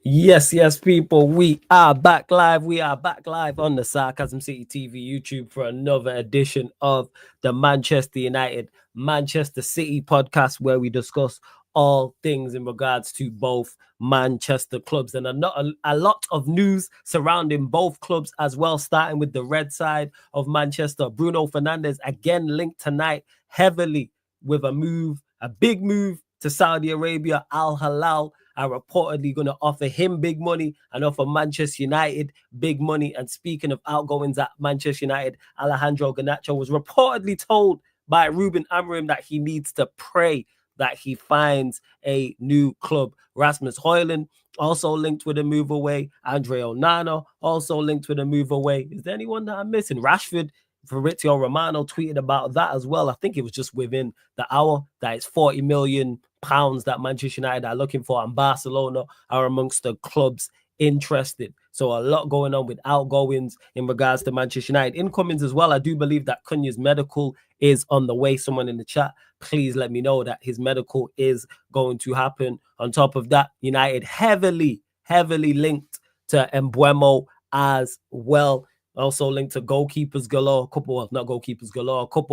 Yes, people. We are back live. We are back live on the Sarcasm City TV YouTube for another edition of the Manchester United Manchester City podcast, where we discuss all things in regards to both Manchester clubs and a lot of news surrounding both clubs as well, starting with the red side of Manchester. Bruno Fernandes again linked tonight heavily with a big move to Saudi Arabia. Al Hilal are reportedly going to offer him big money and offer Manchester United big money. And speaking of outgoings at Manchester United, Alejandro Garnacho was reportedly told by Ruben Amorim that he needs to pray that he finds a new club. Rasmus Højlund also linked with a move away. Andre Onana also linked with a move away. Is there anyone that I'm missing? Rashford, Fabrizio Romano tweeted about that as well. I think it was just within the hour that it's 40 million pounds that Manchester United are looking for, and Barcelona are amongst the clubs interested. So a lot going on with outgoings in regards to Manchester United. Incomings as well. I do believe that Cunha's medical is on the way. Someone in the chat, please let me know that his medical is going to happen. On top of that, United heavily linked to Mbeumo as well. Also linked to goalkeepers galore, a couple,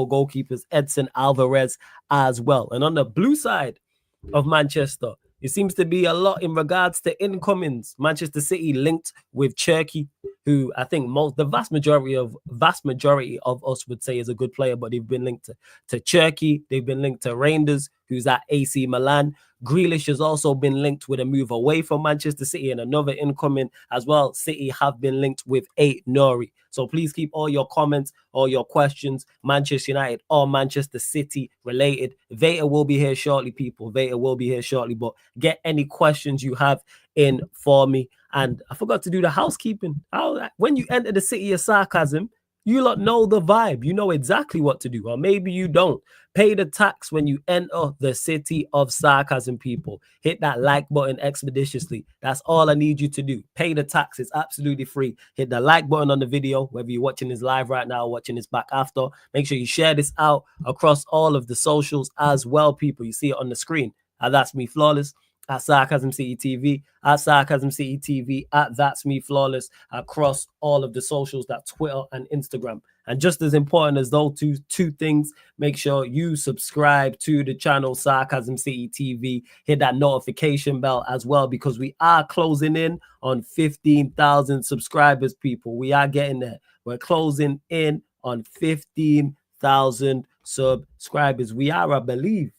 goalkeepers, Edson Alvarez as well. And on the blue side of Manchester, it seems to be a lot in regards to incomings. Manchester City linked with Cherki, who I think the vast majority of us would say is a good player, but they've been linked to Cherki. They've been linked to Reinders, who's at AC Milan. Grealish has also been linked with a move away from Manchester City, and another incoming as well. City have been linked with Nouri. So please keep all your comments, all your questions, Manchester United or Manchester City related. Veta will be here shortly, people. Veta will be here shortly, but get any questions you have in for me. And I forgot to do the housekeeping. When you enter the city of sarcasm, you lot know the vibe. You know exactly what to do, or maybe you don't. Pay the tax when you enter the city of sarcasm, people. Hit that like button expeditiously. That's all I need you to do. Pay the tax. It's absolutely free. Hit the like button on the video, whether you're watching this live right now or watching this back after. Make sure you share this out across all of the socials as well, people. You see it on the screen. That's me, Flawless. At Sarcasm City TV, at Sarcasm City TV, at That's Me Flawless, across all of the socials, that Twitter and Instagram. And just as important as those two things, make sure you subscribe to the channel Sarcasm City TV. Hit that notification bell as well, because we are closing in on 15,000 subscribers, people. We are getting there. We're closing in on 15,000 subscribers. We are, I believe,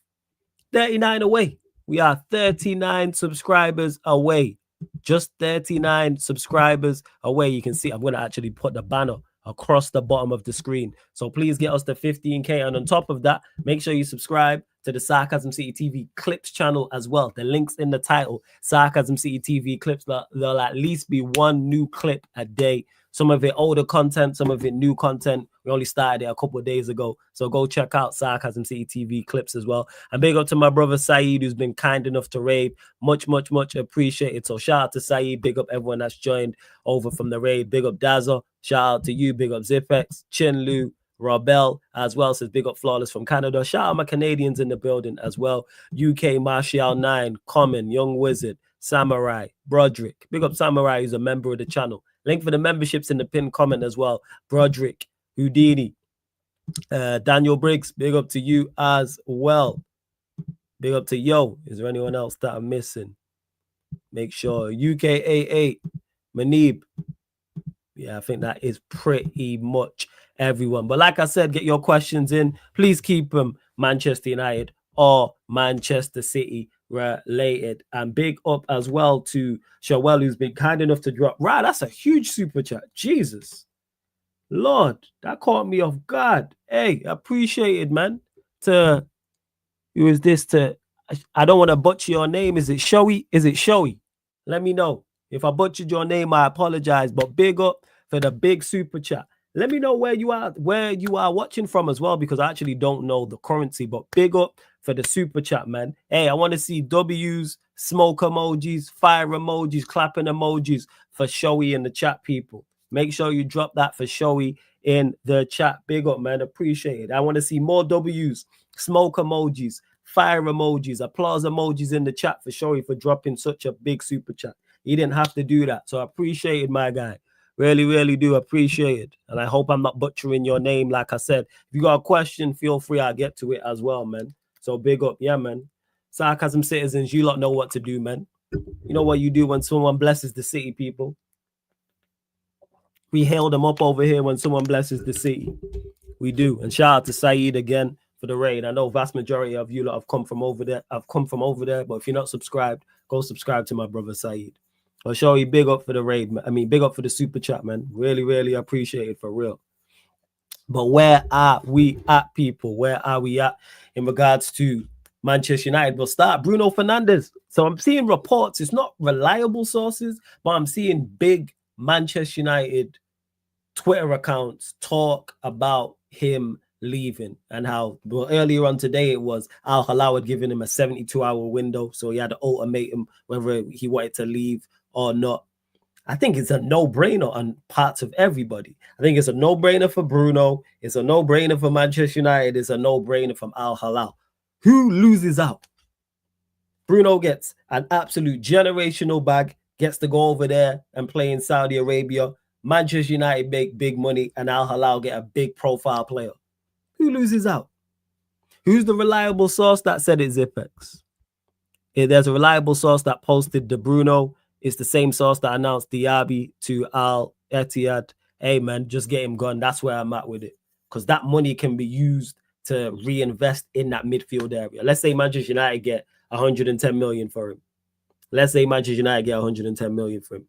39 away. We are 39 subscribers away. Just 39 subscribers away. You can see I'm going to actually put the banner across the bottom of the screen. So please get us to 15K. And on top of that, make sure you subscribe to the Sarcasm City TV Clips channel as well. The link's in the title. Sarcasm City TV Clips. There'll at least be one new clip a day. Some of it older content, some of it new content. We only started it a couple of days ago. So go check out Sarcasm City TV Clips as well. And big up to my brother Saeed, who's been kind enough to raid. Much appreciated. So shout out to Saeed. Big up everyone that's joined over from the raid. Big up Dazza. Shout out to you. Big up Zipex, Chinlu, Robel as well. Says big up Flawless from Canada. Shout out my Canadians in the building as well. UK Martial 9, Common, Young Wizard, Samurai, Broderick. Big up Samurai, who's a member of the channel. Link for the memberships in the pinned comment as well. Broderick, Houdini, Daniel Briggs, big up to you as well. Big up to Yo. Is there anyone else that I'm missing? Make sure. UKAA, Manib. Yeah, I think that is pretty much everyone. But like I said, get your questions in. Please keep them Manchester United or Manchester City related. And big up as well to Shawel, who's been kind enough to drop. Right, that's a huge super chat. Jesus. Lord, that caught me off guard. Hey, appreciated, man. Who is this? I don't want to butcher your name. Is it Showy? Let me know. If I butchered your name, I apologize. But big up for the big super chat. Let me know where you are watching from as well, because I actually don't know the currency. But big up for the super chat, man. Hey, I want to see W's, smoke emojis, fire emojis, clapping emojis for Showy in the chat, people. Make sure you drop that for Showy in the chat. Big up, man. Appreciate it. I want to see more W's, smoke emojis, fire emojis, applause emojis in the chat for Showy for dropping such a big super chat. He didn't have to do that. So I appreciate it, my guy. Really, really do appreciate it. And I hope I'm not butchering your name. Like I said, if you got a question, feel free. I'll get to it as well, man. So big up. Yeah, man. Sarcasm citizens, you lot know what to do, man. You know what you do when someone blesses the city, people. We hail them up over here when someone blesses the city. We do. And shout out to Saeed again for the raid. I know vast majority of you lot have come from over there. I've come from over there, but if you're not subscribed, go subscribe to my brother Saeed. I'll show you big up for the raid. I mean, big up for the super chat, man. Really, really appreciate it for real. But where are we at, people? Where are we at in regards to Manchester United? We'll start Bruno Fernandes. So I'm seeing reports. It's not reliable sources, but I'm seeing big Manchester United Twitter accounts talk about him leaving and how, well, earlier on today it was Al Hilal had given him a 72-hour window, so he had to ultimatum whether he wanted to leave or not. I think it's a no-brainer on parts of everybody. I think it's a no-brainer for Bruno. It's a no-brainer for Manchester United. It's a no-brainer from Al Hilal. Who loses out? Bruno gets an absolute generational bag, gets to go over there and play in Saudi Arabia. Manchester United make big money, and Al Hilal get a big profile player. Who loses out? Who's the reliable source that said it's Zipex? There's a reliable source that posted the Bruno. It's the same source that announced Diaby to Al Etihad. Hey, man, just get him gone. That's where I'm at with it. Because that money can be used to reinvest in that midfield area. Let's say Manchester United get 110 million for him. Let's say Manchester United get 110 million for him.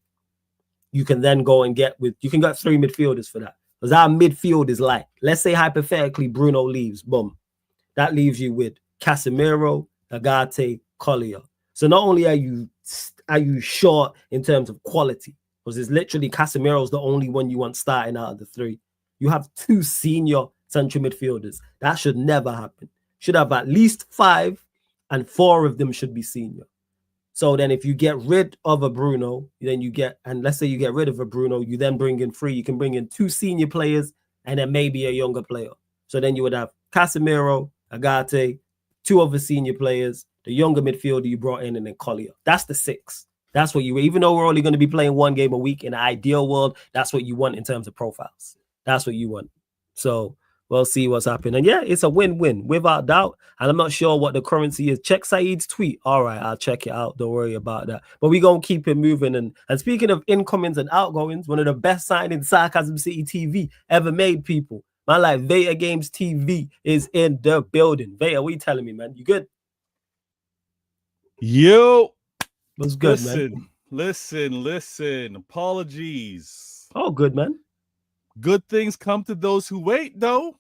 You can then go and get 3 midfielders for that. Because our midfield is like, let's say hypothetically Bruno leaves, boom. That leaves you with Casemiro, Agate, Collier. So not only are you short in terms of quality, because it's literally Casemiro's the only one you want starting out of the 3. You have 2 senior central midfielders. That should never happen. Should have at least 5, and 4 of them should be senior. So then if you get rid of a Bruno, then and let's say you get rid of a Bruno, you then bring in 3. You can bring in 2 senior players and then maybe a younger player. So then you would have Casemiro, Agate, 2 other senior players, the younger midfielder you brought in, and then Collier. That's the 6. That's what even though we're only going to be playing 1 game a week in an ideal world, that's what you want in terms of profiles. That's what you want. So we'll see what's happening. And yeah, it's a win-win without doubt. And I'm not sure what the currency is. Check Saeed's tweet. All right, I'll check it out. Don't worry about that. But we're going to keep it moving. And speaking of incomings and outgoings, one of the best signings Sarcasm City TV ever made, people. My life, Veta Games TV is in the building. Veta, what are you telling me, man? You good? Yo. What's good, man? Listen. Apologies. Oh, good, man. Good things come to those who wait, though.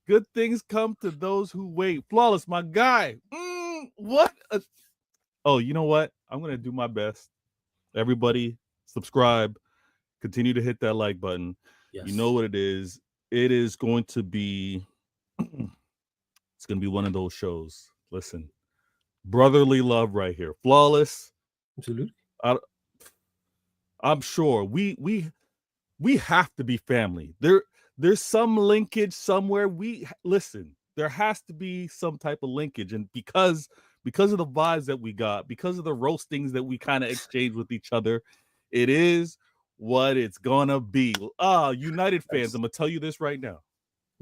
Good things come to those who wait. Flawless, my guy. What? Oh, you know what? I'm going to do my best. Everybody, subscribe. Continue to hit that like button. Yes. You know what it is. It is going to be... it's going to be one of those shows. Listen. Brotherly love right here. Flawless. Absolutely. I'm sure we have to be family. There's some linkage somewhere. There has to be some type of linkage. And because of the vibes that we got, because of the roastings that we kind of exchange with each other, it is what it's gonna be. United fans, I'm gonna tell you this right now.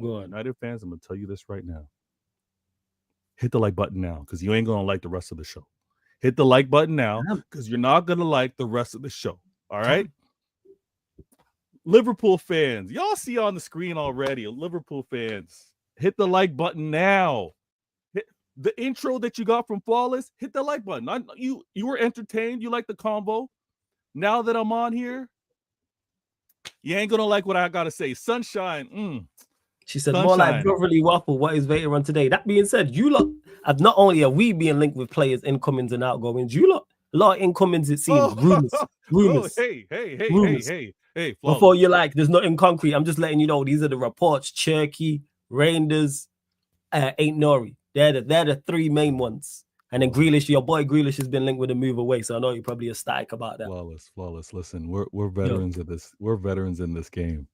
Go on. United fans, I'm gonna tell you this right now. Hit the like button now, because you ain't gonna like the rest of the show. Hit the like button now, because you're not gonna like the rest of the show. All right? Liverpool fans, y'all see on the screen already. Liverpool fans, hit the like button now. Hit the intro that you got from Flawless. Hit the like button. You were entertained. You like the combo. Now that I'm on here, you ain't gonna like what I gotta say. Sunshine. She said, Sunshine. More like brotherly waffle. What is Veta on today? That being said, you lot, not only are we being linked with players' incomings and outgoings, you lot, a lot of incomings, it seems. Rumors. Hey. Flawless. Before you're like, there's nothing concrete. I'm just letting you know these are the reports. Cherki, Rangers, Ain't Nori. They're the 3 main ones. And then Grealish, your boy Grealish has been linked with a move away, so I know you're probably ecstatic about that. Flawless. Listen, we're veterans of this. We're veterans in this game.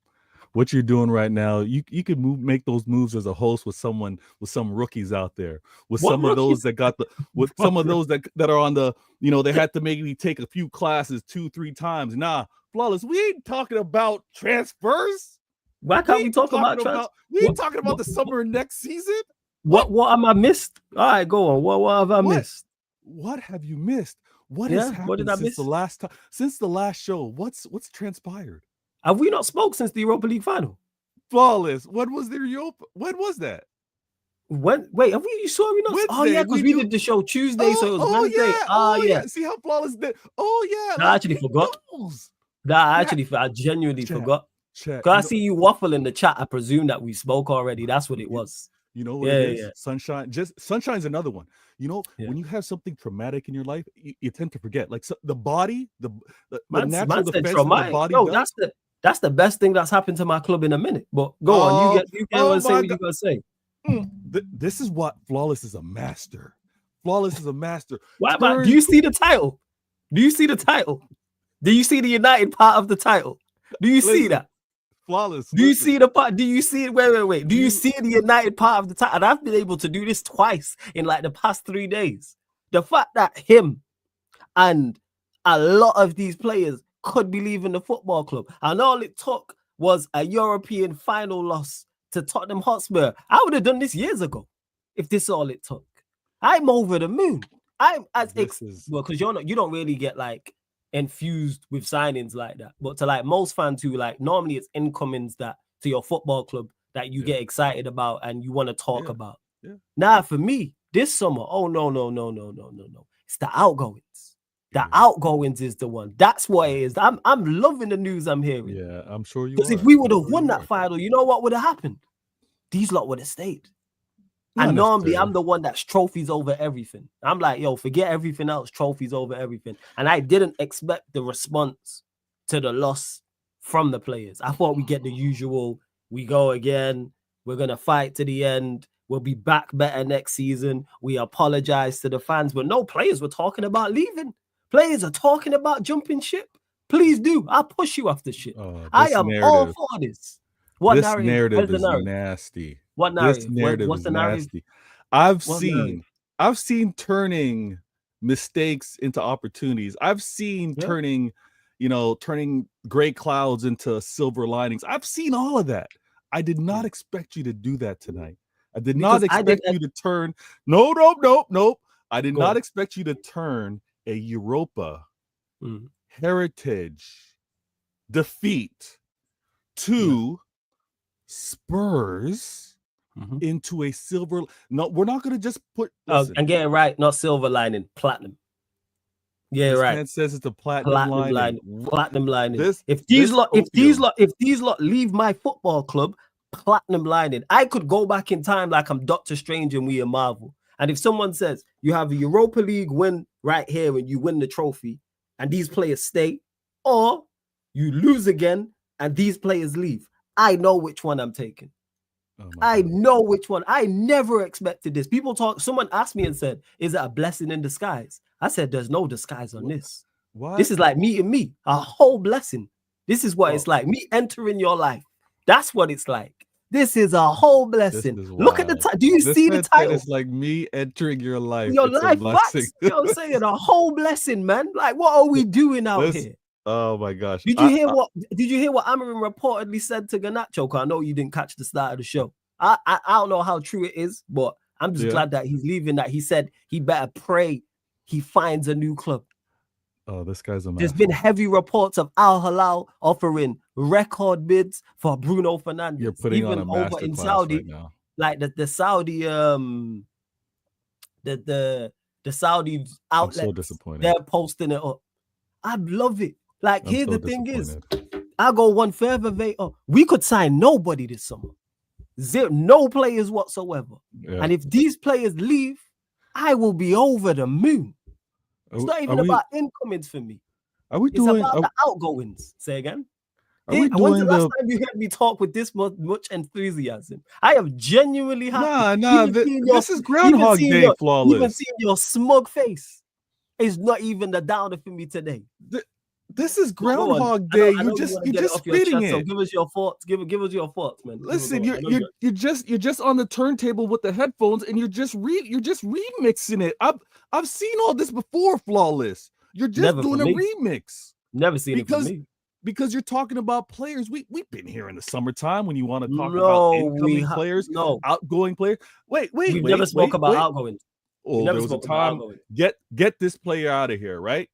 what you're doing right now, you could make those moves as a host with some rookies out there, with What some of those rookies? that got with some of those that are on the, they had to maybe take a few classes 2-3 times. Nah, Flawless, we ain't talking about transfers. Why can't we talk about transfers? We ain't talking about the summer next season. What am I missed? All right, go on. What have I missed? What have you missed? What has happened since the last time? Since the last show? What's transpired? Have we not spoke since the Europa League final? Flawless. When was the Europa? When was that? Wait, have we? You saw we not? Wednesday, oh yeah, because we did the show Tuesday, so it was Wednesday. Yeah. See how Flawless did? Oh yeah. No, I actually forgot. I genuinely forgot. Because I see you waffle in the chat. I presume that we spoke already. That's what it was. You know what it is? Yeah. Sunshine. Sunshine's another one. When you have something traumatic in your life, you tend to forget. Like the body, the natural defense of the body. Yo, that's the best thing that's happened to my club in a minute. But go on, you get say what you gotta say. This is what Flawless is a master. Flawless is a master. Do you see the title? Do you see the title? Do you see the United part of the title? Do you see that? Flawless. Do you see the part? Do you see it? Wait. Do you see the United part of the title? And I've been able to do this twice in like the past 3 days. The fact that him and a lot of these players could be leaving the football club, and all it took was a European final loss to Tottenham Hotspur. I would have done this years ago if this is all it took. I'm over the moon. I'm as because you don't really get like infused with signings like that, but to like most fans who like normally it's incomings that to your football club that you get excited about and you want to talk about. Now for me this summer, no, it's the outgoings. The outgoings is the one. That's what it is. I'm loving the news I'm hearing. Yeah, I'm sure you. Because if we would have won that final, you know what would have happened? These lot would have stayed. And normally I'm the one that's trophies over everything. I'm like, yo, forget everything else, trophies over everything. And I didn't expect the response to the loss from the players. I thought we get the usual, we go again, we're going to fight to the end, we'll be back better next season, we apologize to the fans. But no, players were talking about leaving. Players are talking about jumping ship. Please do. I'll push you off the ship. I am all for this. What this narrative is nasty. What narrative? This narrative What's is the narrative? nasty. I've seen turning mistakes into opportunities. I've seen turning gray clouds into silver linings. I've seen all of that. I did not expect you to do that tonight. I did not expect you to turn. Nope. I did not expect you to turn a Europa heritage defeat to Spurs into a silver. No, we're not going to just put. And getting right, not silver lining, platinum. Yeah, this right. Man says it's a platinum lining. Platinum lining. If these lot leave my football club, platinum lining. I could go back in time like I'm Doctor Strange and we are Marvel. And if someone says you have a Europa League win right here and you win the trophy and these players stay, or you lose again and these players leave, I know which one I'm taking. I know which one. I never expected this. Someone asked me and said, is it a blessing in disguise? I said, there's no disguise on this. What? This is like meeting me, a whole blessing. This is what it's like. Me entering your life. That's what it's like. This is a whole blessing. Look at the title. Do you see the title? It's like me entering your life. Your life, facts. You know what I'm saying? A whole blessing, man. Like, what are we doing out here? Oh my gosh! Did you hear what Amarin reportedly said to Garnacho? I know you didn't catch the start of the show. I don't know how true it is, but I'm just glad that he's leaving. That he said he better pray he finds a new club. Oh, this guy's a mess. There's been heavy reports of Al Hilal offering record bids for Bruno Fernandes. You're putting even on a over in Saudi right now. Like the Saudi the Saudi outlets. I'm so disappointed. They're posting it up. I love it. Like, here's the thing is, I go one further. We could sign nobody this summer. No players whatsoever. Yeah. And if these players leave, I will be over the moon. It's not even about incomings for me. It's about the outgoings. Say again. When's the last time you heard me talk with this much enthusiasm? I am genuinely happy. This is Groundhog Day, Flawless. Even seeing your smug face is not even the downer for me today. This is Go on. Groundhog Day. I know You're you want to get it just off your spitting chest. So it. give us your thoughts. Give us your thoughts, man. Listen, you're just on the turntable with the headphones, and you're just remixing it. I've seen all this before, Flawless. You're just doing a remix. Never seen it from me. Because you're talking about players. We've been here in the summertime when you want to talk about incoming players, outgoing players. Wait. We've never spoke about outgoing. Oh, there was a time. Get this player out of here, right?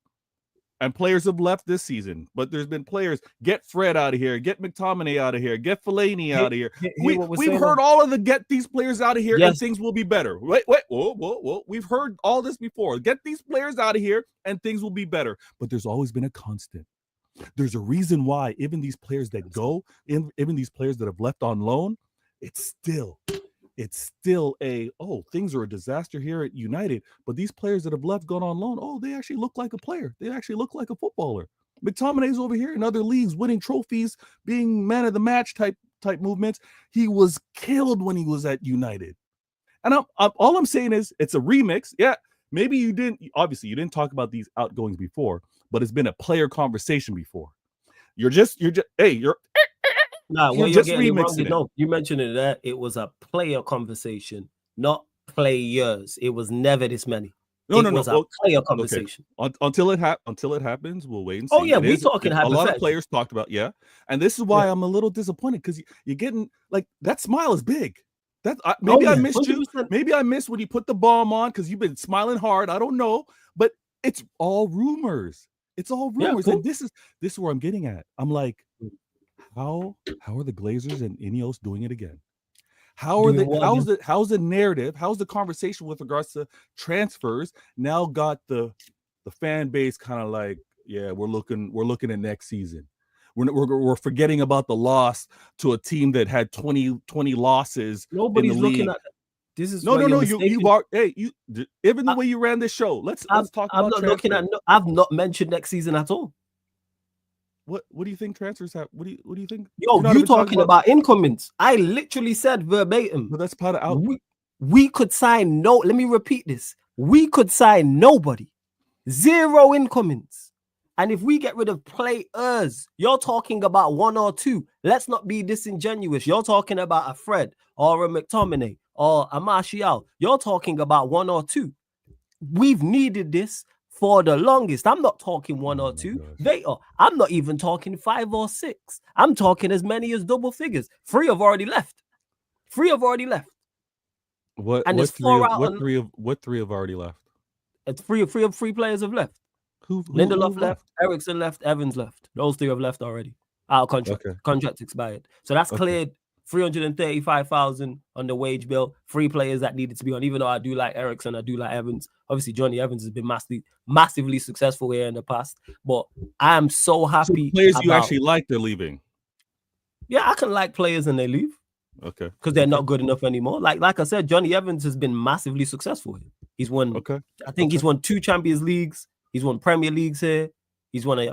And players have left this season, but there's been players. Get Fred out of here. Get McTominay out of here. Get Fellaini out of here. We've heard all of the get these players out of here, and things will be better. Wait. Whoa. We've heard all this before. Get these players out of here, and things will be better. But there's always been a constant. There's a reason why even these players that go, even these players that have left on loan, it's still things are a disaster here at United, but these players that have left, gone on loan, they actually look like a player. They actually look like a footballer. McTominay's over here in other leagues winning trophies, being man of the match type movements. He was killed when he was at United. And all I'm saying is it's a remix. Yeah, maybe you didn't talk about these outgoings before, but it's been a player conversation before. You're just Nah, what you're getting wrong. No, you mentioned it that it was a player conversation, not players. It was never this many. No. A player conversation. Okay. Until it happens, we'll wait and see. Oh yeah, we're talking a lot of players talked about and this is why I'm a little disappointed because you're getting like that smile is big. I missed 100%. You. Maybe I missed when you put the bomb on because you've been smiling hard. I don't know, but it's all rumors. It's all rumors, and this is where I'm getting at. I'm like, how are the Glazers and Ineos doing it again? How's the narrative? How's the conversation with regards to transfers now got the fan base kind of like, yeah, we're looking at next season. We're forgetting about the loss to a team that had 20 losses. Nobody's looking at that. This is no. You are. Hey, even the way you ran this show. Let's talk about. I'm not looking at. I've not mentioned next season at all. What do you think transfers have? What do you think? Yo, you talking about incomings? I literally said verbatim. But that's part of out. We could sign no. Let me repeat this. We could sign nobody. 0 incomings. And if we get rid of players, you're talking about 1 or 2. Let's not be disingenuous. You're talking about a Fred or a McTominay or a Martial. You're talking about 1 or 2. We've needed this for the longest. I'm not talking 1 or 2. I'm not even talking 5 or 6. I'm talking as many as double figures. 3 have already left. What three have already left? It's 3 players have left. Lindelof left, Eriksen left, Evans left. Those 3 have left already. Out of contract. Okay. Contract expired. So that's cleared 335,000 on the wage bill. 3 players that needed to be on. Even though I do like Eriksen, I do like Evans. Obviously, Johnny Evans has been massively successful here in the past. But I am so happy. So players you actually like, they're leaving. Yeah, I can like players and they leave. Okay. Because they're not good enough anymore. Like I said, Johnny Evans has been massively successful here. He's won. Okay. I think he's won 2 Champions Leagues. He's won Premier Leagues here. He's won he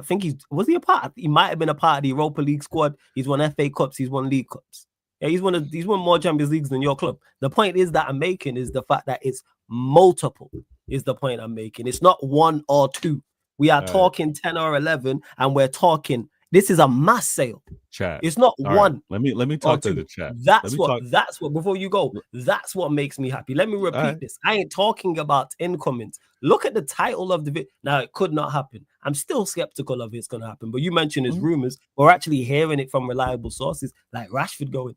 might have been a part of the Europa League squad. He's won FA Cups. He's won League Cups. Yeah, he's won more Champions Leagues than your club. The point is that I'm making is the fact that it's multiple is the point I'm making. It's not 1 or 2. We are talking 10 or 11, and we're talking. This is a mass sale. Chat. It's not all 1. Right. Let me talk to the chat. That's what. Before you go, that's what makes me happy. Let me repeat this. I ain't talking about incomings. Look at the title of the video. Now it could not happen. I'm still skeptical of it's going to happen. But you mentioned it's rumors. We're actually hearing it from reliable sources, like Rashford going.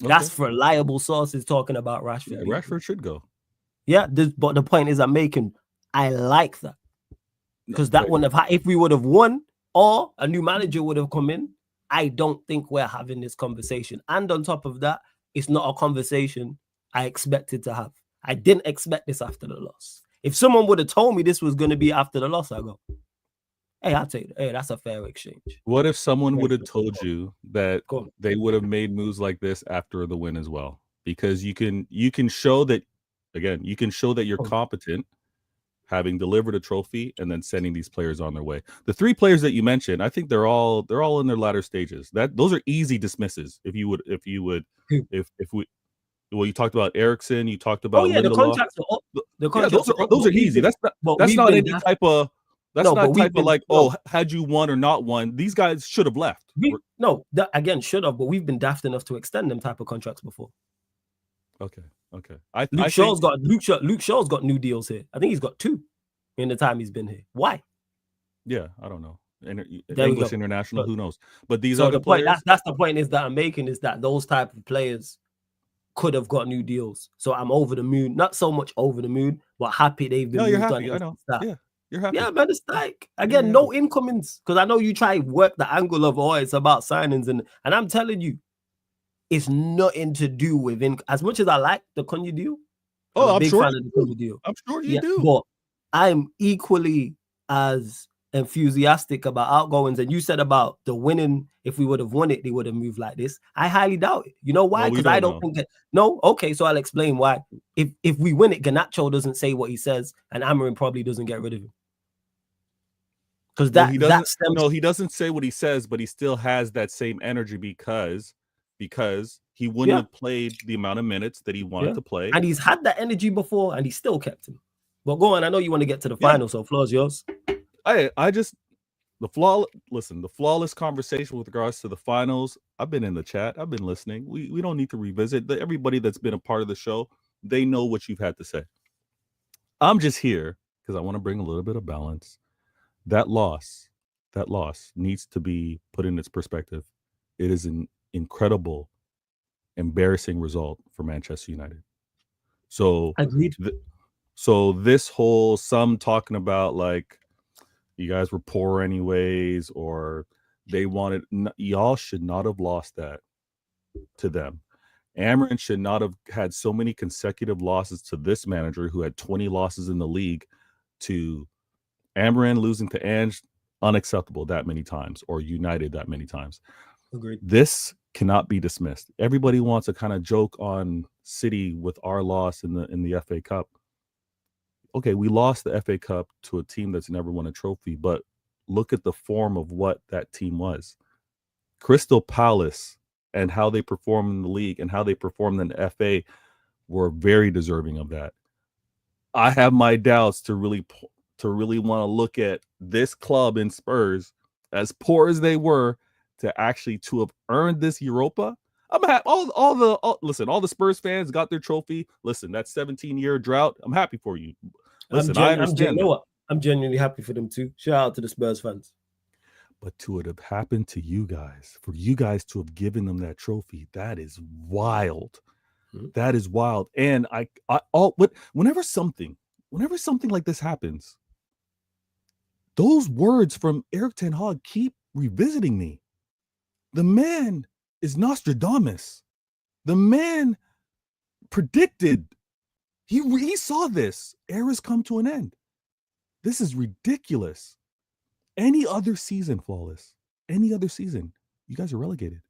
Okay. That's reliable sources talking about Rashford. Yeah, Rashford should go. Yeah, but the point is I'm making. I like that because that wouldn't have if we would have won. Or a new manager would have come in. I don't think we're having this conversation. And on top of that, it's not a conversation I expected to have. I didn't expect this after the loss. If someone would have told me this was going to be after the loss, I go, hey, I'll tell you, hey, that's a fair exchange. What if someone would have told you that they would have made moves like this after the win as well? Because you can show that, again, you're competent, having delivered a trophy and then sending these players on their way. The 3 players that you mentioned, I think they're all in their latter stages. Those are easy dismisses. You talked about Eriksen, you talked about the contracts are up. Those are easy. That's not any type of That's No, not but we've type of been like, no, oh, had you won or not won, these guys should have left. again should have, but we've been daft enough to extend them type of contracts before. Okay. Luke Shaw's got new deals here. I think he's got 2 in the time he's been here. Why? Yeah, I don't know. There we English go. international, who knows? But these So other the point players, that's the point is that I'm making is that those type of players could have got new deals. So I'm over the moon, not so much over the moon, but happy they've been no, you're moved happy. on. I know. Yeah, you're happy. Yeah, man, it's like Yeah, again, you're no happy. incomings, because I know you try to work the angle of it's about signings, and I'm telling you, it's nothing to do with as much as I like the Cunha deal. I'm a big fan of the Cunha deal. I'm sure you do. But I'm equally as enthusiastic about outgoings. And you said about the winning, if we would have won it, they would have moved like this. I highly doubt it. You know why? Because I don't think that. No, okay, so I'll explain why. If we win it, Garnacho doesn't say what he says, and Amarin probably doesn't get rid of him. Because he doesn't say what he says, but he still has that same energy because he wouldn't have played the amount of minutes that he wanted to play. And he's had that energy before, and he still kept him. But go on, I know you want to get to the final, so floor's yours. The flawless conversation with regards to the finals. I've been in the chat. I've been listening. We don't need to revisit. Everybody that's been a part of the show, they know what you've had to say. I'm just here because I want to bring a little bit of balance. That loss needs to be put in its perspective. It is an incredible, embarrassing result for Manchester United. So agreed. So this whole some talking about like you guys were poor anyways, or they wanted, y'all should not have lost that to them. Amarin should not have had so many consecutive losses to this manager who had 20 losses in the league, to Amarin losing to Ange, unacceptable that many times, or United that many times. Agreed. This cannot be dismissed. Everybody wants to kind of joke on City with our loss in the FA Cup. Okay, we lost the FA Cup to a team that's never won a trophy, but look at the form of what that team was. Crystal Palace and how they performed in the league and how they performed in the FA were very deserving of that. I have my doubts to really want to look at this club in Spurs, as poor as they were, to have earned this Europa. I'm happy. All the Spurs fans got their trophy. Listen, that 17-year drought, I'm happy for you. Listen, I understand. You know what? I'm genuinely happy for them too. Shout out to the Spurs fans. But to it have happened to you guys, for you guys to have given them that trophy, that is wild. Mm-hmm. That is wild. And whenever something like this happens, those words from Erik ten Hag keep revisiting me. The man is Nostradamus. The man predicted. He saw this. Eras come to an end. This is ridiculous. Any other season, Flawless, any other season, you guys are relegated.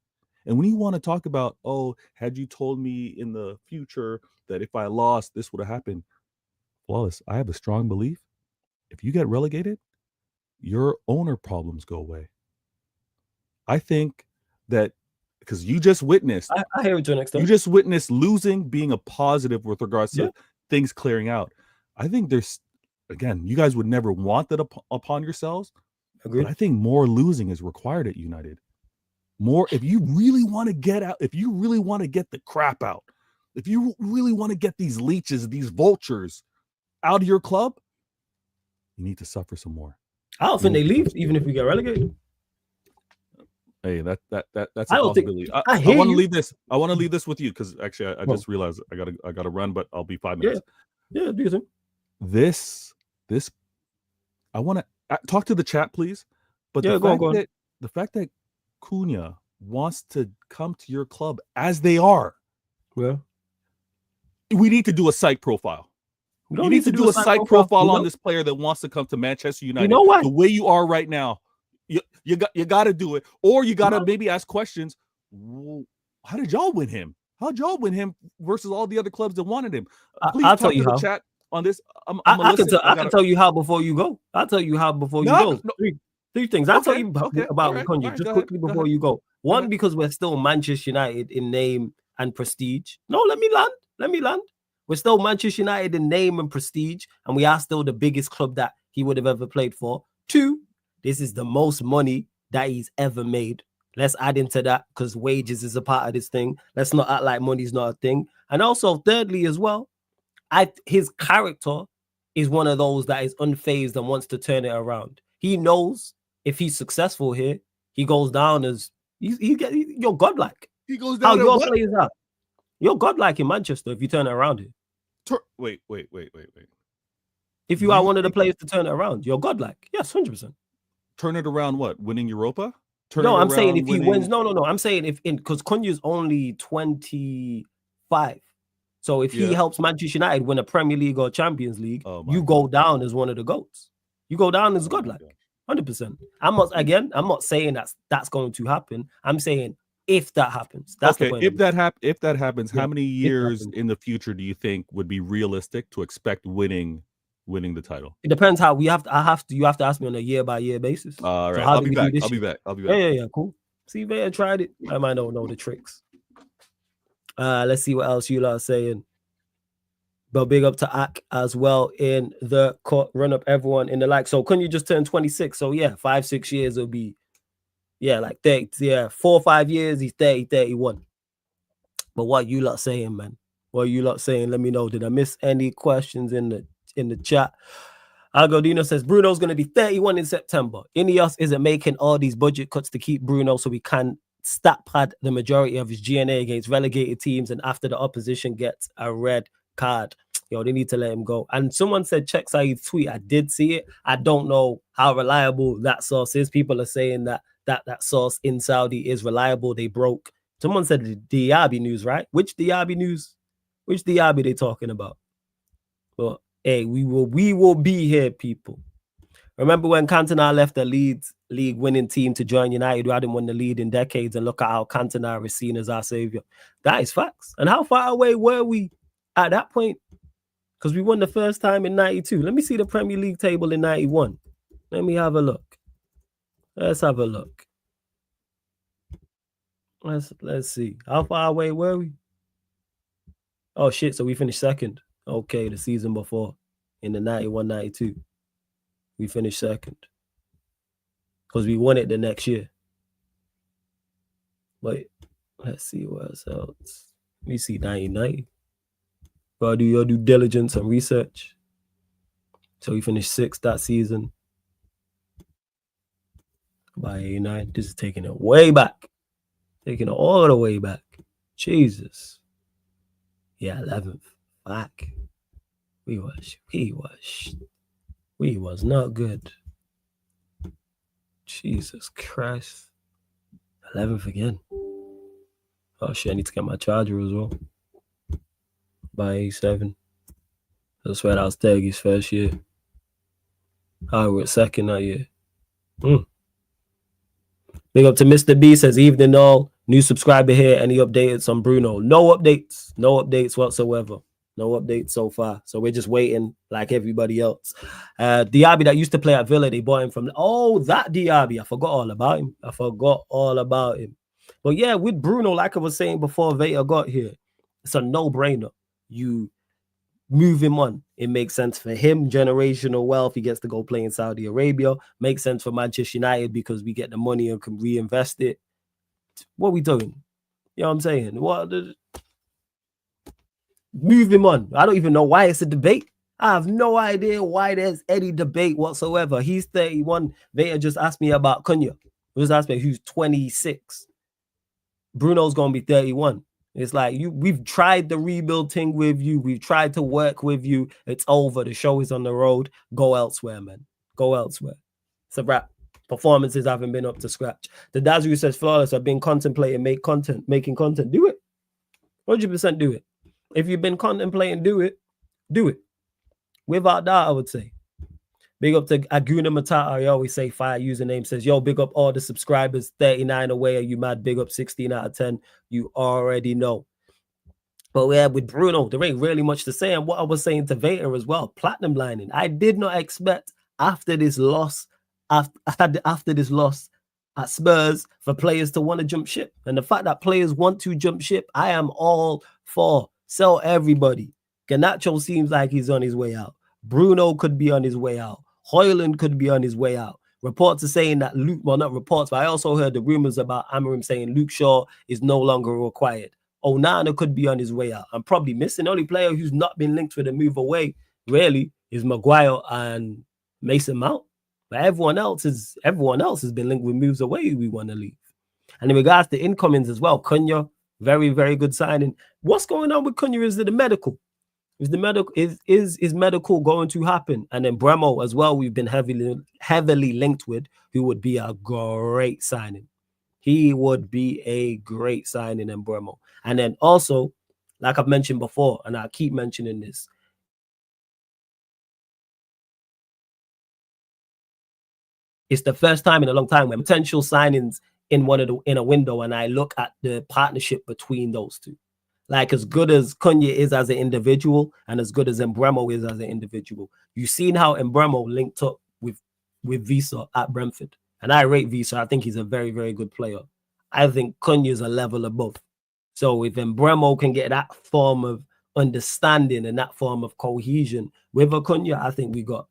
And when you want to talk about, oh, had you told me in the future that if I lost, this would have happened, Flawless, I have a strong belief. If you get relegated, your owner problems go away. I think that because you just witnessed, I hear it to an extent. You just witnessed losing being a positive with regards to things clearing out. I think there's, again, you guys would never want that upon yourselves. Agreed. But I think more losing is required at United. More, if you really want to get out, if you really want to get the crap out, if you really want to get these leeches, these vultures out of your club, you need to suffer some more. I don't think they leave even if we get relegated. Hey, that's a possibility. I want to leave this. I want to leave this with you because actually I just realized I gotta run, but I'll be 5 minutes. Yeah, do you think? This I want to talk to the chat, please. But the fact that Cunha wants to come to your club as they are, we need to do a psych profile. You need to do a psych profile on this player that wants to come to Manchester United. You know what? The way you are right now, you got to do it, or you got to maybe ask questions. How did y'all win him? How'd y'all win him versus all the other clubs that wanted him? Please I'll talk tell you to the how. chat on this. I can tell you how before you go. I'll tell you how before you go. Three things. I'll tell you about Cunha just quickly before you go. One, because we're still Manchester United in name and prestige. No, let me land. We're still Manchester United in name and prestige, and we are still the biggest club that he would have ever played for. 2, this is the most money that he's ever made. Let's add into that because wages is a part of this thing. Let's not act like money's not a thing. And also, thirdly, as well, his character is one of those that is unfazed and wants to turn it around. He knows if he's successful here, he goes down as you're godlike. He goes down. How your players are. You're godlike in Manchester if you turn it around here. Wait. If you are one of the players to turn it around, you're godlike. Yes, 100%. Turn it around what? Winning Europa? No, I'm saying if he wins. No. I'm saying because Cunha's only 25. So if he helps Manchester United win a Premier League or Champions League, you go down as one of the GOATs. You go down as godlike. 100%. I'm not saying that's going to happen. I'm saying if that happens. That's okay. The point if that happens, how many years in the future do you think would be realistic to expect winning the title? It depends how you have to ask me on a year by year basis. All right. So I'll be back. Yeah, cool. See, Vaya tried it. I might not know the tricks. Let's see what else you lot are saying. But big up to Ak as well in the court. Run up everyone in the like. So couldn't you just turn 26? So yeah, 5-6 years will be like 30. Yeah, 4 or 5 years, he's 30, 31. But what you lot saying, man? What you lot saying? Let me know. Did I miss any questions in the chat? Algodino says Bruno's going to be 31 in September. Ineos isn't making all these budget cuts to keep Bruno so we can stat pad the majority of his GNA against relegated teams and after the opposition gets a red card. Yo, they need to let him go. And someone said check Saeed's tweet. I did see it. I don't know how reliable that source is. People are saying that source in Saudi is reliable. They broke. Someone said the Diaby news, right? Which Diaby news? Which Diaby they talking about? But hey, we will be here, people. Remember when Cantona left the Leeds league winning team to join United, who hadn't won the lead in decades, and look at how Cantona is seen as our savior. That is facts. And how far away were we at that point? Because we won the first time in 92. Let me see the Premier League table in 91. Let me have a look. Let's have a look. Let's see. How far away were we? Oh, shit. So we finished second. Okay, the season before in the 91-92. We finished second. Because we won it the next year. Wait, let's see what else. Let me see 1990. Gotta do your due diligence and research. So we finished 6th that season. By 89. This is taking it way back. Taking it all the way back. Jesus. Yeah, 11th. Back. We was not good. Jesus Christ. 11th again. Oh shit, I need to get my charger as well. By 87. I swear that was Teggy's first year. We're second that year. Big up to Mr. B, says evening all. New subscriber here. Any updates on Bruno? No updates. No updates whatsoever. No updates so far. So we're just waiting like everybody else. Diaby that used to play at Villa, they bought him from... Oh, that Diaby. I forgot all about him. But yeah, with Bruno, like I was saying before Veta got here, it's a no-brainer. You move him on. It makes sense for him. Generational wealth. He gets to go play in Saudi Arabia. Makes sense for Manchester United because we get the money and can reinvest it. What are we doing? You know what I'm saying? Move him on. I don't even know why it's a debate. I have no idea why there's any debate whatsoever. He's 31. Veta just asked me about Cunha. Just asked me who's 26. Bruno's going to be 31. It's like we've tried the rebuild thing with you. We've tried to work with you. It's over. The show is on the road. Go elsewhere, man. Go elsewhere. It's a wrap. Performances haven't been up to scratch. The Dazu says flawless. I've been contemplating making content. Do it. 100% do it. If you've been contemplating, do it. Do it. Without that, I would say. Big up to Aguna Matata. I always say fire username. Says, yo, big up all the subscribers. 39 away. Are you mad? Big up 16 out of 10. You already know. But yeah, with Bruno, there ain't really much to say. And what I was saying to Vader as well, platinum lining. I did not expect after this loss at Spurs for players to want to jump ship. And the fact that players want to jump ship, I am all for. Sell everybody. Garnacho seems like he's on his way out. Bruno could be on his way out. Højlund could be on his way out. Reports are saying that not reports, but I also heard the rumors about Amorim saying Luke Shaw is no longer required. Onana could be on his way out. I'm probably missing. The only player who's not been linked with a move away, really, is Maguire and Mason Mount. But everyone else has been linked with moves away we want to leave. And in regards to incomings as well, Cunha, very, very good signing. What's going on with Cunha? Is it the medical? Is medical going to happen? And then Bremo as well, we've been heavily linked with, who would be a great signing. He would be a great signing in Bremo. And then also, like I've mentioned before, and I keep mentioning this, it's the first time in a long time when potential signings in a window, and I look at the partnership between those two. Like, as good as Cunha is as an individual and as good as Mbeumo is as an individual, you've seen how Mbeumo linked up with Visa at Brentford. And I rate Visa. I think he's a very, very good player. I think Cunha is a level above. So if Mbeumo can get that form of understanding and that form of cohesion with Cunha, I think we got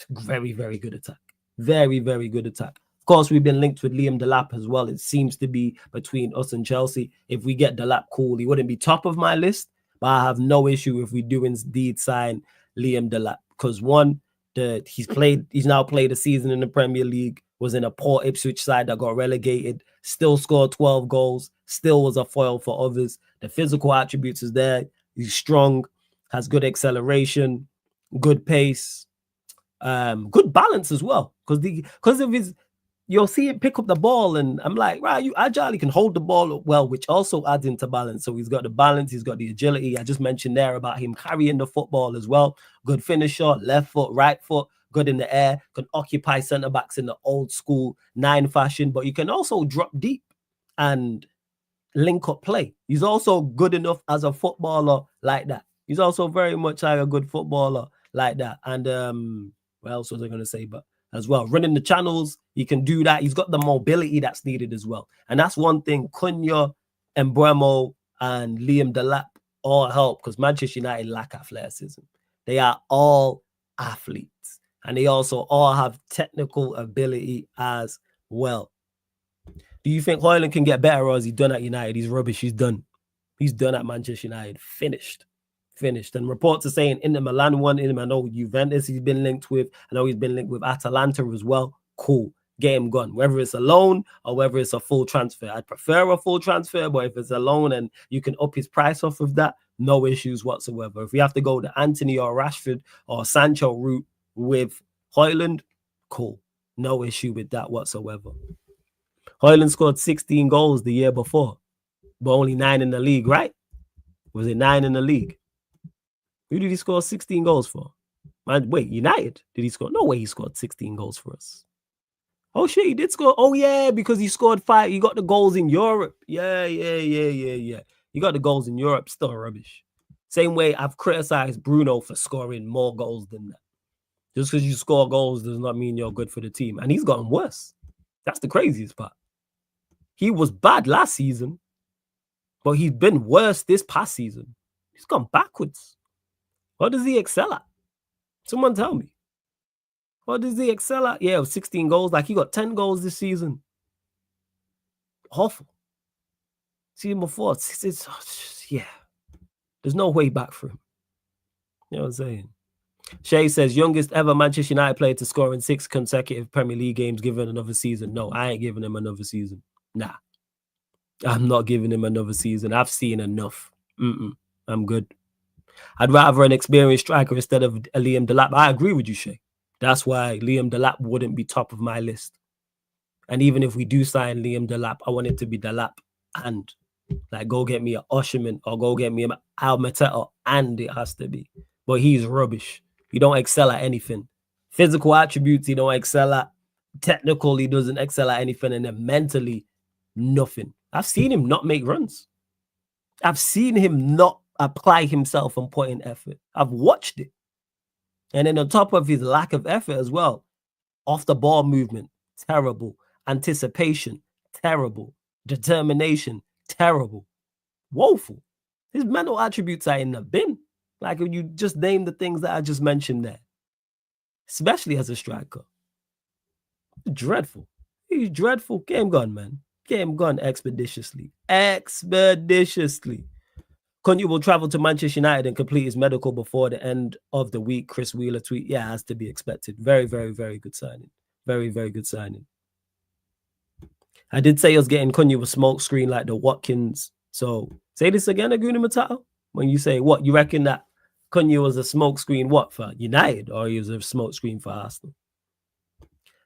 very, very good attack. Very, very good attack. Of course, we've been linked with Liam Delap as well. It seems to be between us and Chelsea. If we get Delap, cool. He wouldn't be top of my list, but I have no issue if we do indeed sign Liam Delap. Because one, he's now played a season in the Premier League, was in a poor Ipswich side that got relegated, still scored 12 goals, still was a foil for others. The physical attributes is there. He's strong, has good acceleration, good pace, good balance as well. Because of his, you'll see him pick up the ball, and I'm like, right, you agile, he can hold the ball up well, which also adds into balance. So he's got the balance, he's got the agility. I just mentioned there about him carrying the football as well. Good finisher, left foot, right foot, good in the air, can occupy centre backs in the old school 9 fashion, but you can also drop deep and link up play. He's also good enough as a footballer like that. He's also very much like a good footballer like that. And what else was I going to say? But as well, running the channels, he can do that. He's got the mobility that's needed as well. And that's one thing Cunha, Mbeumo, and Liam Delap all help, because Manchester United lack athleticism. They are all athletes, and they also all have technical ability as well. Do you think Højlund can get better, or is he done at United? He's rubbish. He's done. He's done at Manchester United. Finished. And reports are saying Inter Milan want him. I know Juventus he's been linked with. I know he's been linked with Atalanta as well. Cool. Get him gone. Whether it's a loan or whether it's a full transfer. I'd prefer a full transfer, but if it's a loan and you can up his price off of that, no issues whatsoever. If we have to go the Anthony or Rashford or Sancho route with Højlund, cool. No issue with that whatsoever. Højlund scored 16 goals the year before, but only 9 in the league, right? Was it 9 in the league? Who did he score 16 goals for? Man, wait, United? Did he score? No way he scored 16 goals for us. Oh, shit, he did score. Oh, yeah, because he scored 5. He got the goals in Europe. Yeah. He got the goals in Europe. Still rubbish. Same way I've criticized Bruno for scoring more goals than that. Just because you score goals does not mean you're good for the team. And he's gotten worse. That's the craziest part. He was bad last season, but he's been worse this past season. He's gone backwards. What does he excel at? Someone tell me. What does he excel at? Yeah, 16 goals. Like, he got 10 goals this season. Awful. Season before, yeah. There's no way back for him. You know what I'm saying? Shay says, youngest ever Manchester United player to score in 6 consecutive Premier League games given another season. No, I ain't giving him another season. Nah. I'm not giving him another season. I've seen enough. I'm good. I'd rather an experienced striker instead of a Liam Delap. I agree with you, Shay. That's why Liam Delap wouldn't be top of my list. And even if we do sign Liam Delap, I want it to be Delap and, like, go get me a Osherman or go get me a Al Mateta, and it has to be. But he's rubbish. He don't excel at anything. Physical attributes, he don't excel at. Technical, he doesn't excel at anything. And then mentally, nothing. I've seen him not make runs. I've seen him not apply himself and put in effort. I've watched it. And then on top of his lack of effort as well, off the ball movement, terrible. Anticipation, terrible. Determination, terrible. Woeful. His mental attributes are in the bin. Like, if you just name the things that I just mentioned there, especially as a striker. Dreadful. He's dreadful. Game gone, man. Game gone expeditiously. Expeditiously. Cunha will travel to Manchester United and complete his medical before the end of the week. Chris Wheeler tweet. Yeah, has to be expected. Very, very, very good signing. Very, very good signing. I did say I was getting Cunha with smoke screen like the Watkins. So say this again, Aguna Matata. When you say what, you reckon that Cunha was a smoke screen what for United or he was a smoke screen for Arsenal?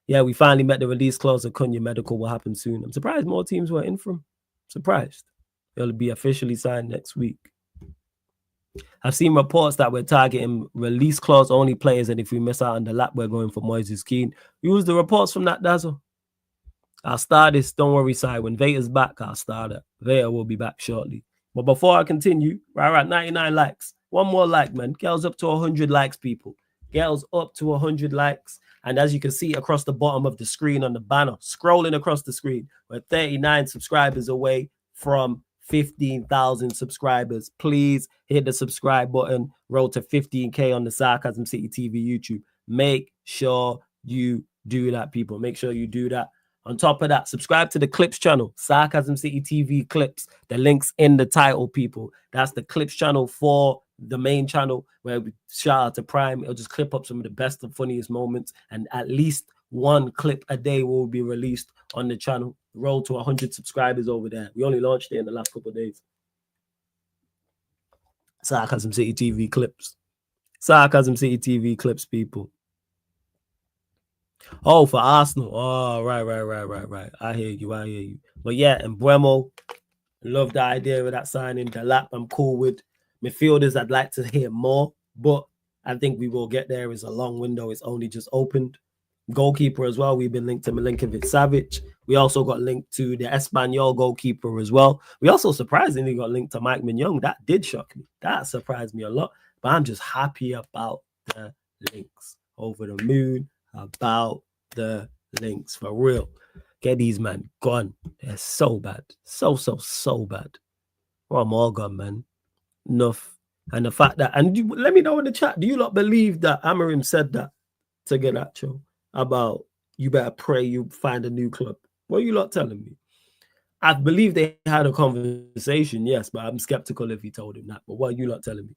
Yeah, we finally met the release clause of Cunha medical will happen soon. I'm surprised more teams were in from. Surprised. It'll be officially signed next week. I've seen reports that we're targeting release clause only players, and if we miss out on the lap, we're going for Moises Keane. Use the reports from that, Dazzle. I'll start this. Don't worry, Si. When Vader's back, I'll start it. Vader will be back shortly. But before I continue, right, 99 likes. One more like, man. Girls up to 100 likes, people. Girls up to 100 likes. And as you can see across the bottom of the screen on the banner, scrolling across the screen, we're 39 subscribers away from 15,000 subscribers. Please hit the subscribe button. Roll to 15K on the Sarcasm City TV YouTube. Make sure you do that, people. Make sure you do that. On top of that, subscribe to the Clips channel, Sarcasm City TV Clips. The link's in the title, people. That's the Clips channel for the main channel where we shout out to Prime. It'll just clip up some of the best and funniest moments, and at least one clip a day will be released on the channel. Roll to 100 subscribers over there. We only launched it in the last couple of days. Sarcasm City TV Clips. Sarcasm City TV Clips, people. Oh, for Arsenal. Oh, right. I hear you. But yeah, and Bremo, love the idea of that signing. The lap, I'm cool with. Midfielders, I'd like to hear more, but I think we will get there. It's a long window. It's only just opened. Goalkeeper as well. We've been linked to Milinkovic Savic. We also got linked to the Espanyol goalkeeper as well. We also surprisingly got linked to Mike Mignon. That did shock me. That surprised me a lot. But I'm just happy about the links. Over the moon about the links, for real. Get these, man, gone. They're so bad. So bad. Well, I'm all gone, man. Enough. And the fact that, and you, let me know in the chat, do you not believe that Amorim said that to Garnacho about you better pray you find a new club? What are you lot telling me? I believe they had a conversation, yes, but I'm skeptical if he told him that. But what are you lot telling me?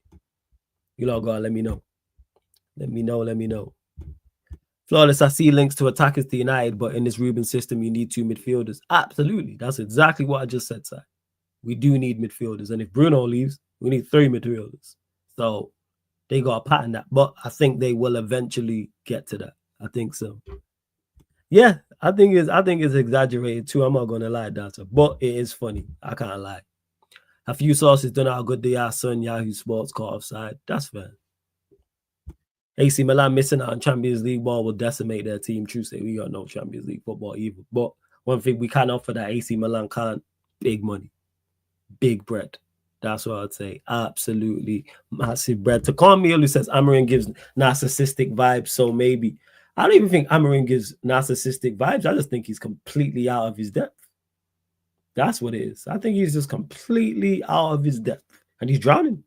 You lot gotta let me know. Let me know. Flawless, I see links to attackers to United, but in this Ruben system, you need 2 midfielders. Absolutely. That's exactly what I just said, Si. We do need midfielders. And if Bruno leaves, we need 3 midfielders. So they got a pattern that. But I think they will eventually get to that. I think so. Yeah, I think it's exaggerated too. I'm not gonna lie, Data. But it is funny. I can't lie. A few sources don't know how good they are, son. Yahoo Sports caught offside. That's fair. AC Milan missing out on Champions League ball will decimate their team. True say we got no Champions League football either. But one thing we can offer that AC Milan can't, big money, big bread. That's what I'd say. Absolutely massive bread. To call me, who says Amorim gives narcissistic vibes, so maybe. I don't even think Amorim gives narcissistic vibes. I just think he's completely out of his depth. That's what it is. I think he's just completely out of his depth. And he's drowning.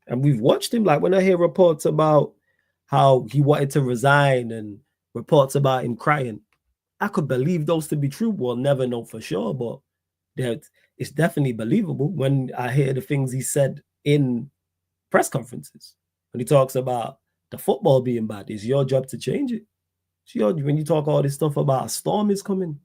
And we've watched him, like when I hear reports about how he wanted to resign and reports about him crying, I could believe those to be true. We'll never know for sure, but it's definitely believable when I hear the things he said in press conferences. When he talks about the football being bad, it's your job to change it. When you talk all this stuff about a storm is coming,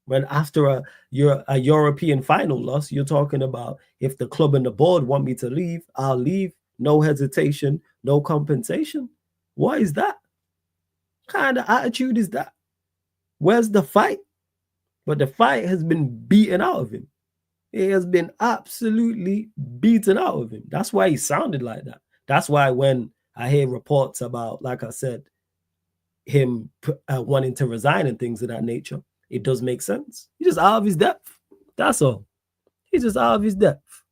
when after a European final loss, you're talking about if the club and the board want me to leave, I'll leave. No hesitation, no compensation. What is that? What kind of attitude is that? Where's the fight? But the fight has been beaten out of him. It has been absolutely beaten out of him. That's why he sounded like that. That's why when I hear reports about, like I said, him wanting to resign and things of that nature, it does make sense. He's just out of his depth. That's all. He's just out of his depth.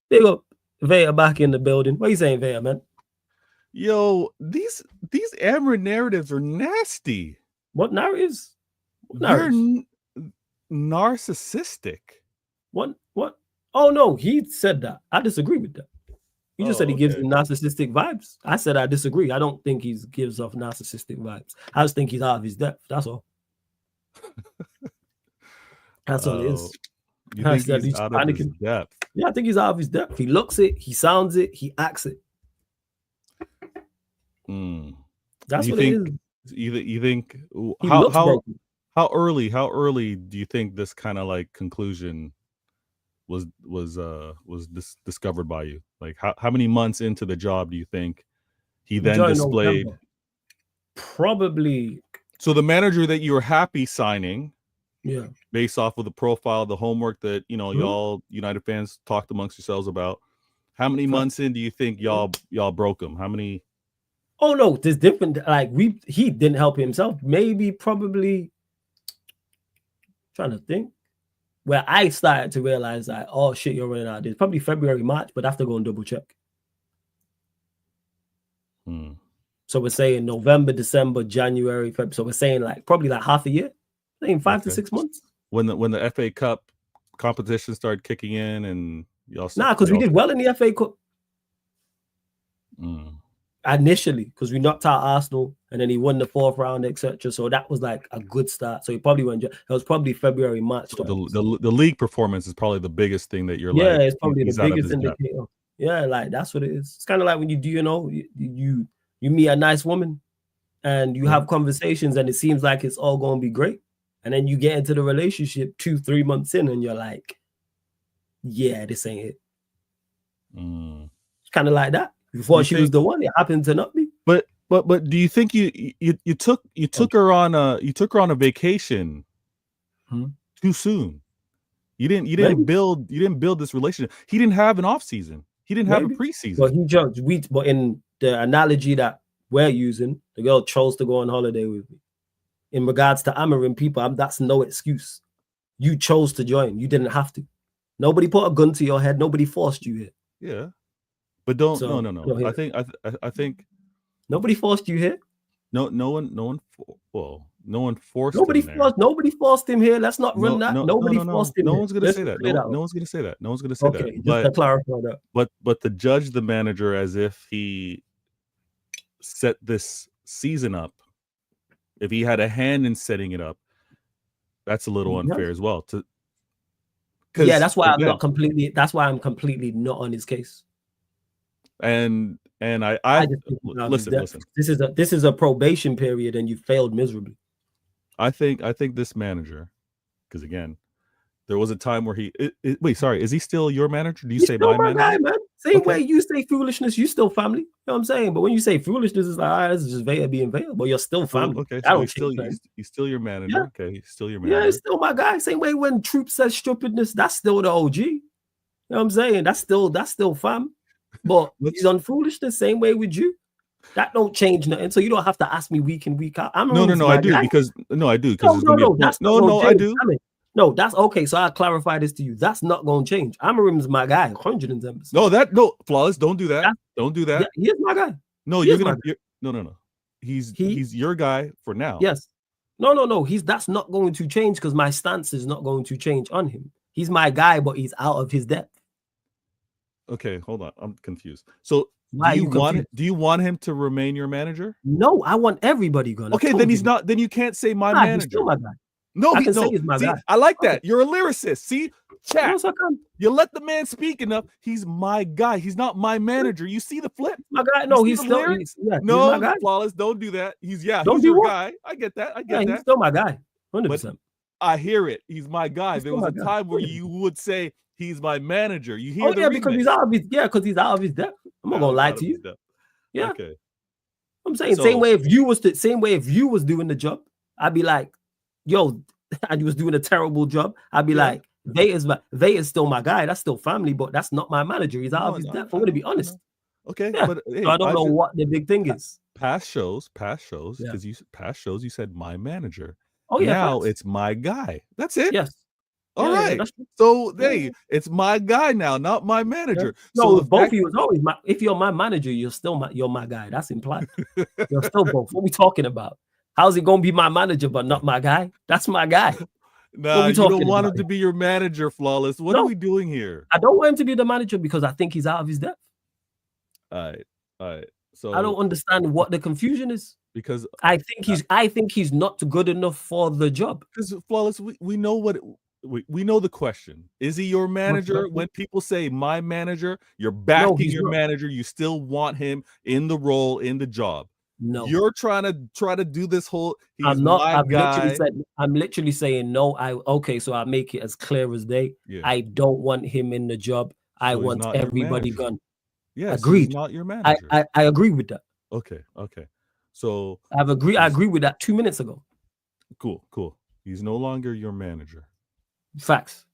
Big up Vaya back in the building. What are you saying, Vaya, man? Yo, these Amorim narratives are nasty. What narratives? They're narcissistic. What? Oh no, he said that. I disagree with that. You just said he gives him narcissistic vibes. I said I disagree. I don't think he gives off narcissistic vibes. I just think he's out of his depth. That's all. That's all it is. You think he's out of his depth? Yeah, I think he's out of his depth. He looks it, he sounds it, he acts it. That's what it is. You think how early do you think this kind of like conclusion was discovered by you? Like how many months into the job do you think he then displayed? Probably. So the manager that you were happy signing, yeah, based off of the profile, the homework that y'all United fans talked amongst yourselves about. How many months in do you think y'all broke him? How many? Oh no, there's different. Like he didn't help himself. Maybe probably. Trying to think. Where I started to realize that, oh shit, you're running out of this. Probably February, March, but I have to go and double check. So we're saying November, December, January, February. So we're saying like probably like half a year. I think 5 to 6 months. When the FA Cup competition started kicking in and y'all because we did well in the FA Cup. Initially, because we knocked out Arsenal and then he won the 4th round, etc. So that was like a good start. So he probably went. It was probably February, March. So the league performance is probably the biggest thing that you're like. Yeah, it's probably the biggest indicator. Yeah, like that's what it is. It's kind of like when you do, you meet a nice woman and you have conversations and it seems like it's all going to be great, and then you get into the relationship 2-3 months in and you're like, yeah, this ain't it. It's kind of like that. Before she was the one, it happened to not be. But do you think you took her on a vacation too soon? You didn't build this relationship. He didn't have an off season. He didn't have a preseason. Well, he judged. But in the analogy that we're using, the girl chose to go on holiday with me. In regards to Amarin people, that's no excuse. You chose to join. You didn't have to. Nobody put a gun to your head. Nobody forced you here. Yeah. But no. I think nobody forced you here. No one forced. Nobody forced him here. Let's not run that. Nobody forced him. No one's gonna say that. No one's gonna say that. No one's gonna say that. Okay, just to clarify that. But to judge the manager as if he set this season up, if he had a hand in setting it up, that's a little unfair as well. That's why I'm completely not on his case. And I listen. This is a probation period, and you failed miserably. I think this manager, because again, there was a time where wait, sorry, is he still your manager? Do you say my manager? Guy, man. Same way you say foolishness, you still family. You know what I'm saying? But when you say foolishness, it's like, this is just Vega being Vega, but you're still family. Okay, so he's still your manager. Yeah. Okay, he's still your manager. Yeah, he's still my guy. Same way when Troop says stupidness, that's still the OG. You know what I'm saying? That's still fam. But he's on foolishness, same way with you. That don't change nothing. So you don't have to ask me week in, week out. No, I do because I do. I do. No, that's okay. So I'll clarify this to you. That's not going to change. Amarim's my guy, 110%. No, Flawless. Don't do that. Don't do that. Yeah, he's my guy. No, no. He's your guy for now. Yes. No. That's not going to change because my stance is not going to change on him. He's my guy, but he's out of his depth. Okay, hold on. I'm confused. So do you want him to remain your manager? No, I want everybody going. Okay, then he's not. Then you can't say my manager. He's still my guy. No, he's my guy. I like that. You're a lyricist. See, chat. Yes, you let the man speak enough. He's my guy. He's not my manager. You see the flip? My guy. No, he's still. He's no, my guy. Flawless. Don't do that. He's he's your guy. I get that. He's still my guy. 100%. I hear it. He's my guy. There was a time where you would say he's my manager. You hear the because he's out of his because he's out of his depth. I'm not gonna lie to you. Yeah. Okay. I'm saying same way if you was doing the job, I'd be like, yo, and he was doing a terrible job. I'd be like, Vega's still my guy. That's still family, but that's not my manager. He's out of his depth. I'm gonna be honest. Okay, yeah. But hey, so I don't know what the big thing is. Past shows, because you said my manager. Oh yeah. Now it's my guy. That's it. Yes. All right. So it's my guy now, not my manager. Yeah. No, so both of you is always if you're my manager, you're my guy. That's implied. You're still both. What are we talking about? How's it gonna be my manager but not my guy? That's my guy. Nah, you don't want him to be your manager, Flawless. What are we doing here? I don't want him to be the manager because I think he's out of his depth. All right. So I don't understand what the confusion is. because I think he's not good enough for the job. Because Flawless, we know we know the question. Is he your manager? When people say my manager, you're backing your manager. You still want him in the role, in the job. No, you're trying to do this whole. He's I'm not. my guy. I'm literally saying no. Okay, so I make it as clear as day. Yeah. I don't want him in the job. I want everybody gone. Yeah, agreed. So he's not your manager. I agree with that. Okay. So I agree with that 2 minutes ago. Cool. He's no longer your manager. Facts.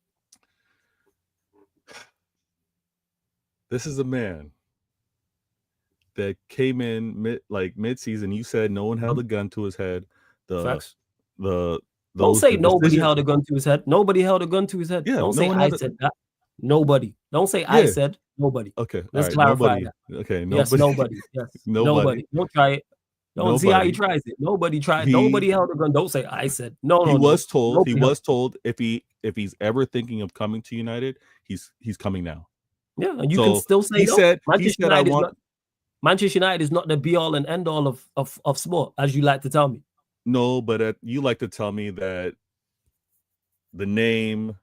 This is a man that came in mid-season. You said no one held a gun to his head. Facts. Don't say nobody held a gun to his head. Nobody held a gun to his head. Yeah, don't say I said that. Nobody. Don't say I said nobody. Okay. Let's clarify that. Okay. Nobody. Yes, nobody. Yes. Nobody. Don't try it. Don't see how he tries it. Nobody tried. Nobody held a gun. Don't say I said. No. He was told if he's ever thinking of coming to United, he's coming now. Yeah, and you can still say he said I want. Manchester United is not the be all and end all of sport, as you like to tell me. No, but you like to tell me that the name,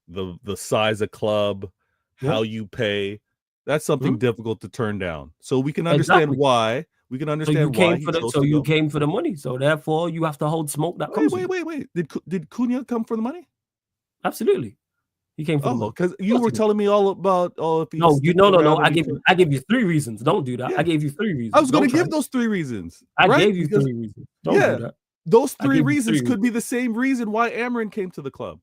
the size of club, how you pay, that's something difficult to turn down. So we can understand why. We can understand why he chose to go. So you came for the money. So therefore, you have to hold smoke that comes. Wait. Did Cunha come for the money? Absolutely. He came for the money. Because you were telling me all about if he no. I gave you 3 reasons. Don't do that. Yeah. I gave you 3 reasons. I was going to give those 3 reasons. I gave you 3 reasons. Don't do that. Those 3 reasons could be the same reason why Amarin came to the club.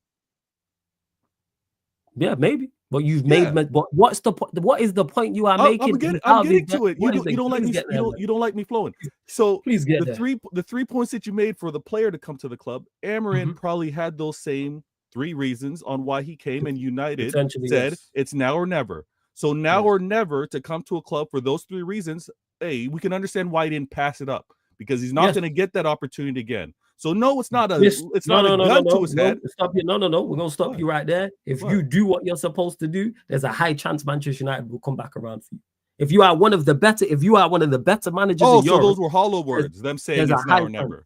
Yeah, maybe. But you've made. But what's the point? What is the point you are making? I'm getting to it. You don't like me. You don't like me flowing. So please get the 3 points that you made for the player to come to the club. Amarin probably had those same 3 reasons on why he came, and United said it's now or never. So now or never to come to a club for those 3 reasons. Hey, we can understand why he didn't pass it up, because he's not going to get that opportunity again. So no, it's not a gun to his head. Stop you. No. We're gonna stop you right there. If you do what you're supposed to do, there's a high chance Manchester United will come back around for you. If you are one of the better managers in Europe. So those were hollow words. Them saying it's now or never.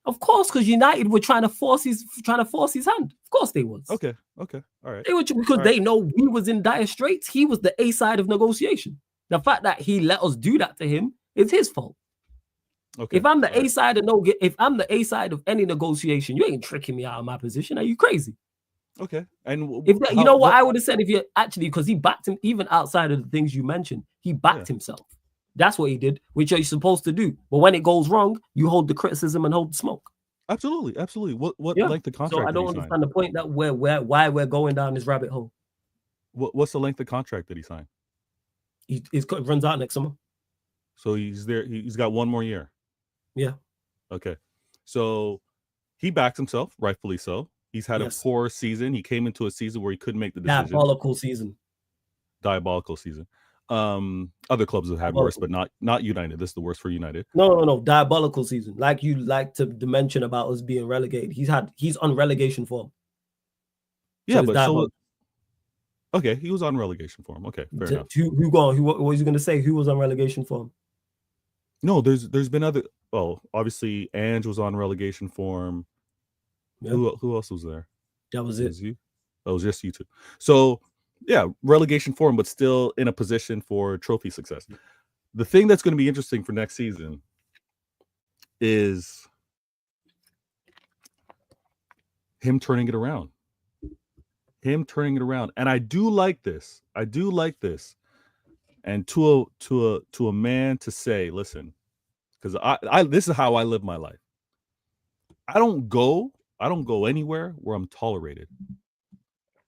Of course, because United were trying to force his hand. Of course they was. Okay. All right. They were, because they know he was in dire straits. He was the A side of negotiation. The fact that he let us do that to him is his fault. Okay. If I'm the A side of any negotiation, you ain't tricking me out of my position. Are you crazy? Okay. And you know what I would have said, if you actually, because he backed him even outside of the things you mentioned, he backed himself. That's what he did, which you're supposed to do. But when it goes wrong, you hold the criticism and hold the smoke. Absolutely. What length of contract? So I don't understand the point that why we're going down this rabbit hole. What's the length of contract that he signed? It runs out next summer. So he's there. He's got 1 more year. Yeah. Okay. So he backs himself, rightfully so. He's had a poor season. He came into a season where he couldn't make the decision. Diabolical season. Other clubs have had worse, but not United. This is the worst for United. No. Diabolical season. Like you like to mention about us being relegated. He's on relegation form. Yeah, okay, he was on relegation form. Okay, fair enough. What was you going to say? Who was on relegation form? No, there's been other. Well, obviously, Ange was on relegation form. Yeah. Who else was there? That was it. That was just you two. So, yeah, relegation form, but still in a position for trophy success. The thing that's going to be interesting for next season is him turning it around. And I do like this. And to a man to say, listen, because I this is how I live my life. I don't go anywhere where I'm tolerated.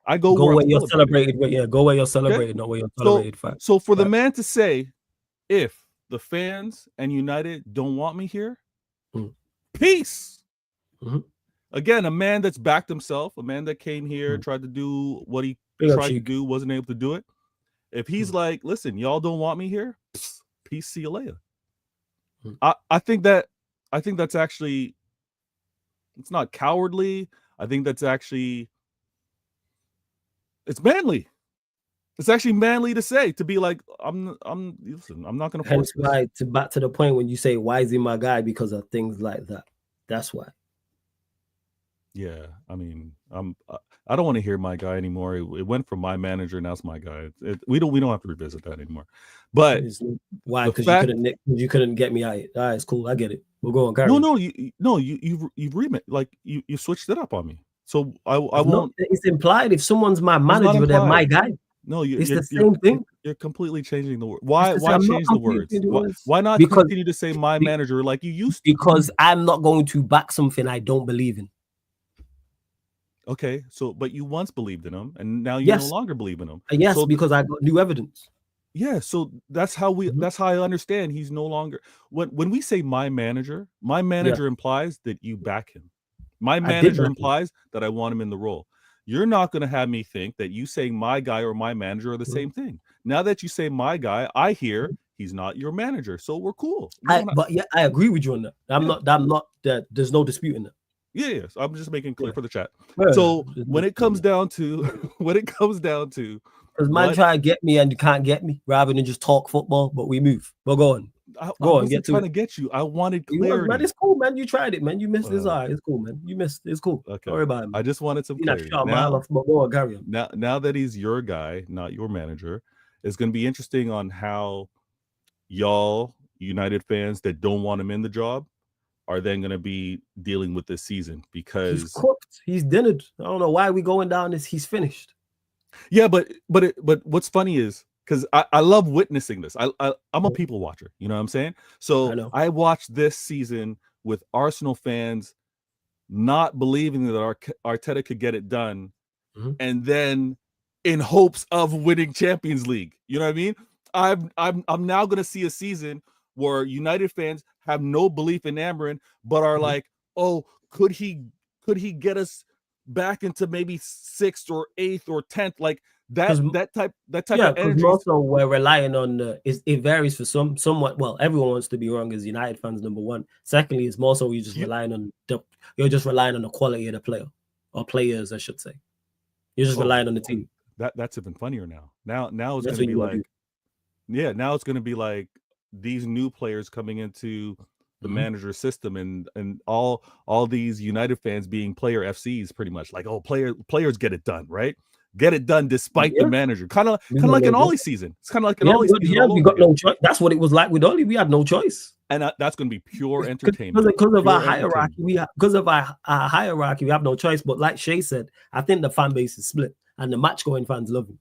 I go where you're celebrated. Go where you're celebrated, not where you're tolerated. So for the man to say, if the fans and United don't want me here, peace. Again, a man that's backed himself, a man that came here, tried to do what he tried to do, wasn't able to do it. If he's like, listen, y'all don't want me here, peace, see you later. I think that's actually, it's not cowardly. I think that's actually, it's manly. It's actually manly to say, to be like, listen, I'm not going to force this. Hence why, back to the point when you say, why is he my guy? Because of things like that. That's why. Yeah, I mean, I don't want to hear my guy anymore. It went from my manager, now it's my guy. We don't have to revisit that anymore. But why? Because you couldn't get me out. All right, it's cool. I get it. We'll go on. Carry you've remit, like you switched it up on me. So I won't. It's implied. If someone's my manager, they're my guy. No, it's the same thing. You're completely changing the word. Why change the words? Why not continue to say my manager like you used to? Because I'm not going to back something I don't believe in. Okay, so but you once believed in him, and now you no longer believe in him. Yes, so because I got new evidence. Yeah, so that's how that's how I understand he's no longer. When we say my manager implies that you back him. My manager implies that I want him in the role. You're not going to have me think that you saying my guy or my manager are the same thing. Now that you say my guy, I hear he's not your manager, so we're cool. But I agree with you on that. I'm not that. There's no dispute in that. Yeah. So I'm just making clear for the chat. So when it comes down to, because man try to get me and you can't get me, rather than just talk football, but we move. But go on. I wasn't trying to get you. I wanted clarity. Man, it's cool, man. You tried it, man. You missed this. All right, it's cool, man. You missed. It's cool. Okay. Don't worry about it. I just wanted some clarity. Now that he's your guy, not your manager, it's going to be interesting on how y'all United fans that don't want him in the job are then going to be dealing with this season, because he's cooked. He's dinnered. I don't know why we going down this. He's finished. Yeah, but what's funny is, because I love witnessing this. I'm a people watcher. You know what I'm saying? So I watched this season with Arsenal fans not believing that Arteta could get it done, and then in hopes of winning Champions League. You know what I mean? I'm now going to see a season where United fans have no belief in Amarin, but are like, oh, could he get us back into maybe 6th or 8th or 10th, like that type of energy. Also, we're relying on it varies for somewhat. Well, everyone wants to be wrong as United fans, number one. Secondly, it's more so you're just relying on the quality of the player, or players, I should say. You're just relying on the team. That's even funnier now. Now it's going to be like, now it's going to be like these new players coming into the manager system, and all these United fans being player FCs, pretty much like, oh, players get it done, right? Get it done despite the manager. Kind of like an Ollie season. It's kind of like an Ollie season. Yeah, we got no choice. That's what it was like with Ollie. We had no choice. And that's going to be pure entertainment. Because of our hierarchy, we have no choice. But like Shay said, I think the fan base is split, and the match-going fans love him.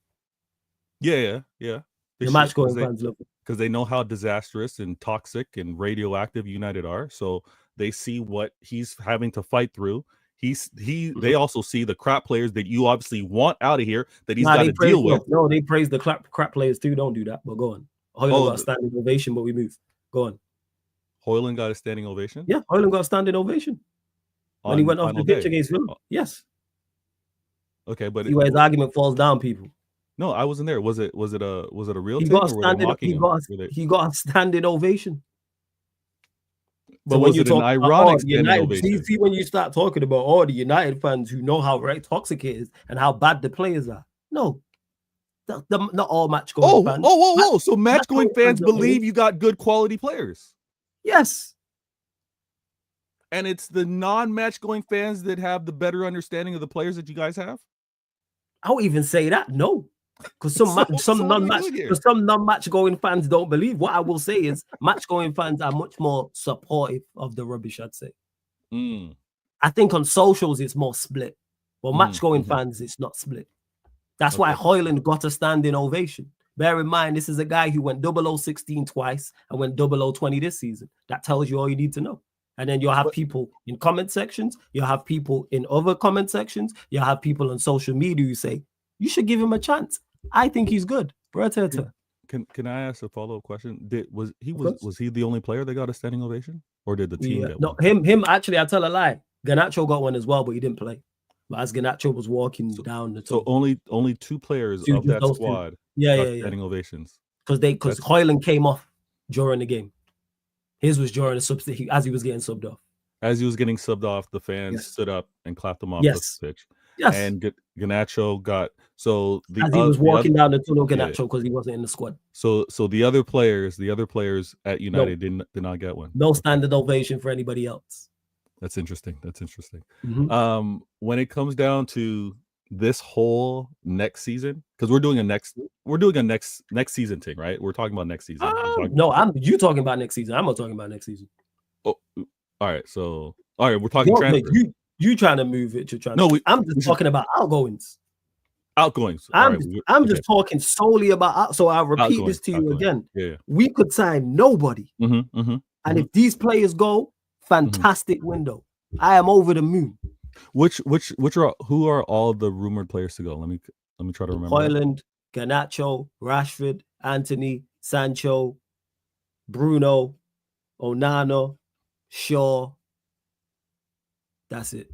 Yeah. The match-going fans love him, because they know how disastrous and toxic and radioactive United are. So they see what he's having to fight through. They also see the crap players that you obviously want out of here that he's got to deal with. No, they praise the crap players too. Don't do that. But go on. Hoyland got a standing ovation, but we move. Go on. Hoyland got a standing ovation? Yeah, Hoyland got a standing ovation when he went off the pitch against Villa. Yes. Okay, but see where his argument falls down, people. No, I wasn't there. Was it a real thing? He got a standing ovation. But so was it an ironic ovation? See, when you start talking about all the United fans who know how toxic it is and how bad the players are, no, not all match-going fans. So match-going fans believe you got good quality players. Yes. And it's the non-match-going fans that have the better understanding of the players that you guys have? I won't even say that, no. Because some non-match-going fans don't believe. What I will say is match-going fans are much more supportive of the rubbish, I'd say. I think on socials it's more split. But match-going fans, it's not split. That's why Hoyland got a standing ovation. Bear in mind, this is a guy who went 0016 twice and went 0020 this season. That tells you all you need to know. And then you'll have people in comment sections. You'll have people in other comment sections. You'll have people on social media who say, you should give him a chance. I think he's good. Can I ask a follow-up question? Was he the only player that got a standing ovation? Or did the team get one? No, him actually, I tell a lie. Garnacho got one as well, but he didn't play. But as Garnacho was walking down the top. So only two players of that squad got standing ovations. Because Hoyland came off during the game. His was during as he was getting subbed off. As he was getting subbed off, the fans stood up and clapped him off the pitch. Yes. and Garnacho got the As he was walking down the tunnel, yeah. Garnacho, because he wasn't in the squad. So the other players at United did not get one. No standard ovation for anybody else. That's interesting. Mm-hmm. When it comes down to this whole next season, because we're doing a next season thing, right? We're talking about next season. No, you talking about next season. I'm not talking about next season. Oh, all right. So we're talking transfer. You trying to move it to transfer? No, I'm just talking about outgoings. I'm just talking solely about. So I'll repeat this to you again. Yeah. We could sign nobody, and if these players go, fantastic window. I am over the moon. Who are all the rumored players to go? Let me try to remember. Højlund, Garnacho, Rashford, Anthony, Sancho, Bruno, Onana, Shaw. That's it.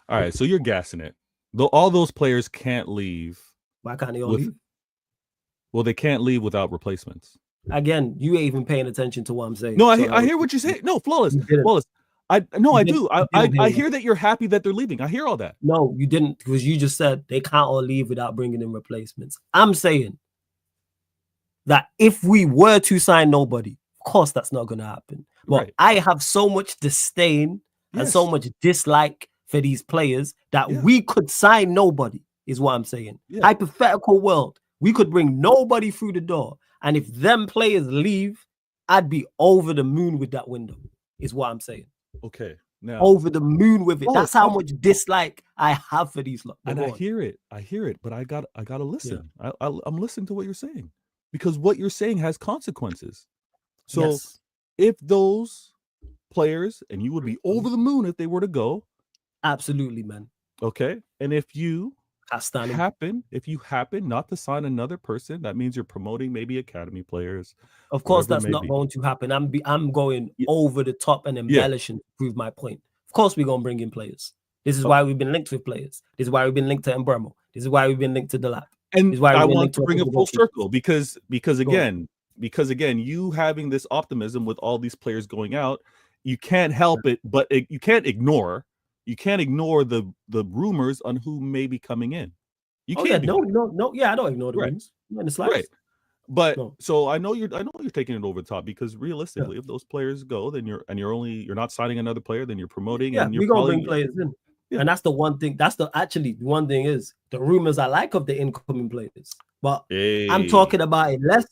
All right, so you're gassing it. Though all those players can't leave. Why can't they all leave? Well, they can't leave without replacements. Again, you ain't even paying attention to what I'm saying. No, I hear what you say. No, flawless. I do. I hear that you're happy that they're leaving. I hear all that. No, you didn't, because you just said they can't all leave without bringing in replacements. I'm saying that if we were to sign nobody, of course that's not going to happen. But right. I have so much disdain and so much dislike for these players that we could sign nobody, is what I'm saying. Yeah. Hypothetical world, we could bring nobody through the door. And if them players leave, I'd be over the moon with that window, is what I'm saying. Okay. Now, over the moon with it. That's how much dislike I have for these. And I hear it, but I gotta listen. Yeah. I'm listening to what you're saying, because what you're saying has consequences. So if those players, and you would be over the moon if they were to go. Absolutely, man. Okay. And if you happen not to sign another person, that means you're promoting maybe academy players. Of course, that's not going to happen. I'm going over the top and embellishing to prove my point. Of course, we're gonna bring in players. This is why we've been linked with players. This is why we've been linked to Embremo. This is why we've been linked to Delap. And this is why I want to bring it full circle because again, you having this optimism with all these players going out, you can't help it, but you can't ignore the rumors on who may be coming in. You can't. No. Yeah, I don't ignore the rumors. Right. But so I know you're taking it over the top, because realistically, if those players go, then you're not signing another player, then you're promoting. Yeah, we're gonna bring players in. Yeah. And that's the one thing. One thing is the rumors I like of the incoming players. But I'm talking about it less.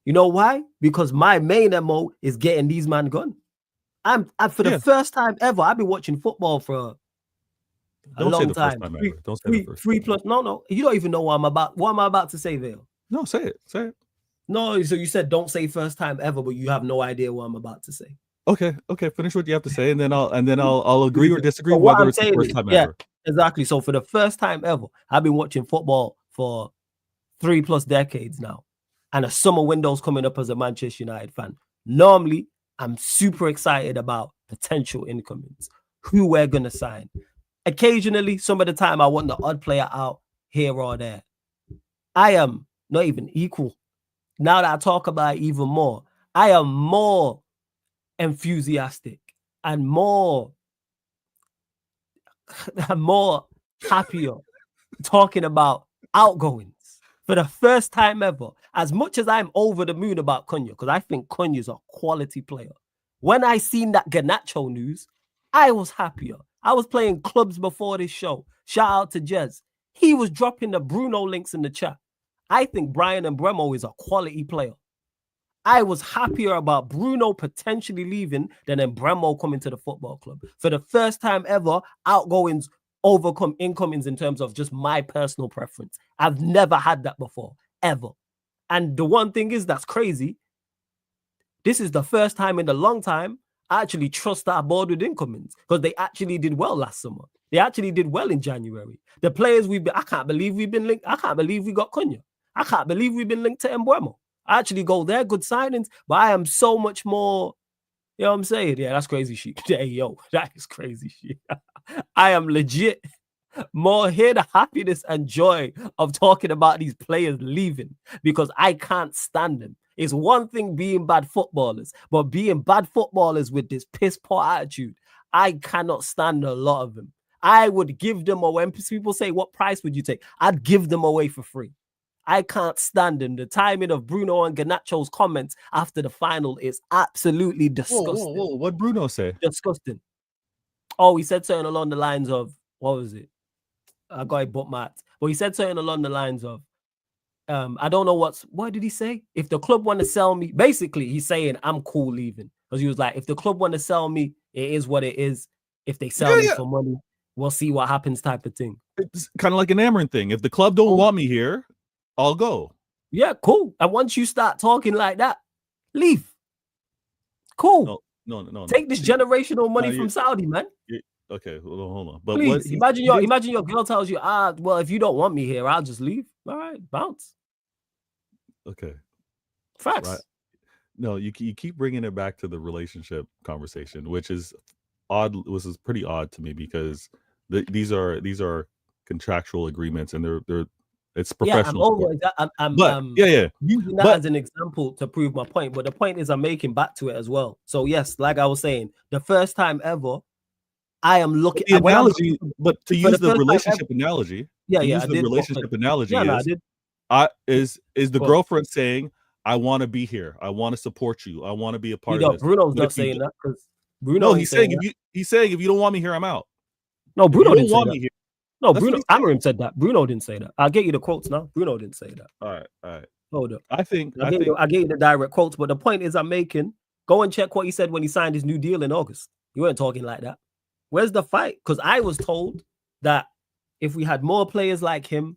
You know why? Because my main MO is getting these man gone. I'm for the first time ever. I've been watching football for a long time. Don't say the first. 3+. No. You don't even know what I'm about. What am I about to say there? No, say it. No, so you said don't say first time ever, but you have no idea what I'm about to say. Okay. Finish what you have to say, and then I'll agree or disagree whether it's the first time ever. Exactly. So for the first time ever, I've been watching football for 3+ decades now, and a summer window's coming up as a Manchester United fan. Normally, I'm super excited about potential incomings, who we're gonna sign. Occasionally, some of the time, I want the odd player out here or there. I am not even equal. Now that I talk about it even more, I am more enthusiastic and more happier talking about outgoings for the first time ever. As much as I'm over the moon about Cunha, because I think Cunha's a quality player. When I seen that Garnacho news, I was happier. I was playing clubs before this show. Shout out to Jez. He was dropping the Bruno links in the chat. I think Brian Embremo is a quality player. I was happier about Bruno potentially leaving than Embremo coming to the football club. For the first time ever, outgoings overcome incomings in terms of just my personal preference. I've never had that before, ever. And the one thing is that's crazy. This is the first time in a long time I actually trust our board with incomings, because they actually did well last summer. They actually did well in January. The players I can't believe we've been linked. I can't believe we got Cunha. I can't believe we've been linked to Embuemo. I actually go there, good signings, but I am so much more, you know what I'm saying? Yeah, that's crazy shit. Hey, yo, that is crazy shit. I am legit more here the happiness and joy of talking about these players leaving, because I can't stand them. It's one thing being bad footballers, but being bad footballers with this piss poor attitude, I cannot stand a lot of them. I would give them away. When people say, what price would you take? I'd give them away for free. I can't stand them. The timing of Bruno and Garnacho's comments after the final is absolutely disgusting. Whoa. What'd Bruno say? Disgusting. Oh, he said something along the lines of, what was it? I got it bookmarked. But he said something along the lines of, I don't know what did he say? If the club want to sell me, basically he's saying I'm cool leaving. Because he was like, if the club want to sell me, it is what it is. If they sell me for money, we'll see what happens type of thing. It's kind of like an Amarin thing. If the club don't want me here, I'll go. Yeah, cool. And once you start talking like that, leave. Cool. No. Take this generational money from Saudi, man. Okay, hold on. But please, imagine your girl tells you, well, if you don't want me here, I'll just leave. All right, bounce. Okay. Facts. Right. No, you keep bringing it back to the relationship conversation, which is odd. This is pretty odd to me because these are contractual agreements and they're it's professional. Yeah, I'm using that as an example to prove my point. But the point is, I'm making back to it as well. So yes, like I was saying, the first time ever, I am looking at the analogy. But to use the relationship analogy, is the girlfriend saying, I want to be here. I want to support you. I want to be a part of this. Bruno's not saying that because Bruno. No, he's saying if you don't want me here, I'm out. No, Bruno didn't say that. No, Bruno. Amarim said that. Bruno didn't say that. I'll get you the quotes now. Bruno didn't say that. All right. Hold up. I get you the direct quotes, but the point is I'm making. Go and check what he said when he signed his new deal in August. You weren't talking like that. Where's the fight? Because I was told that if we had more players like him,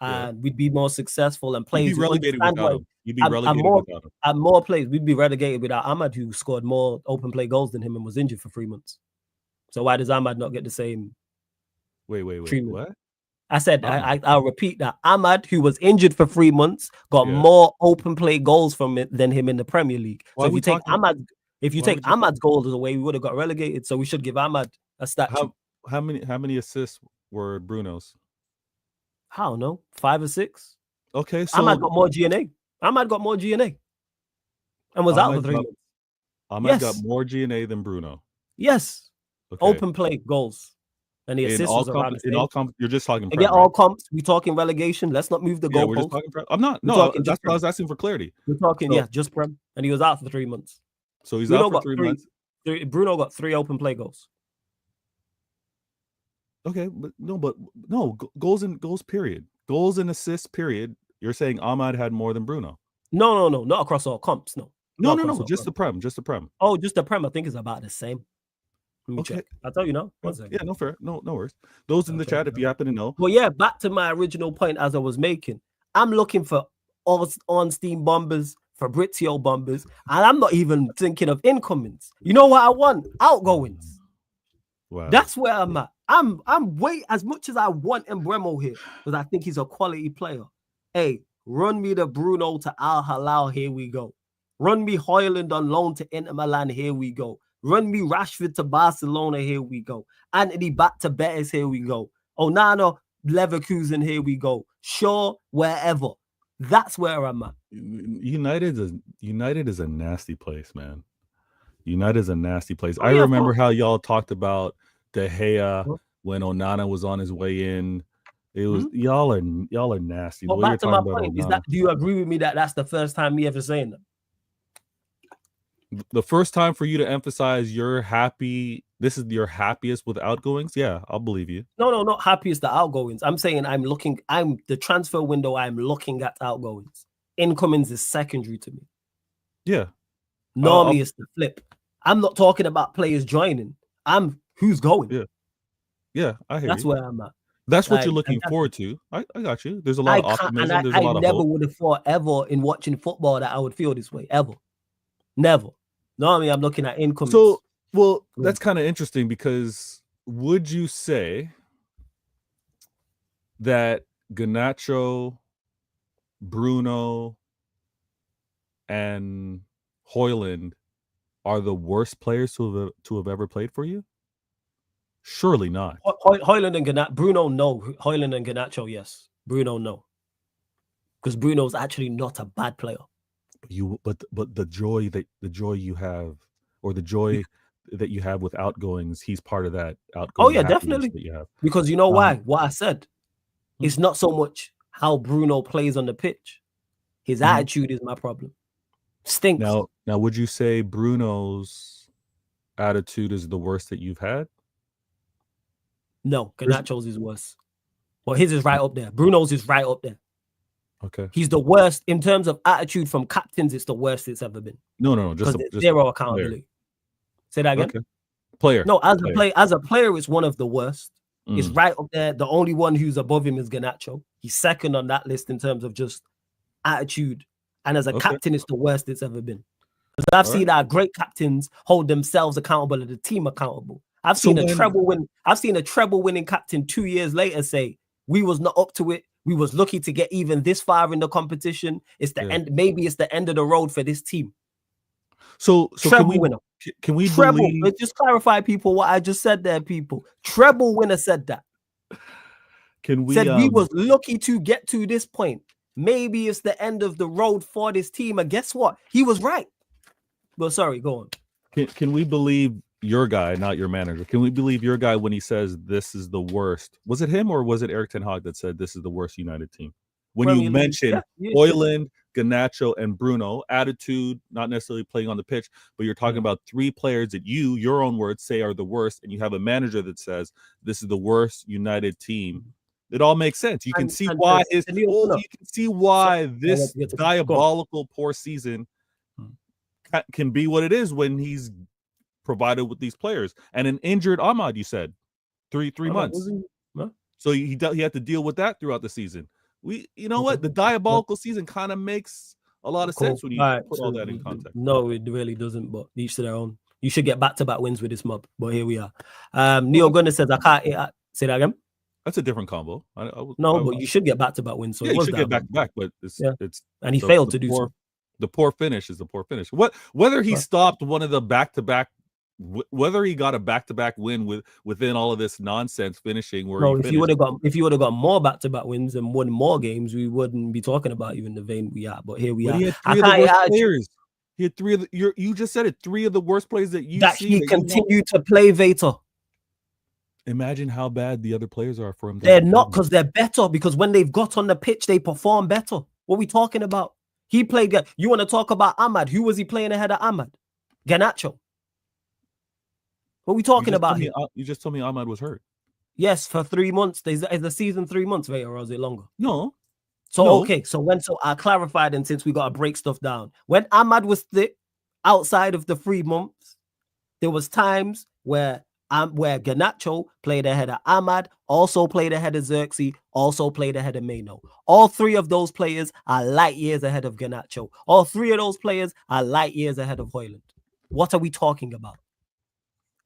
and we'd be more successful and players. You'd be relegated without him. You'd be relegated without him. And more players, we'd be relegated without Ahmad, who scored more open play goals than him and was injured for 3 months. So why does Ahmad not get the same? Wait. treatment? What? I said I'll repeat that. Ahmad, who was injured for 3 months, got more open play goals from it than him in the Premier League. So if you take Ahmad's goals away, we would have got relegated. So we should give Ahmad a statue. How many assists were Bruno's? I don't know, 5 or 6. Okay, so Ahmad got more GNA. And was out for 3 months. Ahmad got more GNA than Bruno. Yes. Okay. Open play goals. And the assists was around in all comps, you're just talking. Prem, all comps. We talking relegation. Let's not move the goalpost. We're just talking Prem. I'm not. No, that's what I was asking for clarity. We're talking, just Prem. And he was out for 3 months. So he's out for 3 months. Bruno got 3 open play goals. Okay, but no goals period. Goals and assists period. You're saying Ahmad had more than Bruno? No, not across all comps. No, just the Prem. Oh, just the Prem. I think is about the same. Let me check. I'll tell you now. 1 second. Yeah, no fair. No worries. Those in the chat, if you happen to know. Well, yeah, back to my original point as I was making. I'm looking for on-steam bombers, Fabrizio bombers, and I'm not even thinking of incomings. You know what I want? Outgoings. Wow. That's where I'm at. I'm way as much as I want Embremo here because I think he's a quality player. Hey, run me the Bruno to Al Hilal. Here we go. Run me Højlund on loan to Inter Milan. Here we go. Run me Rashford to Barcelona. Here we go. Anthony back to Betis. Here we go. Onana, Leverkusen. Here we go. Shaw, wherever. That's where I'm at. United is a nasty place, man. United is a nasty place. I remember how y'all talked about De Gea when Onana was on his way in. It was y'all are nasty. Well, back to my point is that do you agree with me that that's the first time me ever saying that? The first time for you to emphasize you're happy, this is your happiest with outgoings? Yeah, I'll believe you. No, not happiest the outgoings. I'm saying I'm the transfer window, I'm looking at outgoings. Incomings is secondary to me. Yeah. Normally it's the flip. I'm not talking about players joining. I'm who's going. Yeah, I hear That's you. where I'm at. That's what you're looking forward to. I got you. There's a lot of optimism. There's a lot of never would have thought ever in watching football that I would feel this way. Ever. Never. Normally, I'm looking at income. So, that's kind of interesting because would you say that Garnacho, Bruno, and Højlund are the worst players to have ever played for you? Surely not. Højlund and Garnacho. Bruno, no. Højlund and Garnacho, yes. Bruno, no. Because Bruno's actually not a bad player. But the joy you have, or the joy that you have with outgoings, he's part of that outgoing. Oh yeah, happiness definitely. that you have. Because you know why? What I said. It's not so much how Bruno plays on the pitch. His attitude is my problem. Stinks. Now, would you say Bruno's attitude is the worst that you've had? No, Garnacho's is worse. Well, his is right up there. Bruno's is right up there. Okay. He's the worst in terms of attitude from captains. It's the worst it's ever been. No, just zero accountability. Player. Say that again. Okay. Player. No, as a player, it's one of the worst. It's right up there. The only one who's above him is Garnacho. He's second on that list in terms of just attitude. And as a captain, it's the worst it's ever been. Because I've seen our great captains hold themselves accountable and the team accountable. I've seen a treble winning captain 2 years later say, we was not up to it. We was lucky to get even this far in the competition. It's the end. Maybe it's the end of the road for this team. So treble winner. Can we treble? Believe... Let's just clarify, people, what I just said there, people. Treble winner said that. Can we said we was lucky to get to this point. Maybe it's the end of the road for this team. And guess what? He was right. Well, sorry, go on. Can we believe your guy, not your manager? Can we believe your guy when he says this is the worst? Was it him or was it Erik ten Hag that said this is the worst United team? When you mentioned Højlund, Garnacho, and Bruno, attitude, not necessarily playing on the pitch, but you're talking about 3 players that your own words, say are the worst, and you have a manager that says this is the worst United team. It all makes sense. You can see why this diabolical poor season can be what it is when he's provided with these players. And an injured Ahmad, you said, three months. So he had to deal with that throughout the season. You know what? The diabolical season kind of makes a lot of sense when you put all that in context. No, it really doesn't, but each to their own. You should get back-to-back wins with this mob, but here we are. Neil Gunner says, I can't say that again. That's a different combo. But you should get back-to-back wins. So yeah, you should get back-to-back, but it's and he failed to do so. The poor finish is the poor finish. Whether he stopped one of the back-to-back, whether he got a back-to-back win within all of this nonsense finishing. If you would have got more back-to-back wins and won more games, we wouldn't be talking about even the vein we are. But here we are. He had 3 of the worst players. He had 3 of the. You just said it. 3 of the worst players that he continued to play Vator. Imagine how bad the other players are for him. They're not, because they're better. Because when they've got on the pitch, they perform better. What are we talking about? He played. You want to talk about Ahmad? Who was he playing ahead of Ahmad? Garnacho. What are we talking about here? You just told me Ahmad was hurt. Yes, for 3 months. Is the season 3 months, Vator, or is it longer? No. Okay. So I clarified, and since we got to break stuff down, when Ahmad was outside of the 3 months, there was times where Garnacho played ahead of Ahmad, also played ahead of Cherki, also played ahead of Meno. All 3 of those players are light years ahead of Garnacho. All 3 of those players are light years ahead of Højlund. What are we talking about?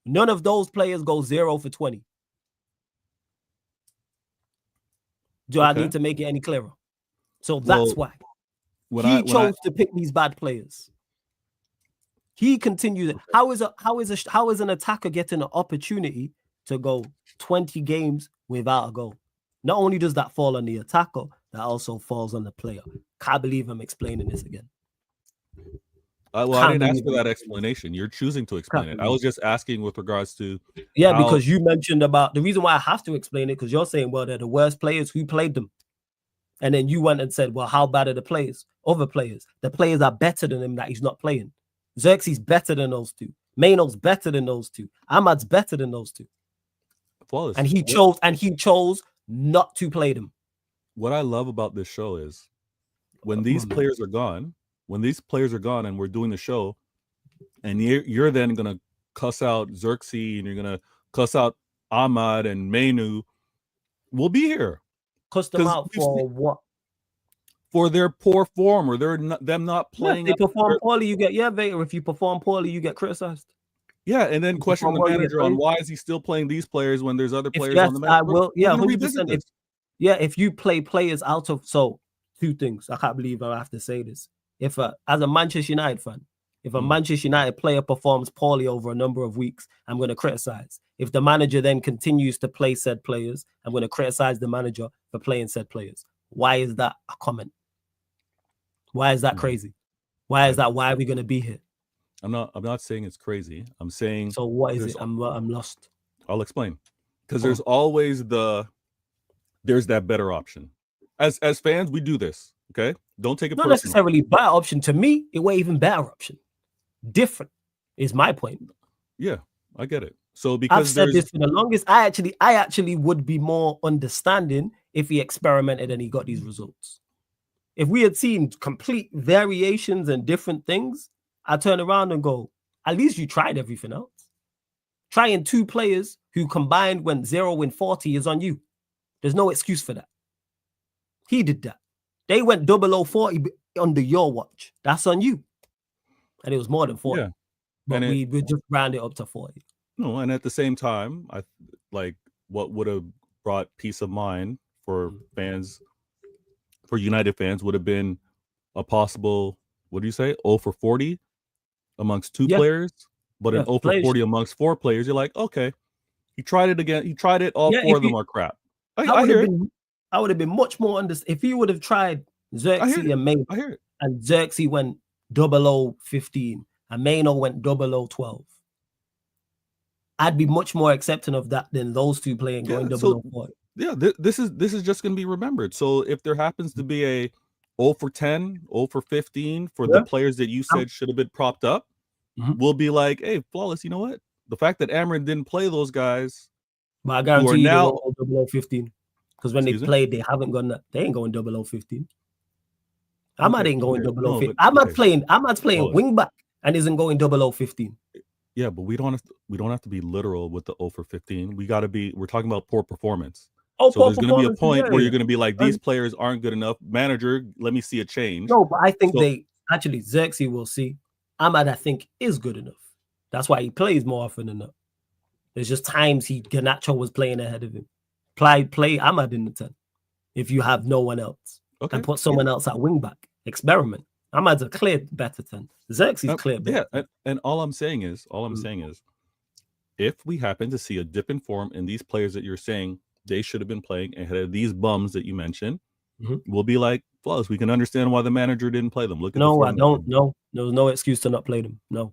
None of those players go 0 for 20. Do I need to make it any clearer? So that's why he chose to pick these bad players. He continues. How is an attacker getting an opportunity to go 20 games without a goal? Not only does that fall on the attacker, that also falls on the player. Can't believe I'm explaining this again. I didn't ask for that explanation. You're choosing to explain it. I was just asking with regards to because you mentioned about the reason why I have to explain it, because you're saying, well, they're the worst players. Who played them? And then you went and said, well, how bad are the players? Other players. The players are better than him that he's not playing. Cherki's better than those 2. Meno's better than those 2. Ahmad's better than those 2. Flawless. And he chose not to play them. What I love about this show is when these players are gone, and we're doing the show, and you're then gonna cuss out Cherki and you're gonna cuss out Ahmad and Menu, we'll be here. Cuss them out for what? For their poor form or them not playing. If they perform poorly, you get Vator. If you perform poorly, you get criticized. Yeah, and then question the manager on why is he still playing these players when there's other players on the match. I will. Yeah, 100%. If you play players out of 2 things, I can't believe I have to say this. If as a Manchester United fan, if a Manchester United player performs poorly over a number of weeks, I'm going to criticize. If the manager then continues to play said players, I'm going to criticize the manager for playing said players. Why is that a comment? Why is that crazy? Why is that? Why are we going to be here? I'm not saying it's crazy. I'm saying So what is it? I'm lost. I'll explain. Because there's always there's that better option. As fans, we do this. Okay, don't take it Not personal. necessarily better option to me. It was even better option. Different is my point. Yeah, I get it. So because I've said this for the longest, I actually would be more understanding if he experimented and he got these results. If we had seen complete variations and different things, I turn around and go, at least you tried everything else. Trying 2 players who combined went 0 in 40 is on you. There's no excuse for that. He did that. They went 0040 under your watch. That's on you. And it was more than 40. Yeah. But we just round it up to 40. No, and at the same time, I like what would have brought peace of mind for fans, for United fans, would have been a possible, what do you say, 0 for 40 amongst 2 players, but an 0 for 40 amongst 4 players. You're like, okay, he tried it again. He tried it. All 4 of them are crap. I would have been much more if he would have tried Cherki and Maino, and Cherki went 0015 and Maino went 0012. I'd be much more accepting of that than those 2 playing going 0040. Yeah, this is just going to be remembered. So if there happens to be a 0 for 10, 0 for 15 for the players that you said should have been propped up, we'll be like, hey, Flawless, you know what? The fact that Amrin didn't play those guys, but I guarantee you now 0015, because when they played, they haven't gone that. They ain't going 0015. Ahmad ain't going 0015. Ahmad's playing wing back and isn't going 0015. Yeah, but we don't have to be literal with the 0 for 15. We're talking about poor performance. So there's going to be a point where you're going to be like, these players aren't good enough. Manager, let me see a change. No, but I think Cherki will see. Ahmad, I think, is good enough. That's why he plays more often than not. There's just times Garnacho was playing ahead of him. Play Ahmad in the 10 if you have no one else. And put someone else at wing back. Experiment. Ahmad's a clear better 10. Cherki's clear better. Yeah, and all I'm saying is, if we happen to see a dip in form in these players that you're saying they should have been playing ahead of these bums that you mentioned, we'll be like, Flawless, we can understand why the manager didn't play them. Look at I don't. No, there's no excuse to not play them. No.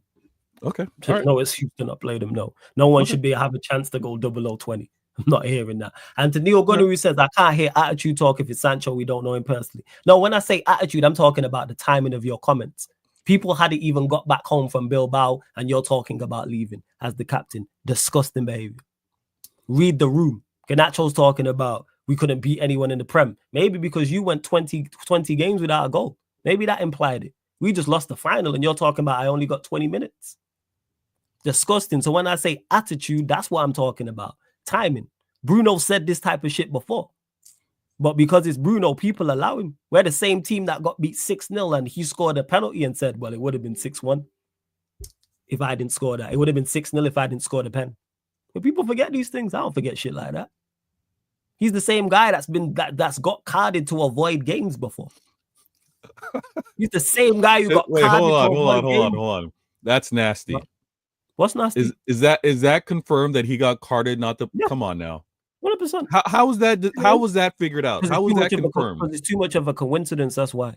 Okay. There's no excuse to not play them. No one should have a chance to go 0020. I'm not hearing that. And to Neil Gunner, who says, I can't hear attitude talk if it's Sancho, we don't know him personally. No, when I say attitude, I'm talking about the timing of your comments. People hadn't even got back home from Bilbao, and you're talking about leaving as the captain. Disgusting behavior. Read the room. Garnacho's talking about we couldn't beat anyone in the Prem. Maybe because you went 20 games without a goal. Maybe that implied it. We just lost the final, and you're talking about I only got 20 minutes. Disgusting. So when I say attitude, that's what I'm talking about. Timing. Bruno said this type of shit before. But because it's Bruno, people allow him. We're the same team that got beat 6-0 and he scored a penalty and said, well, it would have been 6-1 if I didn't score that. It would have been 6-0 if I didn't score the pen. But people forget these things. I don't forget shit like that. He's the same guy that's got carded to avoid games before. He's the same guy who got carded to avoid games. Hold on. That's nasty. What's nasty? Is that confirmed that he got carded? Not the come on now. 100%. How was that? How was that figured out? How was that confirmed? Because it's too much of a coincidence. That's why.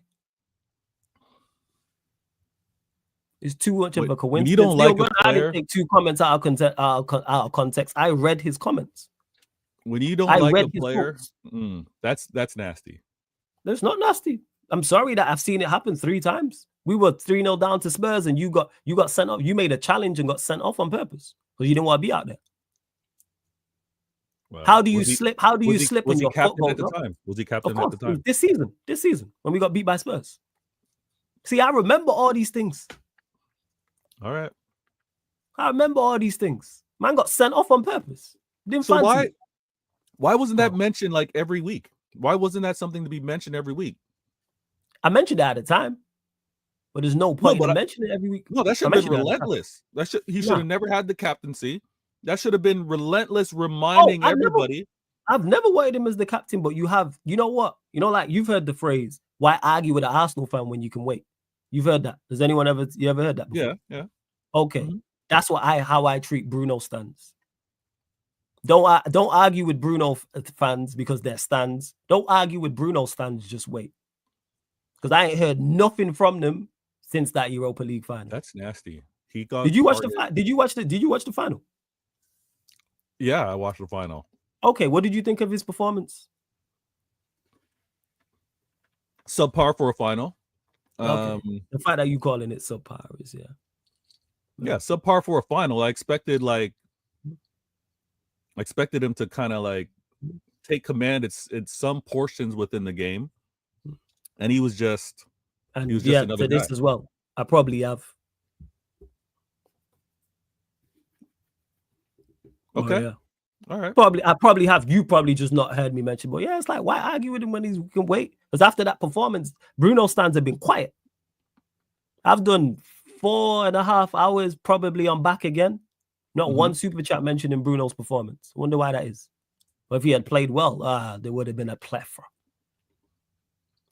It's too much of a coincidence. You don't like a player. I didn't take 2 comments out of context. I read his comments. When you don't like a player, that's nasty. That's not nasty. I'm sorry that I've seen it happen 3 times. We were 3-0 down to Spurs, and you got sent off. You made a challenge and got sent off on purpose because you didn't want to be out there. Well, how do you slip? How do you slip when you're captain at the time? Was he captain at the time? This season when we got beat by Spurs. See, I remember all these things. All right. I remember all these things. Man got sent off on purpose. Didn't so fancy it. Why wasn't that mentioned like every week? Why wasn't that something to be mentioned every week? I mentioned that at the time. But there's no point in mentioning it every week. No, that should have been relentless. He should have never had the captaincy. That should have been relentless, reminding everybody. I've never wanted him as the captain, but you know what? Like you've heard the phrase, why argue with an Arsenal fan when you can wait? You've heard that. Does anyone you ever heard that before? Yeah. Okay. Mm-hmm. That's how I treat Bruno stands. Don't argue with Bruno fans because they're stands. Don't argue with Bruno stands, just wait. Because I ain't heard nothing from them since that Europa League final. That's nasty. He got. Did you watch carded. Did you watch the final? Yeah, I watched the final. Okay, what did you think of his performance? Subpar for a final. Okay. The fact that you calling it subpar is yeah, subpar for a final. I expected him to kind of like take command. It's some portions within the game, and he was just another guy. This as well. I probably have. Okay. Yeah. All right. I probably have. You probably just not heard me mention, but yeah, it's like, why argue with him when he can wait? Because after that performance, Bruno's stands have been quiet. I've done 4.5 hours probably on back again. Not one super chat mentioning Bruno's performance. Wonder why that is. But if he had played well, there would have been a plethora.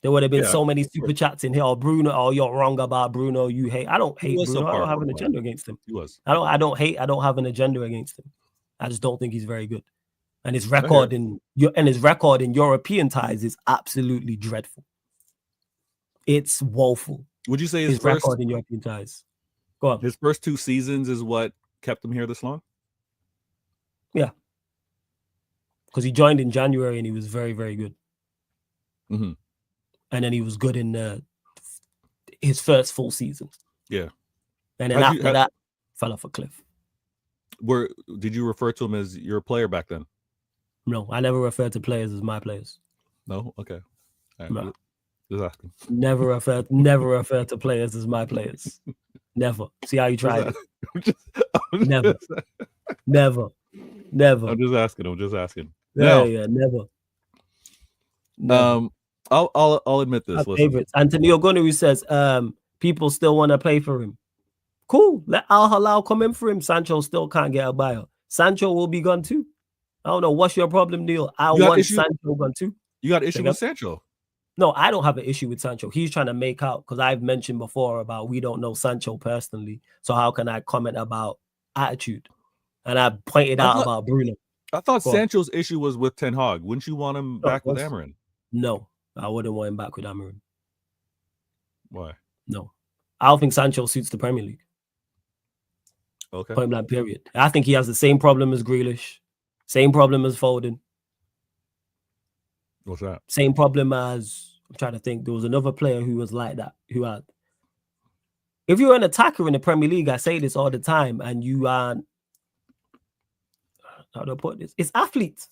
There would have been so many super chats in here. Oh, Bruno, oh, you're wrong about Bruno. You hate. I don't hate Bruno. I don't have an agenda against him. He was. I don't have an agenda against him. I just don't think he's very good. And his record in European ties is absolutely dreadful. It's woeful. Would you say his record in European ties? Go on. His first 2 seasons is what kept him here this long? Yeah. Because he joined in January and he was very, very good. Mm-hmm. And then he was good in his first full season. Yeah. And then after that, fell off a cliff. Did you refer to him as your player back then? No, I never referred to players as my players. No? Okay. All right. No. Just asking. Never refer to players as my players. Never. See how you tried it. Never. I'm just asking. Yeah, never. I'll admit this. Favorites. Anthony Ogonu says people still want to play for him. Cool. Let Al Hilal come in for him. Sancho still can't get a buyout. Sancho will be gone too. I don't know. What's your problem, Neil? I want Sancho gone too. You got an issue with Sancho? No, I don't have an issue with Sancho. He's trying to make out, because I've mentioned before about we don't know Sancho personally. So how can I comment about attitude? And I pointed out about Bruno. I thought Sancho's issue was with Ten Hag. Wouldn't you want him back with Amarin? No, I wouldn't want him back with Amarin. Why? No. I don't think Sancho suits the Premier League. Okay. Point blank, period. I think he has the same problem as Grealish, same problem as Foden. What's that? Same problem as, I'm trying to think, there was another player who was like that, who had. If you're an attacker in the Premier League, I say this all the time, and you aren't, how do I put this? It's athletes.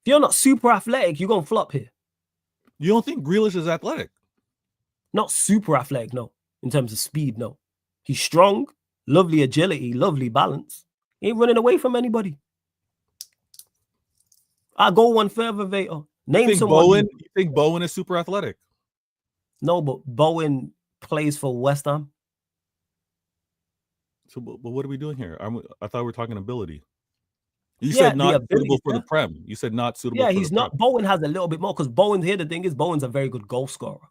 If you're not super athletic, you're going to flop here. You don't think Grealish is athletic? Not super athletic, no. In terms of speed, no. He's strong, lovely agility, lovely balance. He ain't running away from anybody. I'll go one further, Vader. Name someone. You think Bowen is super athletic? No, but Bowen plays for West Ham. So, but what are we doing here? I thought we were talking ability. You said not suitable for the Prem. You said not suitable. Yeah, he's not. Bowen has a little bit more, because Bowen here. The thing is, Bowen's a very good goal scorer.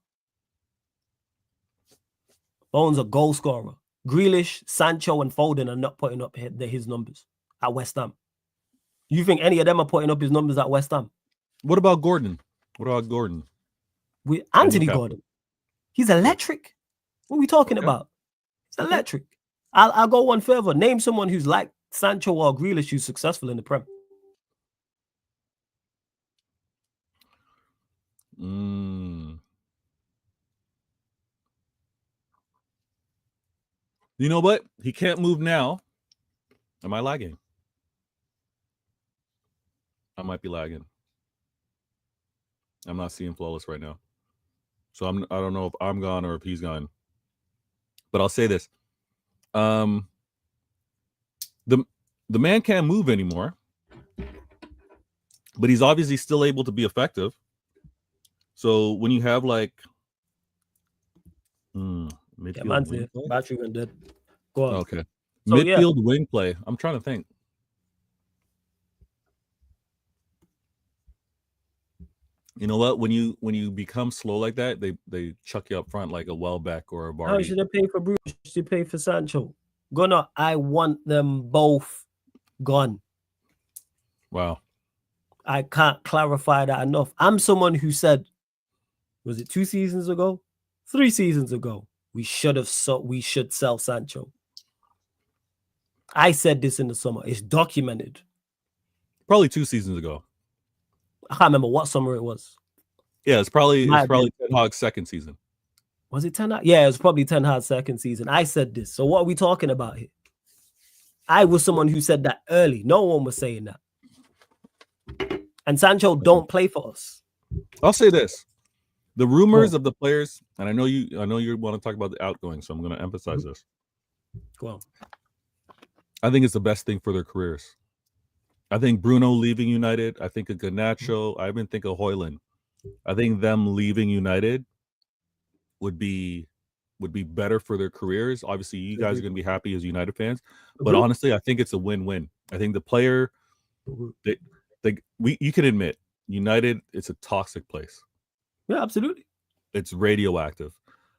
Bowen's a goal scorer. Grealish, Sancho, and Foden are not putting up his numbers at West Ham. You think any of them are putting up his numbers at West Ham? What about Gordon? With Anthony Gordon. He's electric. What are we talking about? He's electric. I'll go one further. Name someone who's like Sancho or Grealish who's successful in the Prem. You know what? He can't move now. Am I lagging? I might be lagging. I'm not seeing Flawless right now. So I don't know if I'm gone or if he's gone. But I'll say this. The man can't move anymore. But he's obviously still able to be effective. So when you have like midfield battery went dead. Go on. Okay. So, midfield wing play. I'm trying to think. You know what? When you become slow like that, they chuck you up front like a Welbeck or a Vardy. How should they pay for Bruno? Should they pay for Sancho? Gunnar, I want them both gone. Wow. I can't clarify that enough. I'm someone who said, was it 2 seasons ago? 3 seasons ago, we should sell Sancho. I said this in the summer. It's documented. Probably 2 seasons ago. I can't remember what summer it was. Yeah, it's probably Might have Ten Hag's second season. Was it Ten Hag? Yeah, it was probably Ten Hag's second season. I said this. So what are we talking about here? I was someone who said that early. No one was saying that. And Sancho don't play for us. I'll say this. The rumors of the players, and I know you want to talk about the outgoing, so I'm going to emphasize this. Go on. I think it's the best thing for their careers. I think Bruno leaving United, I think of Garnacho, I even think of Højlund. I think them leaving United would be better for their careers. Obviously, you guys are going to be happy as United fans, but honestly, I think it's a win-win. I think the player, you can admit, United, it's a toxic place. Yeah, absolutely. It's radioactive.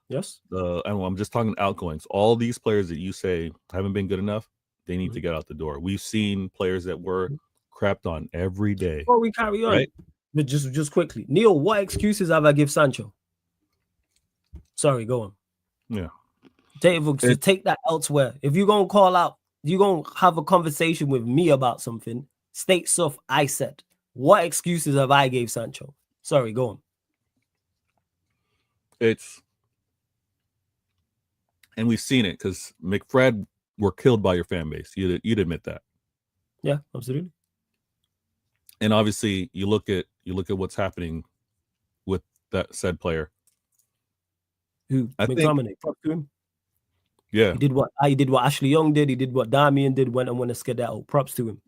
Yes. I'm just talking outgoings. All these players that you say haven't been good enough, they need to get out the door. We've seen players that were crapped on every day. Before we carry on, but just quickly, Neil, what excuses have I give Sancho? Sorry, go on. Yeah. Take that elsewhere. If you're going to call out, you're going to have a conversation with me about something, state stuff I said. What excuses have I gave Sancho? Sorry, go on. And we've seen it because McFred were killed by your fan base. You'd admit that. Yeah, absolutely. And obviously, you look at what's happening with that said player. Who? McTominay. Props to him. Yeah. He did what Ashley Young did. He did what Damian did. Went and won a skedaddle. Props to him.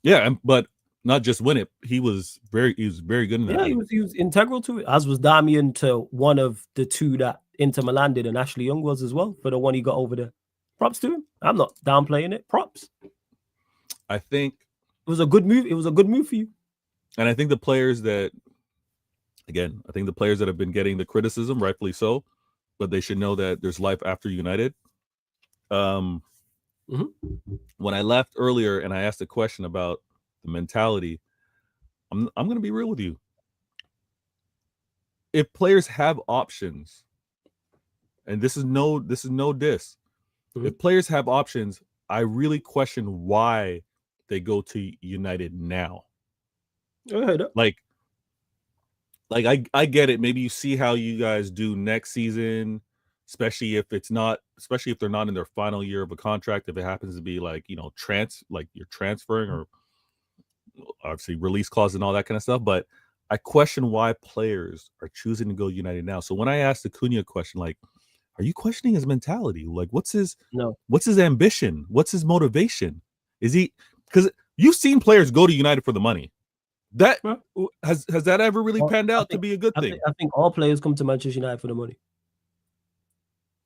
Yeah, but not just win it. He was very good in that. Yeah, he was integral to it, as was Damian to one of the two that Inter Milan did, and Ashley Young was as well for the one he got over there. Props to him. I'm not downplaying it. Props. I think it was a good move. It was a good move for you. And I think the players that, again, have been getting the criticism, rightfully so, but they should know that there's life after United. When I left earlier and I asked a question about the mentality, I'm going to be real with you. If players have options, and this is no diss. If players have options, I really question why they go to United now. Like I get it. Maybe you see how you guys do next season, especially if they're not in their final year of a contract. If it happens to be like, you're transferring, or obviously release clause and all that kind of stuff. But I question why players are choosing to go United now. So when I asked the Cunha question, like, are you questioning his mentality? Like, what's his ambition? What's his motivation? Is he, because you've seen players go to United for the money. That has that ever really panned out to be a good thing? I think all players come to Manchester United for the money.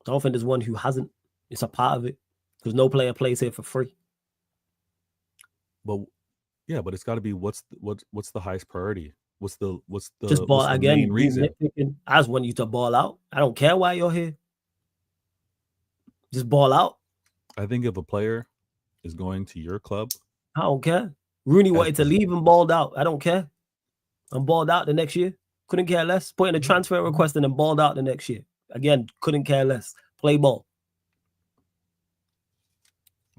I don't think there's one who hasn't. It's a part of it, because no player plays here for free. But yeah, but it's got to be what's the highest priority? What's the just ball what's the again? main reason? I just want you to ball out. I don't care why you're here. Just ball out. I think if a player is going to your club, I don't care. Rooney wanted to leave and balled out. I don't care. I'm balled out the next year. Couldn't care less. Put in a transfer request and then balled out the next year. Again, couldn't care less. Play ball.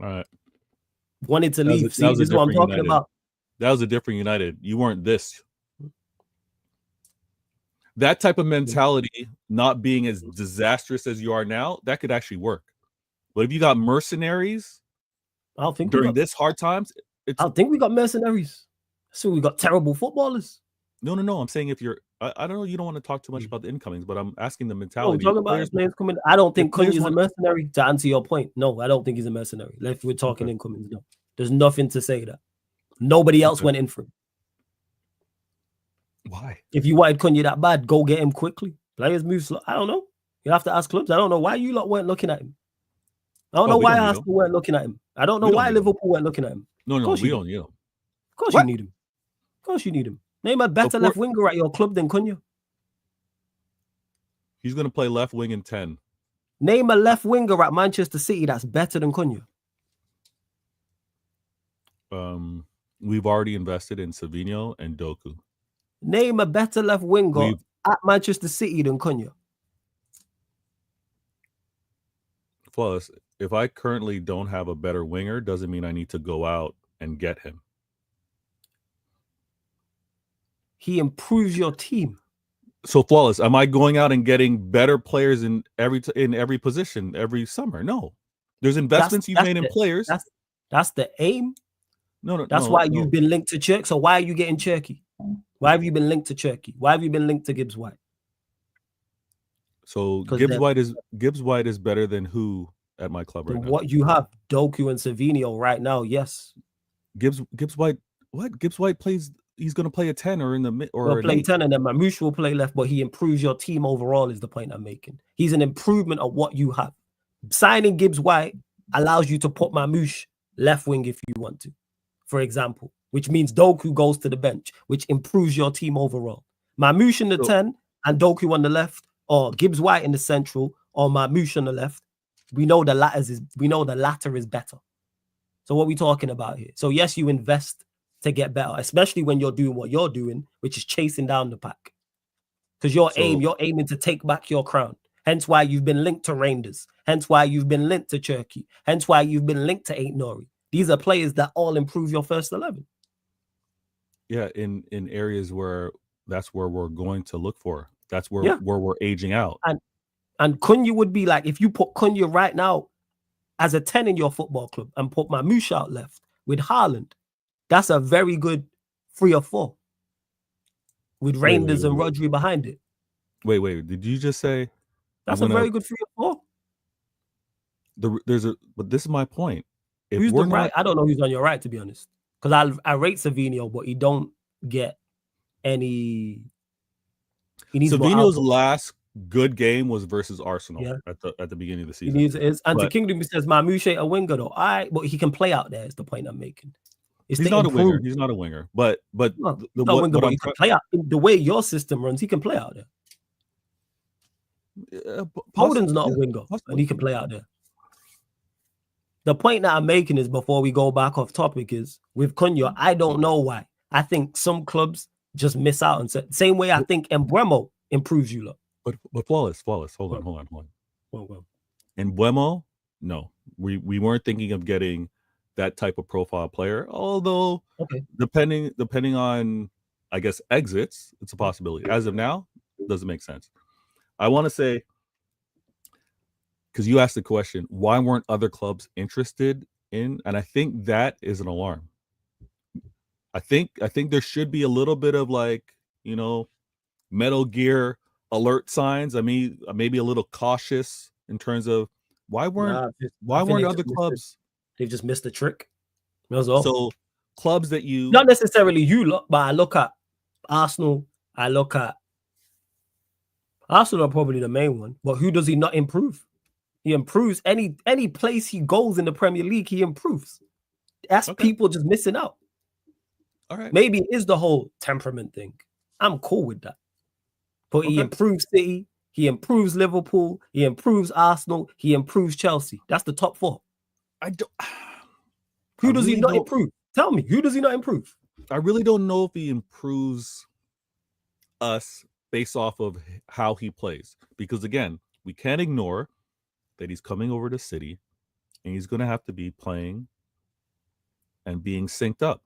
All right. Wanted to leave. See, this is what I'm talking about. That was a different United. You weren't this. That type of mentality, not being as disastrous as you are now, that could actually work. But if you got mercenaries during this hard times, I don't think we got mercenaries. So we got terrible footballers. No. I'm saying if you're, I don't know, you don't want to talk too much about the incomings, but I'm asking the mentality. Talking about players coming. I don't think Cunha is a mercenary. To answer your point, no, I don't think he's a mercenary. If we're talking incomings, no. There's nothing to say that. Nobody else went in for him. Why? If you wanted Cunha that bad, go get him quickly. Players move slow. I don't know. You have to ask clubs. I don't know why you lot weren't looking at him. I don't know why Arsenal weren't looking at him. I don't know why Liverpool weren't looking at him. No, we don't need him. Of course you need him. Of course you need him. Name a better left winger at your club than Cunha. He's going to play left wing in 10. Name a left winger at Manchester City that's better than Cunha. We've already invested in Savinho and Doku. Name a better left winger at Manchester City than Cunha. Flawless. if I currently don't have a better winger, doesn't mean I need to go out and get him. He improves your team. So Flawless, am I going out and getting better players in every position every summer? No. There's investments you've made in players. That's the aim. No. That's why you've been linked to Cherki. So why are you getting Cherki? Why have you been linked to Cherki? Why have you been linked to Gibbs White? So Gibbs White is better than who at my club right now? What you have, Doku and Savinho right now, yes. Gibbs White, what? Gibbs White plays. He's going to play a 10 or in the mid or he'll play 10, and then Mamouche will play left, but he improves your team overall. Is the point I'm making? He's an improvement of what you have. Signing Gibbs White allows you to put Mamouche left wing if you want to, for example, which means Doku goes to the bench, which improves your team overall. Mamouche in the 10 and Doku on the left, or Gibbs White in the central, or Mamouche on the left. We know the latter is better. So what are we talking about here? So yes, you invest to get better, especially when you're doing what you're doing, which is chasing down the pack. Because you're aiming to take back your crown. Hence why you've been linked to Rangers. Hence why you've been linked to Cherki. Hence why you've been linked to Ain't Nori. These are players that all improve your first 11. Yeah, in areas where that's where we're going to look for. That's where we're aging out. And Cunha would be like, if you put Cunha right now as a 10 in your football club and put Mamouche out left with Haaland, that's a very good 3 or 4 with Rangers and Rodri behind it. Wait. Did you just say that's a very good 3 or 4? But this is my point. Who's the right? I don't know who's on your right, to be honest. Because I rate Savinho, but he don't get any. Savinho's last good game was versus Arsenal at the beginning of the season. And to Kingdom says Mamouche ain't a winger though. But he can play out there. Is the point I'm making. He's not a winger. He's not a winger. But he can play out the way your system runs. He can play out there. Foden's not a winger, and he can play out there. The point that I'm making is, before we go back off topic, is with Cunha, I don't know why. I think some clubs just miss out, and same way I think Mbeumo improves you lot. But flawless. Hold on. Well. Mbeumo, no, we weren't thinking of getting that type of profile player. Although, depending on, I guess, exits, it's a possibility. As of now, it doesn't make sense. I want to say, because you asked the question, why weren't other clubs interested in? And I think that is an alarm. I think there should be a little bit of Metal Gear alert signs. I mean, maybe a little cautious in terms of why weren't other clubs? They've just missed the trick. That's all. So clubs that you not necessarily you look, but I look at Arsenal. I look at Arsenal are probably the main one. But who does he not improve? He improves any place he goes in the Premier League. He improves. That's people just missing out. All right. Maybe it is the whole temperament thing. I'm cool with that. But he improves City. He improves Liverpool. He improves Arsenal. He improves Chelsea. That's the top 4. Who does he not improve? Tell me, who does he not improve? I really don't know if he improves us based off of how he plays. Because again, we can't ignore that he's coming over to City and he's going to have to be playing and being synced up.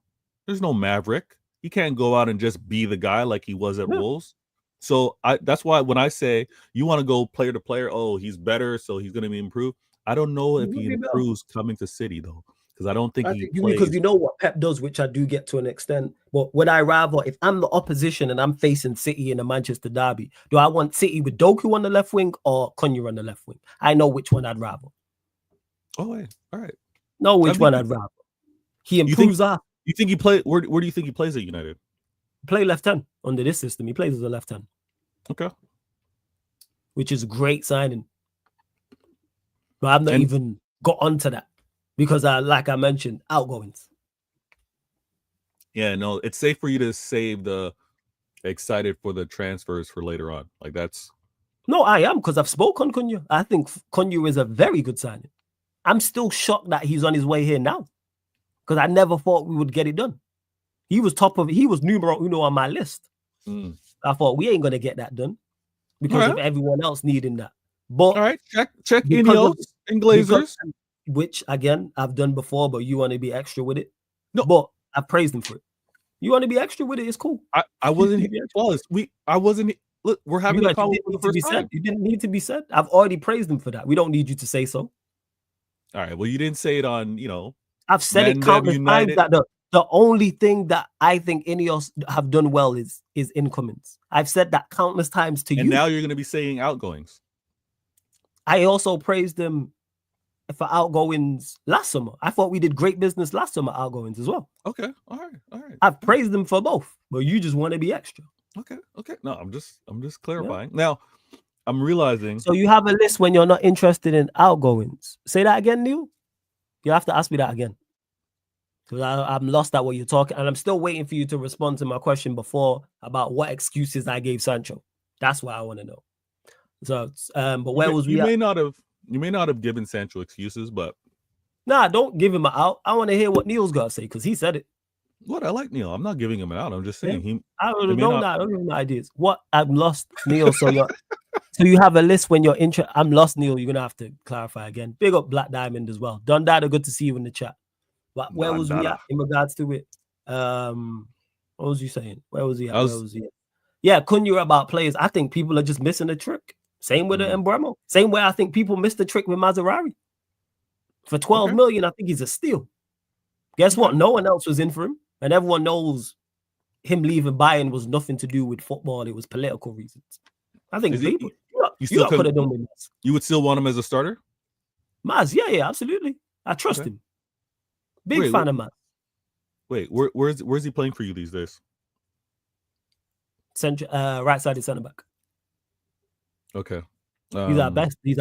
There's no Maverick. He can't go out and just be the guy like he was at Wolves. So that's why when I say you want to go player to player, he's better, so he's going to be improved. I don't know if he improves coming to City, though, because I don't think he plays. Because you know what Pep does, which I do get to an extent. But would I rather, if I'm the opposition and I'm facing City in a Manchester derby, do I want City with Doku on the left wing or Cunha on the left wing? I know which one I'd rather. Oh, wait. All right. Know which one I'd rather. He improves us. You think he play? Where do you think he plays at United? Play left 10 under this system. He plays as a left 10. Okay. Which is a great signing. But I've not even got onto that because like I mentioned, outgoings. Yeah, no, it's safe for you to save the excited for the transfers for later on. Like that's. No, I am, because I've spoken Cunha. I think Cunha is a very good signing. I'm still shocked that he's on his way here now, because I never thought we would get it done. He was numero uno on my list. I thought we ain't going to get that done because of everyone else needing that. But all right, check Ineos and Glazers. which again I've done before, but you want to be extra with it. No. But I praised him for it. You want to be extra with it? It's cool. I wasn't flawless. I wasn't. Look, we're having a call for the first time. You didn't need to be said. I've already praised him for that. We don't need you to say so. All right. Well, you didn't say it on, I've said it countless times that the only thing that I think Ineos have done well is incomings. I've said that countless times to you. And now you're going to be saying outgoings. I also praised them for outgoings last summer. I thought we did great business last summer outgoings as well. Okay. All right. I've praised them for both, but you just want to be extra. Okay. No, I'm just clarifying. Yeah. Now, I'm realizing. So you have a list when you're not interested in outgoings. Say that again, Neil. You have to ask me that again. Because I'm lost at what you're talking, and I'm still waiting for you to respond to my question before about what excuses I gave Sancho. That's what I want to know. So, but where was we? You may not have given Sancho excuses, but don't give him an out. I want to hear what Neil's got to say because he said it. What? I like Neil. I'm not giving him an out. I'm just saying I don't know. I don't give him ideas. What? I'm lost, Neil. So you have a list when you're interested. I'm lost, Neil. You're gonna have to clarify again. Big up Black Diamond as well. Don Dada, good to see you in the chat. But where was we at in regards to it? What was you saying? Where was he at? Yeah, Cunha about players. I think people are just missing the trick. Same with the Embremo. Same way I think people missed the trick with Maserati. For 12 million, I think he's a steal. Guess what? No one else was in for him. And everyone knows him leaving Bayern was nothing to do with football. It was political reasons. I think people, you could have done with Maz. You would still want him as a starter? Maz, yeah, absolutely. I trust him. Big fan of Maz. Wait, where's he playing for you these days? Right-sided centre-back. Okay. He's our best. He's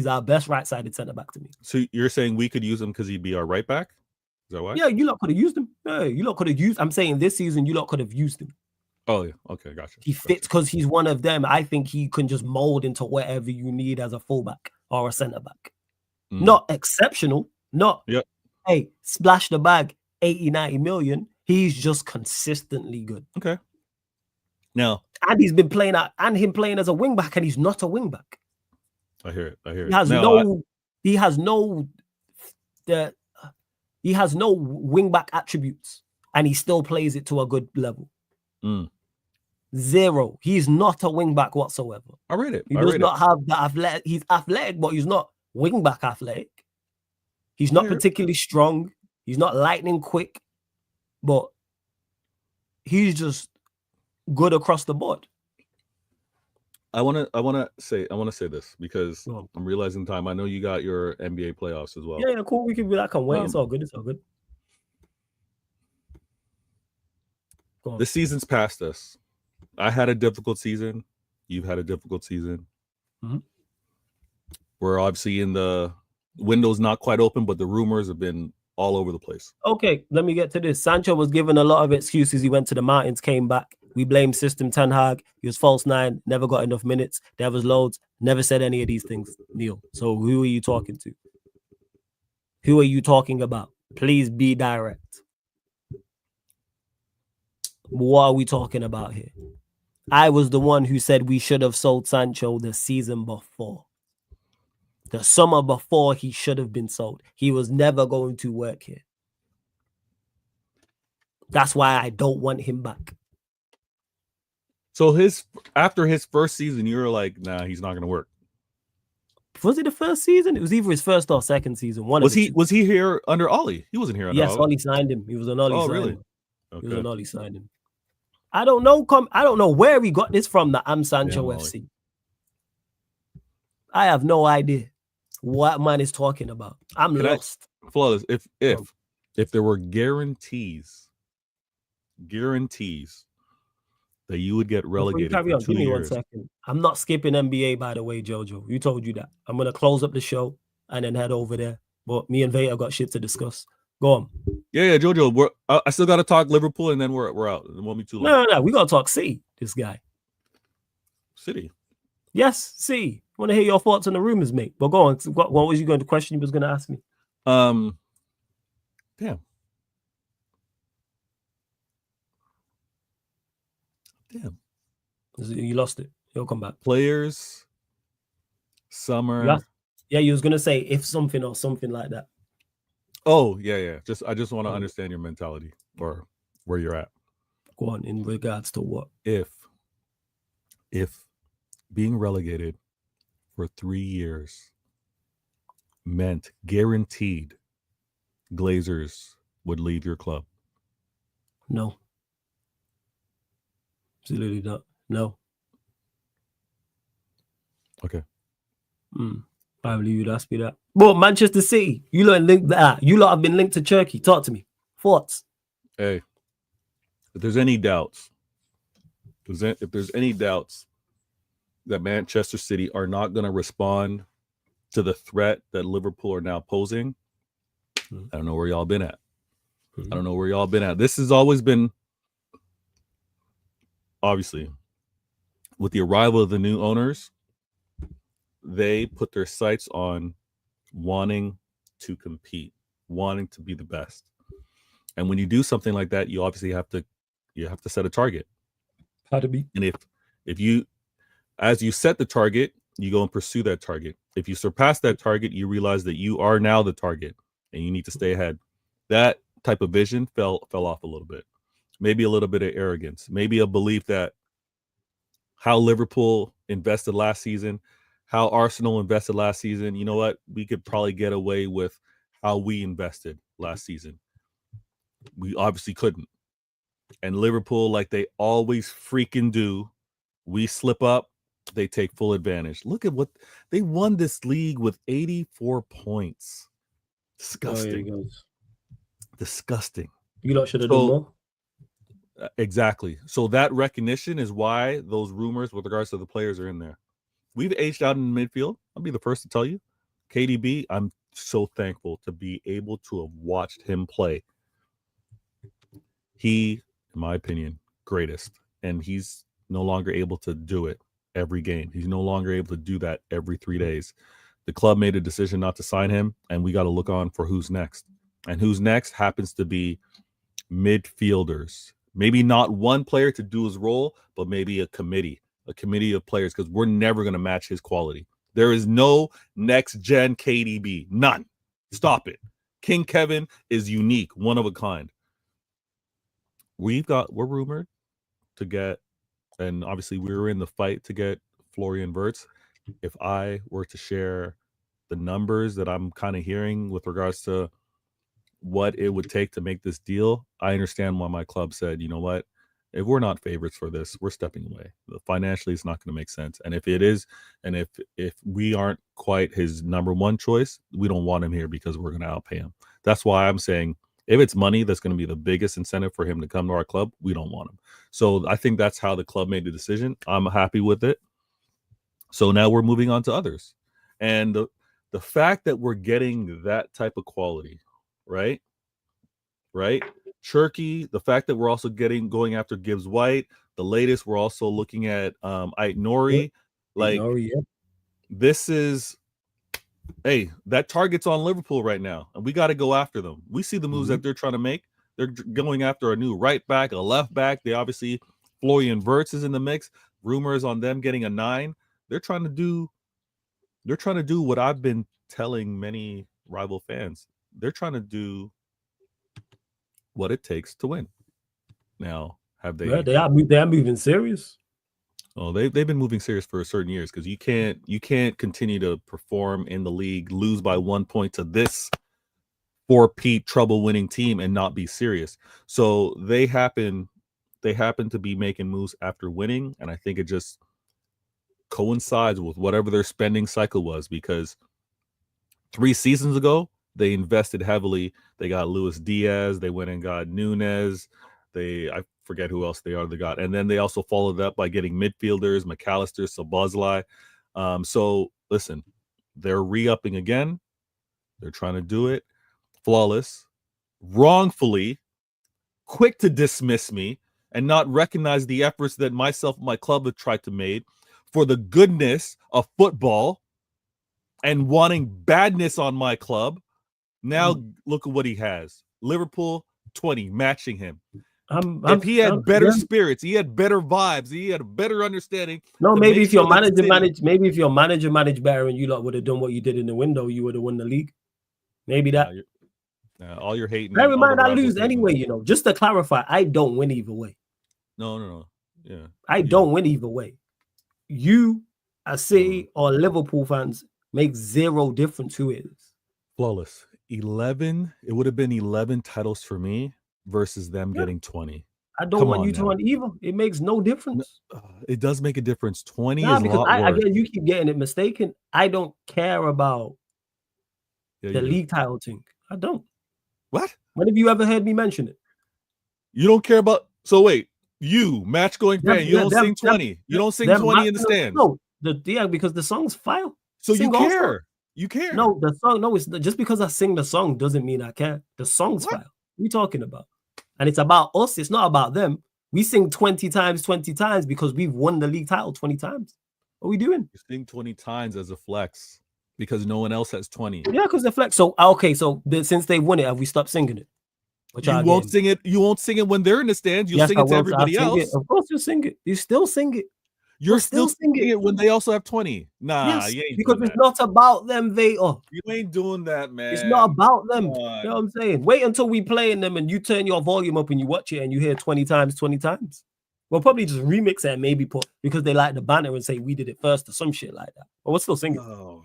our best right-sided centre-back to me. So you're saying we could use him because he'd be our right back? Is that why? Yeah, you lot could have used him. Yeah, you lot could have used. I'm saying this season, you lot could have used him. Oh yeah, okay, gotcha. He fits because he's one of them. I think he can just mold into whatever you need as a fullback or a centre-back. Not exceptional. Not hey, splash the bag, 80, 90 million. He's just consistently good. Okay. Now, and he's been playing out, and him playing as a wing back, and he's not a wing back. I hear it. He has no wing back attributes, and he still plays it to a good level. Zero. He's not a wing back whatsoever. I read it. He does not have the athletic. He's athletic, but he's not wing back athletic. He's not particularly strong. He's not lightning quick, but he's just good across the board. I want to say this because I'm realizing time. I know you got your NBA playoffs as well. Yeah, cool. We can be like, wait. It's all good. It's all good. The season's past us. I had a difficult season. You've had a difficult season. We're obviously in the window's not quite open, but the rumors have been all over the place. Okay, let me get to this. Sancho was given a lot of excuses. He went to the mountains, came back. We blame System Ten Hag. He was false nine, never got enough minutes. There was loads. Never said any of these things, Neil. So who are you talking to? Who are you talking about? Please be direct. What are we talking about here? I was the one who said we should have sold Sancho the season before. The summer before he should have been sold. He was never going to work here. That's why I don't want him back. So after his first season, you were like, nah, he's not going to work. Was it the first season? It was either his first or second season. Was he here under Ollie? He wasn't here under Ollie. Yes, Ollie signed him. He was an Ollie signed really? him. Okay. He was an Ollie signed him. I don't know where we got this from, that I'm Sancho FC. I have no idea what man is talking about. I'm lost. Flawless. If there were guarantees that you would get relegated for 2 years. Give me 1 second. I'm not skipping NBA, by the way, Jojo. You told you that. I'm going to close up the show and then head over there. But me and Veta got shit to discuss. Go on. Yeah, Jojo. I still got to talk Liverpool, and then we're out. It won't be too long. No. We got to talk City, this guy. City? Yes, City. I want to hear your thoughts on the rumors, mate. But go on. What was you going to question you was going to ask me? Damn. You lost it. He'll come back. Players, summer. Yeah, you was gonna say if something or something like that. Oh, yeah. I just want to understand your mentality or where you're at. Go on, in regards to what? If being relegated for 3 years meant guaranteed Glazers would leave your club. No. Absolutely not. No. Okay. I believe you'd ask me that. But Manchester City, you lot linked that. You lot have been linked to Cherki. Talk to me. Thoughts? Hey, if there's any doubts, if there's any doubts that Manchester City are not going to respond to the threat that Liverpool are now posing, I don't know where y'all been at. I don't know where y'all been at. This has always been, obviously, with the arrival of the new owners, they put their sights on wanting to compete, wanting to be the best. And when you do something like that, you obviously have to set a target. How to be? And if you, as you set the target, you go and pursue that target. If you surpass that target, you realize that you are now the target and you need to stay ahead. That type of vision fell off a little bit. Maybe a little bit of arrogance, maybe a belief that how Liverpool invested last season, how Arsenal invested last season, you know what? We could probably get away with how we invested last season. We obviously couldn't. And Liverpool, like they always freaking do, we slip up, they take full advantage. Look at what they won this league with 84 points. Disgusting. Oh, disgusting. You lot should have done more. Exactly. So that recognition is why those rumors with regards to the players are in there. We've aged out in the midfield. I'll be the first to tell you. KDB, I'm so thankful to be able to have watched him play. He, in my opinion, greatest. And he's no longer able to do it every game. He's no longer able to do that every 3 days. The club made a decision not to sign him, and we got to look on for who's next. And who's next happens to be midfielders. Maybe not one player to do his role, but maybe a committee of players, because we're never going to match his quality. There is no next gen KDB. None. Stop it. King Kevin is unique, one of a kind. We're rumored to get, and obviously we were in the fight to get Florian Wirtz. If I were to share the numbers that I'm kind of hearing with regards to what it would take to make this deal, I understand why my club said, you know what, if we're not favorites for this, we're stepping away. Financially, it's not going to make sense. And if it is, and if we aren't quite his number one choice, we don't want him here because we're going to outpay him. That's why I'm saying if it's money that's going to be the biggest incentive for him to come to our club, we don't want him. So I think that's how the club made the decision. I'm happy with it. So now we're moving on to others. And the fact that we're getting that type of quality, right? Cherki, the fact that we're also going after Gibbs White, the latest, we're also looking at Ait Nori. This is, hey, that target's on Liverpool right now, and we got to go after them. We see the moves that they're trying to make. They're going after a new right back, a left back. They obviously, Florian Wirtz is in the mix. Rumors on them getting a 9. They're trying to do what I've been telling many rival fans. They're trying to do what it takes to win. Now, have they? Yeah, they are moving serious. Oh, they've been moving serious for certain years, because you can't continue to perform in the league, lose by 1 point to this 4-peat trouble winning team and not be serious. So they happen to be making moves after winning, and I think it just coincides with whatever their spending cycle was, because 3 seasons ago they invested heavily. They got Luis Diaz, they went and got Nunez, I forget who else they got, and then they also followed up by getting midfielders, McAllister, Szoboszlai. So listen, they're re-upping again. They're trying to do it flawless, wrongfully, quick to dismiss me and not recognize the efforts that myself and my club have tried to make for the goodness of football, and wanting badness on my club. Now look at what he has. Liverpool 20 matching him. If he had better spirits, he had better vibes, he had a better understanding. No, maybe if your manager managed better and you lot would have done what you did in the window, you would have won the league. Maybe that. All you're hating. Bear in mind, I lose anyway. You know, just to clarify, I don't win either way. No. Yeah, I don't win either way. You, as City or Liverpool fans, makes zero difference who it is. Flawless. 11. It would have been 11 titles for me versus them getting 20. I don't want you to win either. It makes no difference. It does make a difference. 20 is a lot worse. Again, you keep getting it mistaken. I don't care about the league title thing. I don't. What? When have you ever heard me mention it? You don't care about. So wait, you match going fan. You don't sing 20. You don't sing 20 in the stands. No, because the song's fire. So you care. Also. You care. No, the song. No, it's just because I sing the song doesn't mean I care. The song's fire. What are you talking about? And it's about us. It's not about them. We sing 20 times because we've won the league title 20 times. What are we doing? You sing 20 times as a flex because no one else has 20. Yeah, because the flex. So okay, since they won it, have we stopped singing it? You won't sing it. You won't sing it when they're in the stands. You'll sing it to everybody else. Of course, you sing it. You still sing it. You're still singing it when they also have 20. Nah, yes, you ain't because it's not about them. You ain't doing that, man. It's not about them. You know what I'm saying? Wait until we playing them and you turn your volume up and you watch it and you hear 20 times. We'll probably just remix it and maybe put because they like the banner and say we did it first or some shit like that. But we're still singing.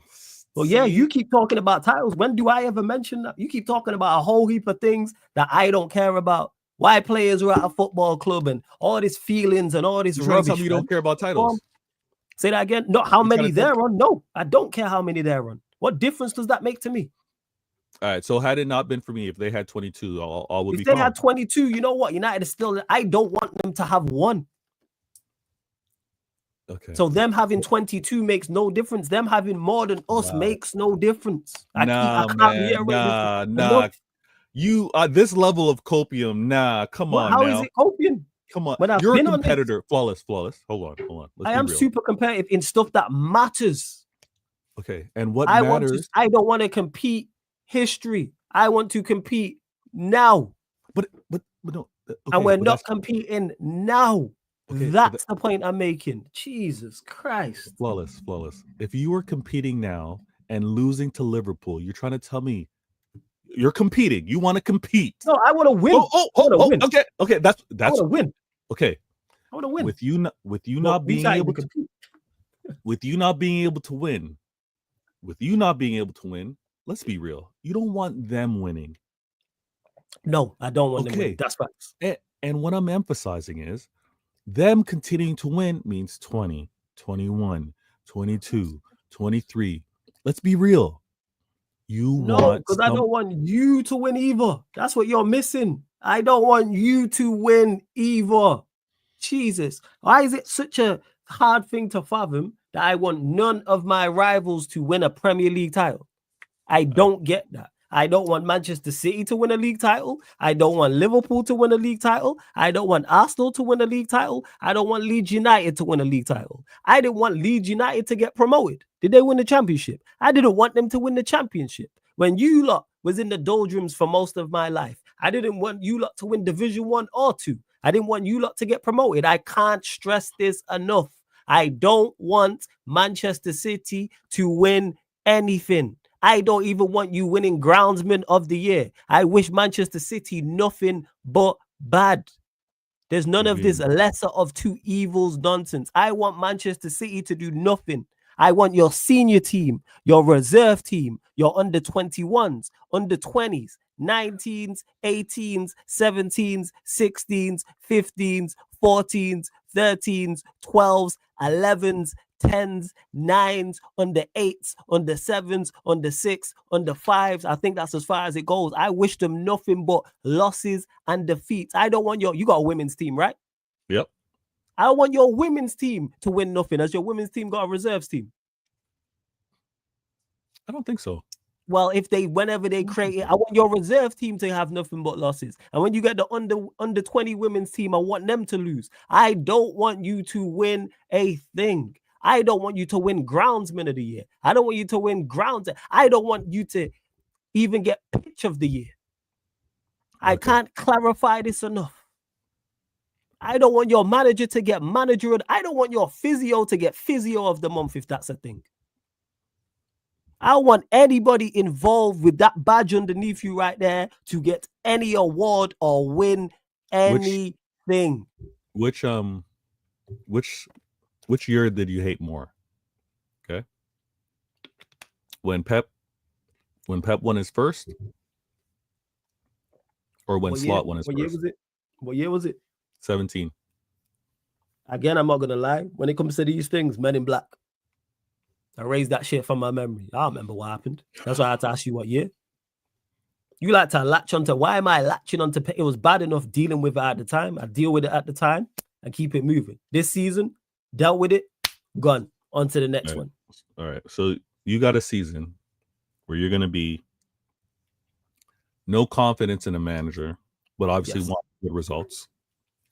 Well, yeah, you keep talking about titles. When do I ever mention that? You keep talking about a whole heap of things that I don't care about. Why players are at a football club and all these feelings and all this rubbish. Tell me you don't care about titles. Say that again. Not how many they're on. No, I don't care how many they're on. What difference does that make to me? All right. So had it not been for me, if they had 22, all would be fine. If they had 22, you know what? United is still. I don't want them to have one. Okay. So them having 22 makes no difference. Them having more than us makes no difference. Nah. You this level of copium, come on. How is it copium? Come on, you're a competitor. Flawless. Hold on. I am super competitive in stuff that matters. Okay, and what matters? I don't want to compete history. I want to compete now. But no. Okay, and we're not competing now. Okay, that's the point I'm making. Jesus Christ. Flawless. If you were competing now and losing to Liverpool, you're trying to tell me you're competing. You want to compete. No, I want to win. Win. Okay. That's I want to win. Okay. I want to win. With you not being able to win, let's be real. You don't want them winning. No, I don't want them winning. That's facts. And what I'm emphasizing is them continuing to win means 20, 21, 22, 23. Let's be real. Because I don't want you to win either. That's what you're missing. I don't want you to win either. Jesus. Why is it such a hard thing to fathom that I want none of my rivals to win a Premier League title? I don't get that. I don't want Manchester City to win a league title. I don't want Liverpool to win a league title. I don't want Arsenal to win a league title. I don't want Leeds United to win a league title. I didn't want Leeds United to get promoted. Did they win the championship? I didn't want them to win the championship. When you lot was in the doldrums for most of my life, I didn't want you lot to win Division 1 or 2. I didn't want you lot to get promoted. I can't stress this enough. I don't want Manchester City to win anything. I don't even want you winning Groundsman of the Year. I wish Manchester City nothing but bad. There's none of this lesser of two evils nonsense. I want Manchester City to do nothing. I want your senior team, your reserve team, your under 21s, under 20s, 19s, 18s, 17s, 16s, 15s, 14s, 13s, 12s, 11s, 10s, 9s, under 8s, under 7s, under 6s, under 5s. I think that's as far as it goes. I wish them nothing but losses and defeats. I don't want you got a women's team, right? Yep. I want your women's team to win nothing. Has your women's team got a reserves team? I don't think so. Well, whenever they create it, I want your reserve team to have nothing but losses. And when you get the under 20 women's team, I want them to lose. I don't want you to win a thing. I don't want you to win Groundsman of the Year. I don't want you to win Grounds. I don't want you to even get Pitch of the Year. I can't clarify this enough. I don't want your manager to get managerial. I don't want your physio to get physio of the month, if that's a thing. I want anybody involved with that badge underneath you right there to get any award or win anything. Which year did you hate more? Okay. When Pep won his first, or when Slot won his first? What year was it? What year was it? 17. Again, I'm not gonna lie. When it comes to these things, Men in Black, I raised that shit from my memory. I don't remember what happened. That's why I had to ask you what year. You like to latch onto. Why am I latching onto? It was bad enough dealing with it at the time. I deal with it at the time and keep it moving. This season, dealt with it, gone. On to the next one. All right. So you got a season where you're going to be no confidence in a manager, but obviously want good results.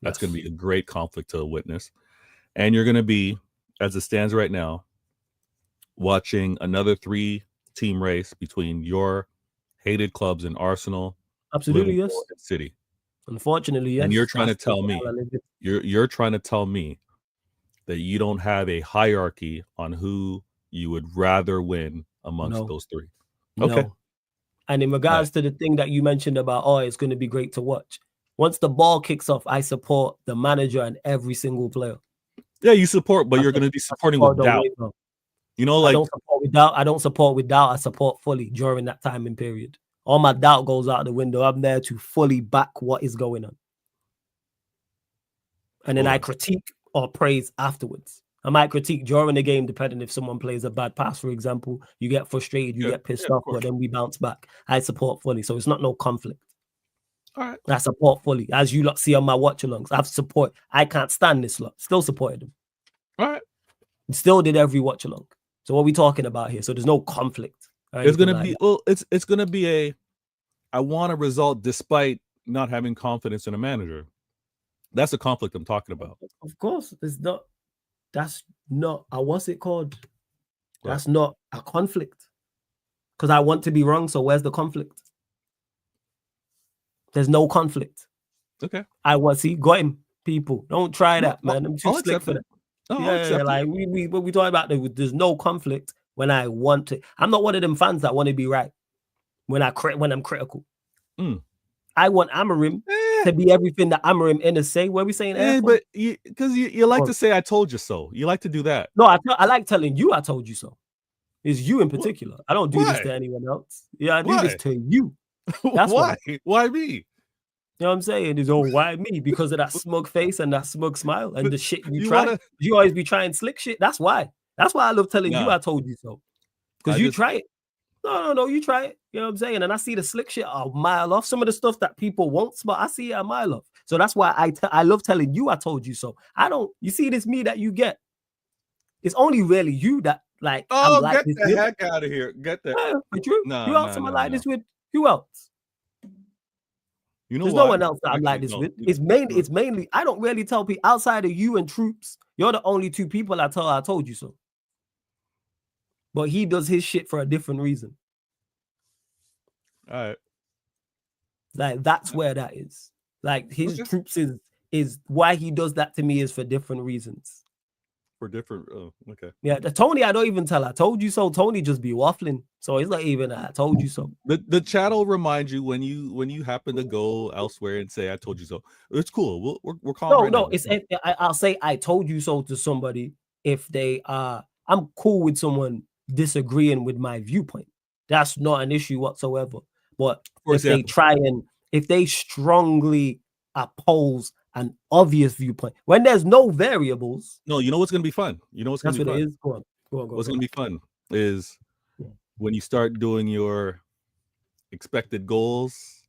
That's going to be a great conflict to witness. And you're going to be, as it stands right now, watching another 3-team race between your hated clubs in Arsenal, absolutely, Liverpool, yes, and City. Unfortunately, yes. And you're trying to tell me, you're trying to tell me that you don't have a hierarchy on who you would rather win amongst those three. Okay. No. And in regards to the thing that you mentioned about, it's going to be great to watch. Once the ball kicks off, I support the manager and every single player. Yeah, you support, but you're going to be supporting with doubt. You know, like I don't support with doubt. I don't support with doubt. I support fully during that timing period. All my doubt goes out the window. I'm there to fully back what is going on. And then I critique or praise afterwards. I might critique during the game, depending if someone plays a bad pass, for example. You get frustrated, you get pissed off, but then we bounce back. I support fully. So it's not no conflict. All right. I support fully. As you lot see on my watch-alongs, I've support. I can't stand this lot. Still supported them. All right. Still did every watch-along. So what are we talking about here? So there's no conflict. It's going to be, it's going to be I want a result despite not having confidence in a manager. That's the conflict I'm talking about. Of course, that's not what's it called? That's not a conflict. Because I want to be wrong, so where's the conflict? There's no conflict. Okay. Got him, people. Don't try that, man. I'm too slick for that. Like we talk about there's no conflict when I want to. I'm not one of them fans that want to be right when I'm critical. I want Amorim to be everything that Amorim in say. What are we saying? But because you like to say I told you so. You like to do that. No, I like telling you I told you so. It's you in particular. I don't do this to anyone else. Yeah, I do this to you. That's why. Why me? You know what I'm saying? Is why me? Because of that smug face and that smug smile and the shit you try. You always be trying slick shit. That's why. That's why I love telling you I told you so. Because you try it. No, you try it. You know what I'm saying? And I see the slick shit a mile off. Some of the stuff that people won't spot, I see it a mile off. So that's why I love telling you I told you so. You see this me that you get. It's only really you that like. Oh, get the heck out of here! Get that. You else am I like this with? Who else? You know, there's no one else that I'm like this with. It's mainly. I don't really tell people outside of you and Troops. You're the only two people I told you so. But he does his shit for a different reason. All right. Like that's where that is. Like his Troops is why he does that to me is for different reasons. For different. Oh, okay. Yeah, Tony, I don't even tell. I told you so. Tony just be waffling. So it's not even I told you so. The chat will remind you when you happen to go elsewhere and say I told you so. It's cool. We're calm. No. I'll say I told you so to somebody if they are. I'm cool with someone disagreeing with my viewpoint. That's not an issue whatsoever. But if they strongly oppose an obvious viewpoint when there's no variables. No, you know what's gonna be fun. You know what's gonna be fun. It is. Go on. What's gonna be fun is when you start doing your expected goals.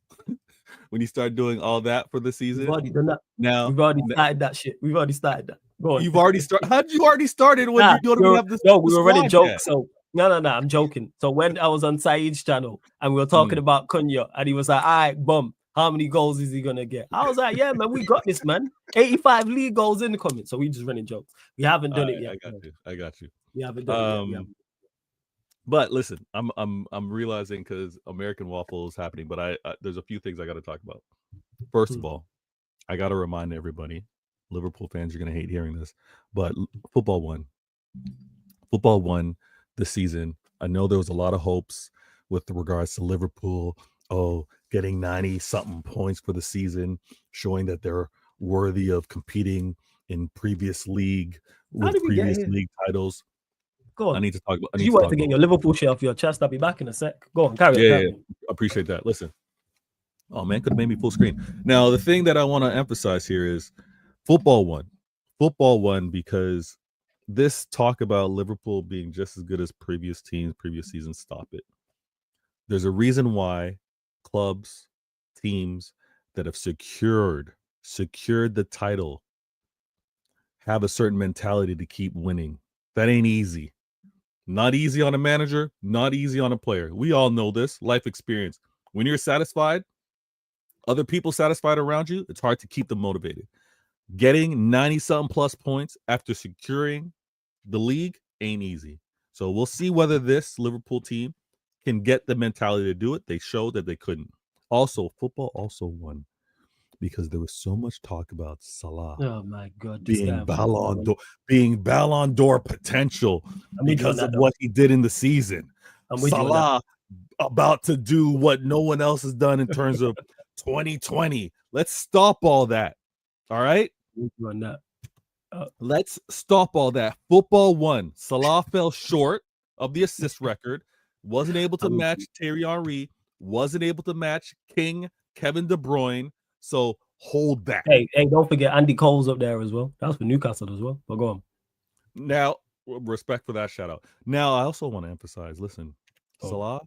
When you start doing all that for the season. We've already done that. Now we've already started that shit. We've already started that. Go on. You've already started. How did you already started when you don't have this? No, we were already joking. So no, I'm joking. So when I was on Saeed's channel and we were talking about Cunha and he was like, all right, bum. How many goals is he gonna get? I was like, yeah, man, we got this, man. 85 league goals in the comments. So we just running jokes. We haven't done it yet. I got you. We haven't done it yet. But listen, I'm realizing because American Waffle is happening, but I there's a few things I got to talk about. First of all, I got to remind everybody Liverpool fans, you're going to hate hearing this, but football won. Football won this season. I know there was a lot of hopes with regards to Liverpool, getting 90-something points for the season, showing that they're worthy of competing in previous league with previous league titles. Go on. I need to talk about. You want to get your Liverpool shit off your chest? I'll be back in a sec. Go on, carry on. Yeah, appreciate that. Listen, oh man, could have made me full screen. Now the thing that I want to emphasize here is football won. Football won because this talk about Liverpool being just as good as previous teams, previous seasons, stop it. There's a reason why clubs, teams that have secured the title have a certain mentality to keep winning. That ain't easy. Not easy on a manager, not easy on a player. We all know this, life experience. When you're satisfied, other people satisfied around you, it's hard to keep them motivated. Getting 90-something plus points after securing the league ain't easy. So we'll see whether this Liverpool team can get the mentality to do it. They showed that they couldn't. Also, football also won because there was so much talk about Salah. Oh my God, being Balon d'Or potential because of what he did in the season. Salah about to do what no one else has done in terms of 2020. Let's stop all that. All right? Let's stop all that. Football won. Salah fell short of the assist record. Wasn't able to match Thierry Henry. Wasn't able to match King Kevin De Bruyne. So hold back. Hey, don't forget Andy Cole's up there as well. That was for Newcastle as well. But go on. Now, respect for that shout out. Now, I also want to emphasize, listen, Salah,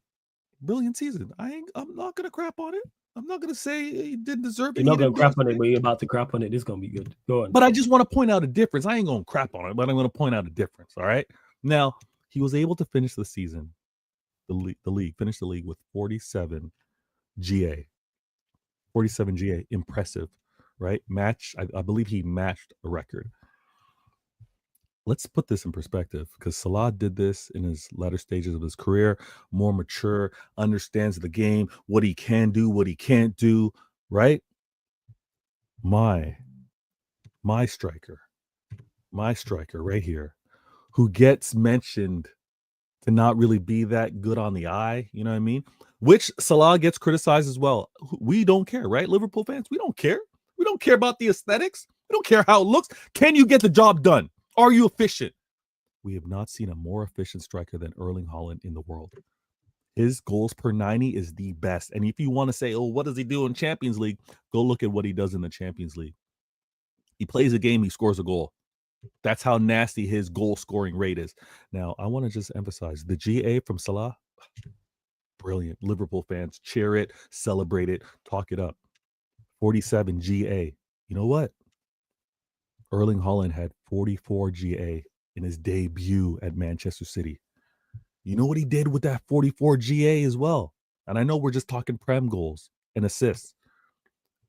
brilliant season. I'm not gonna crap on it. I'm not gonna say he didn't deserve it. You're not gonna crap on it, but you're about to crap on it. This is gonna be good. Go on. But I just want to point out a difference. I ain't gonna crap on it, but I'm gonna point out a difference. All right. Now, he was able to finish the season, finish the league with 47 GA. 47 GA, impressive, right? I believe he matched a record. Let's put this in perspective because Salah did this in his latter stages of his career, more mature, understands the game, what he can do, what he can't do, right? My striker right here, who gets mentioned to not really be that good on the eye, you know what I mean? Which Salah gets criticized as well. We don't care, right? Liverpool fans, we don't care. We don't care about the aesthetics. We don't care how it looks. Can you get the job done? Are you efficient? We have not seen a more efficient striker than Erling Haaland in the world. His goals per 90 is the best. And if you want to say, oh, what does he do in Champions League? Go look at what he does in the Champions League. He plays a game, he scores a goal. That's how nasty his goal scoring rate is. Now, I want to just emphasize the GA from Salah, brilliant. Liverpool fans, cheer it, celebrate it, talk it up. 47 GA. You know what? Erling Haaland had 44 GA in his debut at Manchester City. You know what he did with that 44 GA as well? And I know we're just talking Prem goals and assists,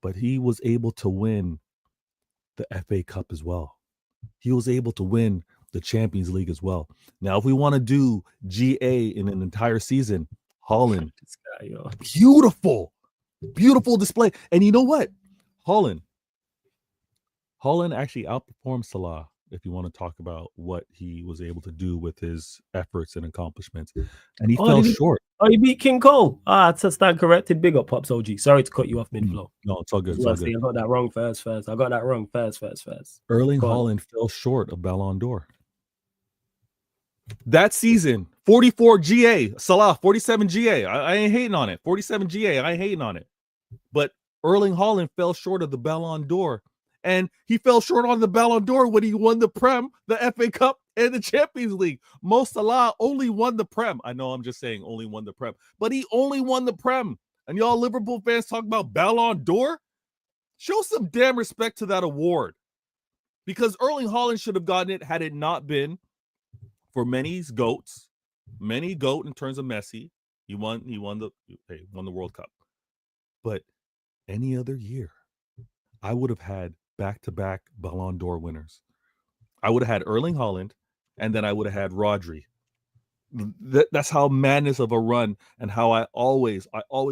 but he was able to win the FA Cup as well. He was able to win the Champions League as well. Now, if we want to do GA in an entire season, Haaland, beautiful display. And you know what? Haaland actually outperformed Salah if you want to talk about what he was able to do with his efforts and accomplishments. And he fell short. Oh, he beat King Cole. To stand corrected. Big up, Pops OG. Sorry to cut you off mid-flow. No, it's all good. It's all good. I got that wrong first. I got that wrong first. Erling Haaland fell short of Balon d'Or. That season, 44 GA. Salah, 47 GA. I ain't hating on it. 47 GA. I ain't hating on it. But Erling Haaland fell short of the Balon d'Or. And he fell short on the Balon d'Or when he won the Prem, the FA Cup, and the Champions League. Mo Salah only won the Prem. I know I'm just saying only won the Prem, but he only won the Prem. And y'all Liverpool fans talk about Balon d'Or? Show some damn respect to that award. Because Erling Haaland should have gotten it had it not been for many GOAT in terms of Messi. He won the World Cup. But any other year, I would have had back-to-back Ballon d'Or winners. I would have had Erling Haaland, and then I would have had Rodri. That's how madness of a run, and how I always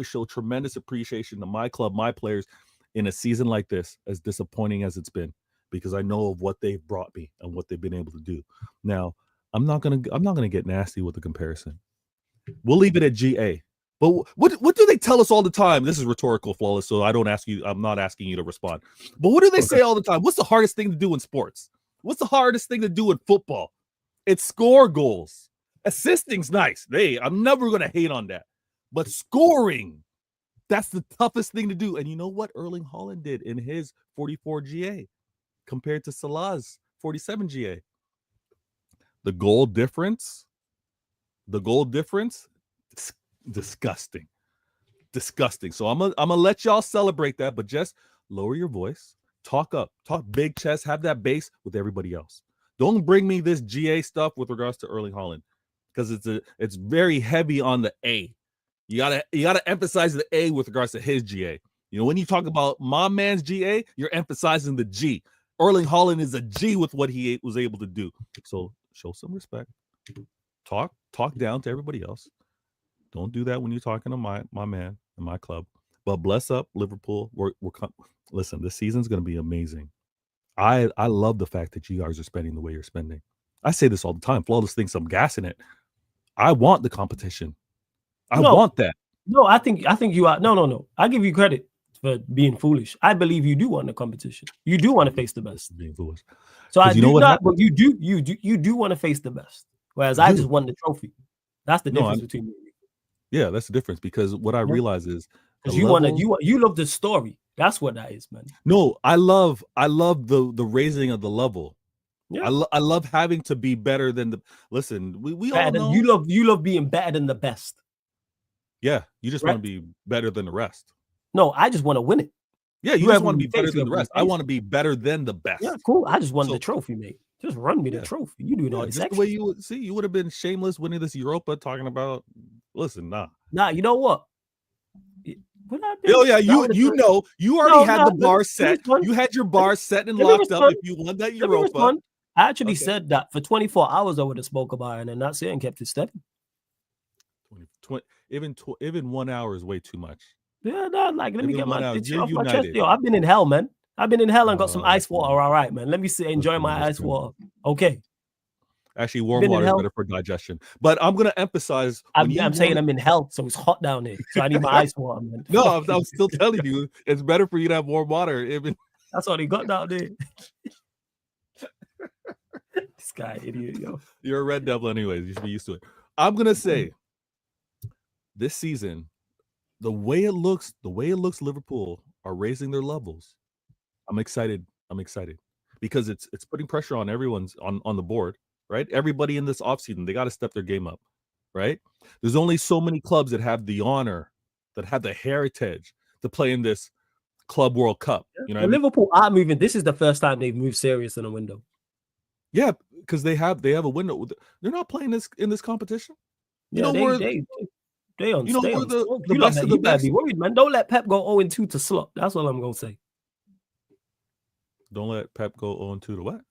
show tremendous appreciation to my club, my players, in a season like this, as disappointing as it's been. because I know of what they've brought me and what they've been able to do. Now, I'm not gonna get nasty with the comparison. We'll leave it at GA. But what do they tell us all the time? This is rhetorical, Flawless, so I don't ask you. I'm not asking you to respond. But what do they say all the time? What's the hardest thing to do in sports? What's the hardest thing to do in football? It's score goals. Assisting's nice. I'm never gonna hate on that. But scoring, that's the toughest thing to do. And you know what Erling Haaland did in his 44 GA compared to Salah's 47 GA? The goal difference, disgusting. So I'm gonna let y'all celebrate that, but just lower your voice, talk up, talk big chest, have that bass with everybody else. Don't bring me this GA stuff with regards to Erling Haaland, because it's very heavy on the A. You gotta emphasize the A with regards to his GA. You know, when you talk about my man's GA, you're emphasizing the G. Erling Haaland is a G with what he was able to do. So show some respect. Talk down to everybody else. Don't do that when you're talking to my man and my club. But bless up Liverpool. Listen, this season's going to be amazing. I love the fact that you guys are spending the way you're spending. I say this all the time. Flawless thinks I'm gassing it. I want the competition. I want that. No, I think you are. No. I give you credit for being foolish. I believe you do want the competition. You do want to face the best. Being foolish. So I do not, but you do want to face the best. Whereas I just won the trophy. That's the difference between me. Yeah, that's the difference, because what I realize is because you love the story. That's what that is, man. No, I love the raising of the level. Yeah. I love having to be better than the. Listen, we all know you love being better than the best. Yeah, you just want to be better than the rest. No, I just want to win it. Yeah, you just want to be better than the rest. I want to be better than the best. Yeah, cool. I just won the trophy, mate. Just run me the trophy. You doing all this extra. The way you would have been shameless winning this Europa, talking about. Listen, nah. You know what? Oh yeah, you already had the bar set. You had your bar set and locked up. If you won that Europa, I actually said that for 24 hours I would have spoke about it, and that's it, and kept it stepping. Even 1 hour is way too much. Yeah, no, let me get my off my chest. Yo, I've been in hell, man. I've been in hell and got some ice water. All right, man. Let me enjoy my ice water. Okay. Actually, warm water is better for digestion. But I'm gonna emphasize. I'm saying I'm in hell, so it's hot down here. So I need my ice water, man. No, I'm still telling you, it's better for you to have warm water. That's all he got down there. This guy, idiot, yo. You're a Red Devil, anyways. You should be used to it. I'm gonna say, this season, the way it looks, Liverpool are raising their levels. I'm excited because it's putting pressure on everyone's on the board, right? Everybody in this offseason, they got to step their game up, right? There's only so many clubs that have the honor, that have the heritage to play in this Club World Cup. You know, Liverpool are moving. This is the first time they've moved serious in a window. Yeah, because they have a window. They're not playing in this competition. They on the best of the best. Be worried, man. Don't let Pep go 0-2 to Slot. That's all I'm gonna say. Don't let Pep go 0-2 to what?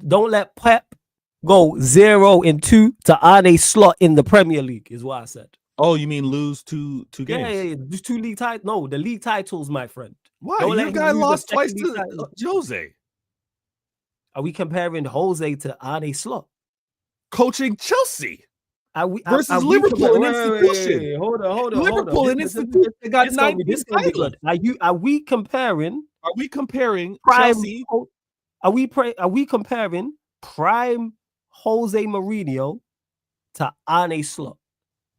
Don't let Pep go 0-2 to Arne Slot in the Premier League, is what I said. Oh, you mean lose two games? Yeah. Just 2 league titles. No, the league titles, my friend. Why? Your guy lost twice to Jose. Are we comparing Jose to Arne Slot? Coaching Chelsea. Versus Liverpool, an institution. Hold on. Liverpool, an institution. They got 19 titles. Are we comparing? Are we comparing prime, Chelsea? Are we comparing prime Jose Mourinho to Arne Slot?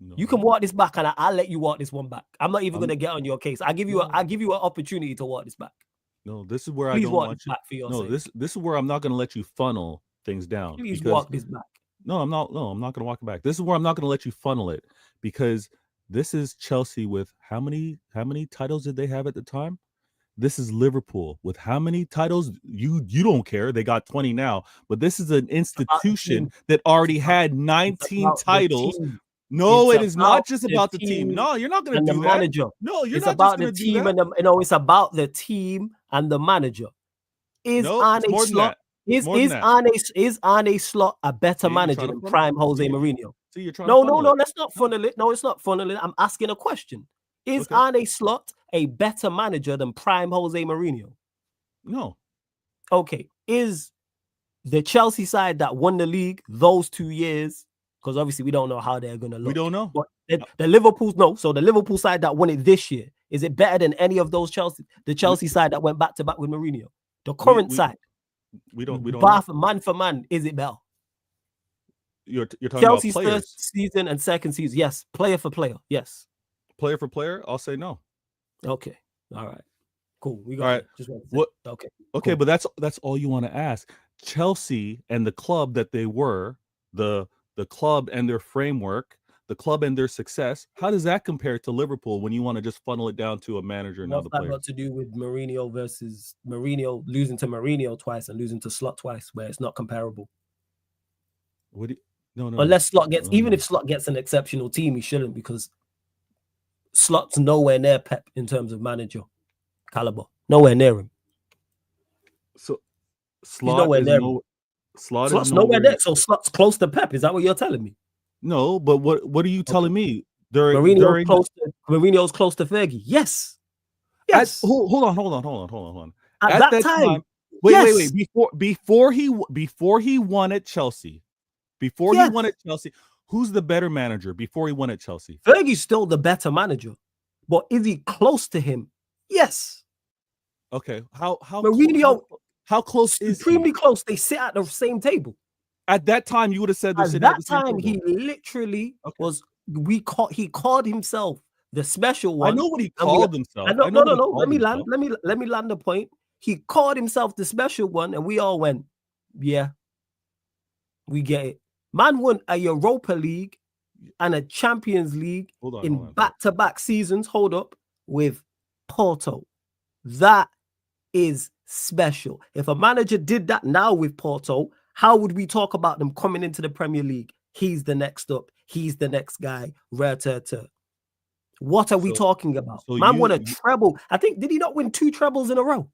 No. You can walk this back, and I'll let you walk this one back. I'm not even going to get on your case. I give you an opportunity to walk this back. No, this is where I don't want you. No, this is where I'm not going to let you funnel things down. Please walk this back. No, I'm not going to walk it back. This is where I'm not going to let you funnel it, because this is Chelsea with how many titles did they have at the time? This is Liverpool with how many titles? You don't care. They got 20 now, but this is an institution that already had 19 titles. No, it is not just about the team. No, you're not going to do that. Manager. No, you're it's not about just the team and it's about the team and the manager. Is Arne Slot? Is Arne Slot a better manager than prime Jose Mourinho? No, let's not funnel it. No, it's not funneling. I'm asking a question. Is Arne Slot a better manager than prime Jose Mourinho? No. Okay, is the Chelsea side that won the league those 2 years, because obviously we don't know how they're going to look. We don't know. But the Liverpool, no. So the Liverpool side that won it this year, is it better than any of those the Chelsea side that went back to back with Mourinho? The current side. We don't know. Man for man, is it better? You're talking Chelsea's about players. First season and second season, yes. Player for player, yes. Player for player, I'll say no. Okay, all right, cool. We got all right. Just what? Okay, cool. But that's all you want to ask. Chelsea and the club that they were, the club and their framework, the club and their success. How does that compare to Liverpool when you want to just funnel it down to a manager? What's that got to do with Mourinho versus Mourinho losing to Mourinho twice and losing to Slot twice, where it's not comparable? What do you? No. Unless Slot gets, even if Slot gets an exceptional team, he shouldn't, because Slot's nowhere near Pep in terms of manager caliber. Nowhere near him. So Slot is nowhere. Slot's nowhere there. So Slot's close to Pep. Is that what you're telling me? No, but what are you telling me? Mourinho's close to Fergie. Yes. Hold on. At that time. Wait. Before he won at Chelsea. He won at Chelsea. Who's the better manager before he won at Chelsea? Fergie's still the better manager. But is he close to him? Yes. Okay. How Mourinho, how close is extremely close. They sit at the same table. At that time, you would have said at that time he literally was. He called himself the special one. I know what he called himself. No. Let me land the point. He called himself the special one, and we all went, yeah, we get it. Man won a Europa League and a Champions League in back-to-back seasons. Hold up, with Porto. That is special. If a manager did that now with Porto, how would we talk about them coming into the Premier League? He's the next up. He's the next guy. What are we talking about? Man won a treble. I think, did he not win 2 trebles in a row?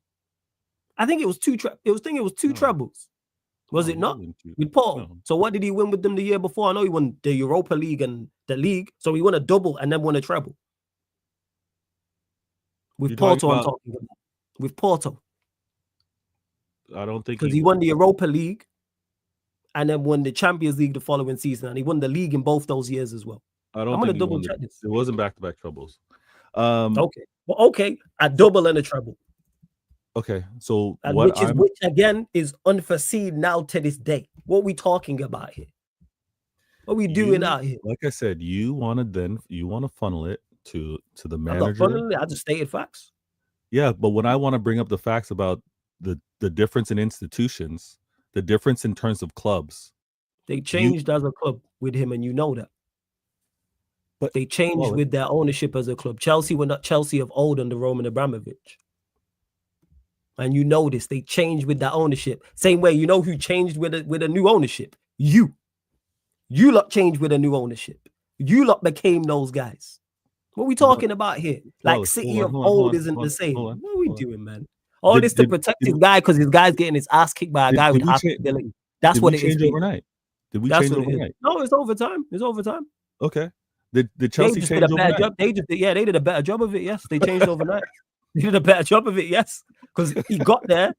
I think it was 2 trebles. Was it not? With Porto. No. So what did he win with them the year before? I know he won the Europa League and the league. So he won a double and then won a treble. With Porto, I'm talking about. With Porto. I don't think because he won the Europa League and then won the Champions League the following season, and he won the league in both those years as well. I'm gonna double check this. It wasn't back-to-back trebles. Okay, a double and a treble. Okay, so which again is unforeseen now to this day. What are we talking about here? What are we doing out here? Like I said, you want to funnel it to the manager. I'm not funneling it, I just stated facts. Yeah, but when I want to bring up the facts about the difference in institutions, the difference in terms of clubs, they changed as a club with him, and you know that. But they changed with their ownership as a club. Chelsea were not Chelsea of old under Roman Abramovich. And you know this. They changed with that ownership. Same way, you know who changed with a new ownership? You lot changed with a new ownership. You lot became those guys. What are we talking about here? Like City of old isn't the same. What are we doing, man? All this to protect his guy because his guy's getting his ass kicked by a guy with half ability. That's what it is. Overnight? Did we change overnight? No, it's overtime. It's overtime. Okay. Did Chelsea change overnight? They did a better job of it. Yes, they changed overnight. They did a better job of it. Yes, because he got there,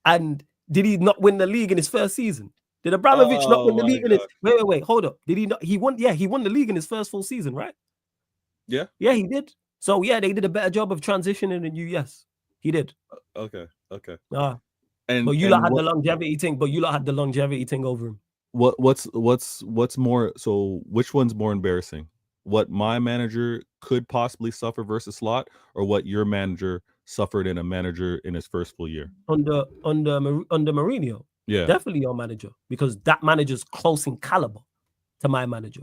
and did he not win the league in his first season? Did Abramovich not win the league in his? Wait. Hold up. Did he not? He won. Yeah, he won the league in his first full season, right? Yeah. Yeah, he did. So yeah, they did a better job of transitioning than you. Yes, he did. Okay. But you lot had the longevity thing. But you lot had the longevity thing over him. What's more? So which one's more embarrassing? What my manager could possibly suffer versus Slot, or what your manager suffered in a manager in his first full year under Mourinho? Yeah, definitely your manager, because that manager's close in caliber to my manager.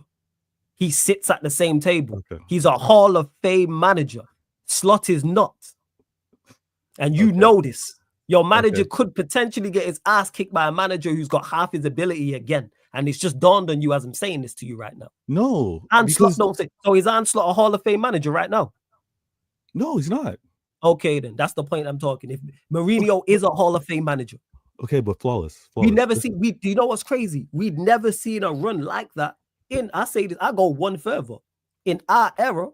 He sits at the same table. Okay. He's a Hall of Fame manager. Slot is not, and you know this. Your manager could potentially get his ass kicked by a manager who's got half his ability again. And it's just dawned on you as I'm saying this to you right now. No. And Slot don't say. So is Slot a Hall of Fame manager right now? No, he's not. Okay, then. That's the point I'm talking. If Mourinho is a Hall of Fame manager. Okay, but flawless. We never see. Do you know what's crazy? We'd never seen a run like that. I say this, I go one further. In our era,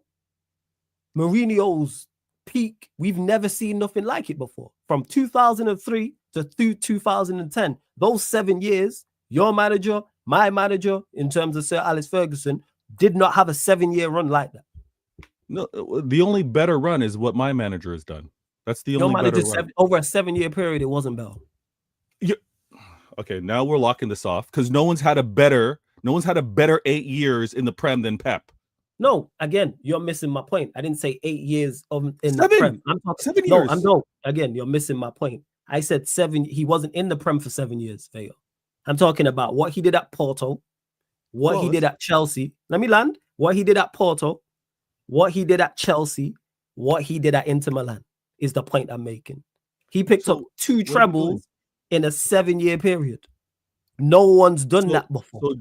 Mourinho's peak, we've never seen nothing like it before. From 2003 to 2010, those 7 years, your manager, my manager, in terms of Sir Alex Ferguson, did not have a 7-year run like that. No, the only better run is what my manager has done. That's the only better run. Over a 7-year period, it wasn't Bell. Okay, now we're locking this off because no one's had a better 8 years in the Prem than Pep. No, again, you're missing my point. I didn't say 8 years in the Prem. I'm talking 7 years. No, again, you're missing my point. I said 7. He wasn't in the Prem for 7 years, Veo. I'm talking about what he did at Porto, what he did at Chelsea. Let me land. What he did at Porto, what he did at Chelsea, what he did at Inter Milan is the point I'm making. He picked up 2 trebles in a 7-year period. No one's done that before.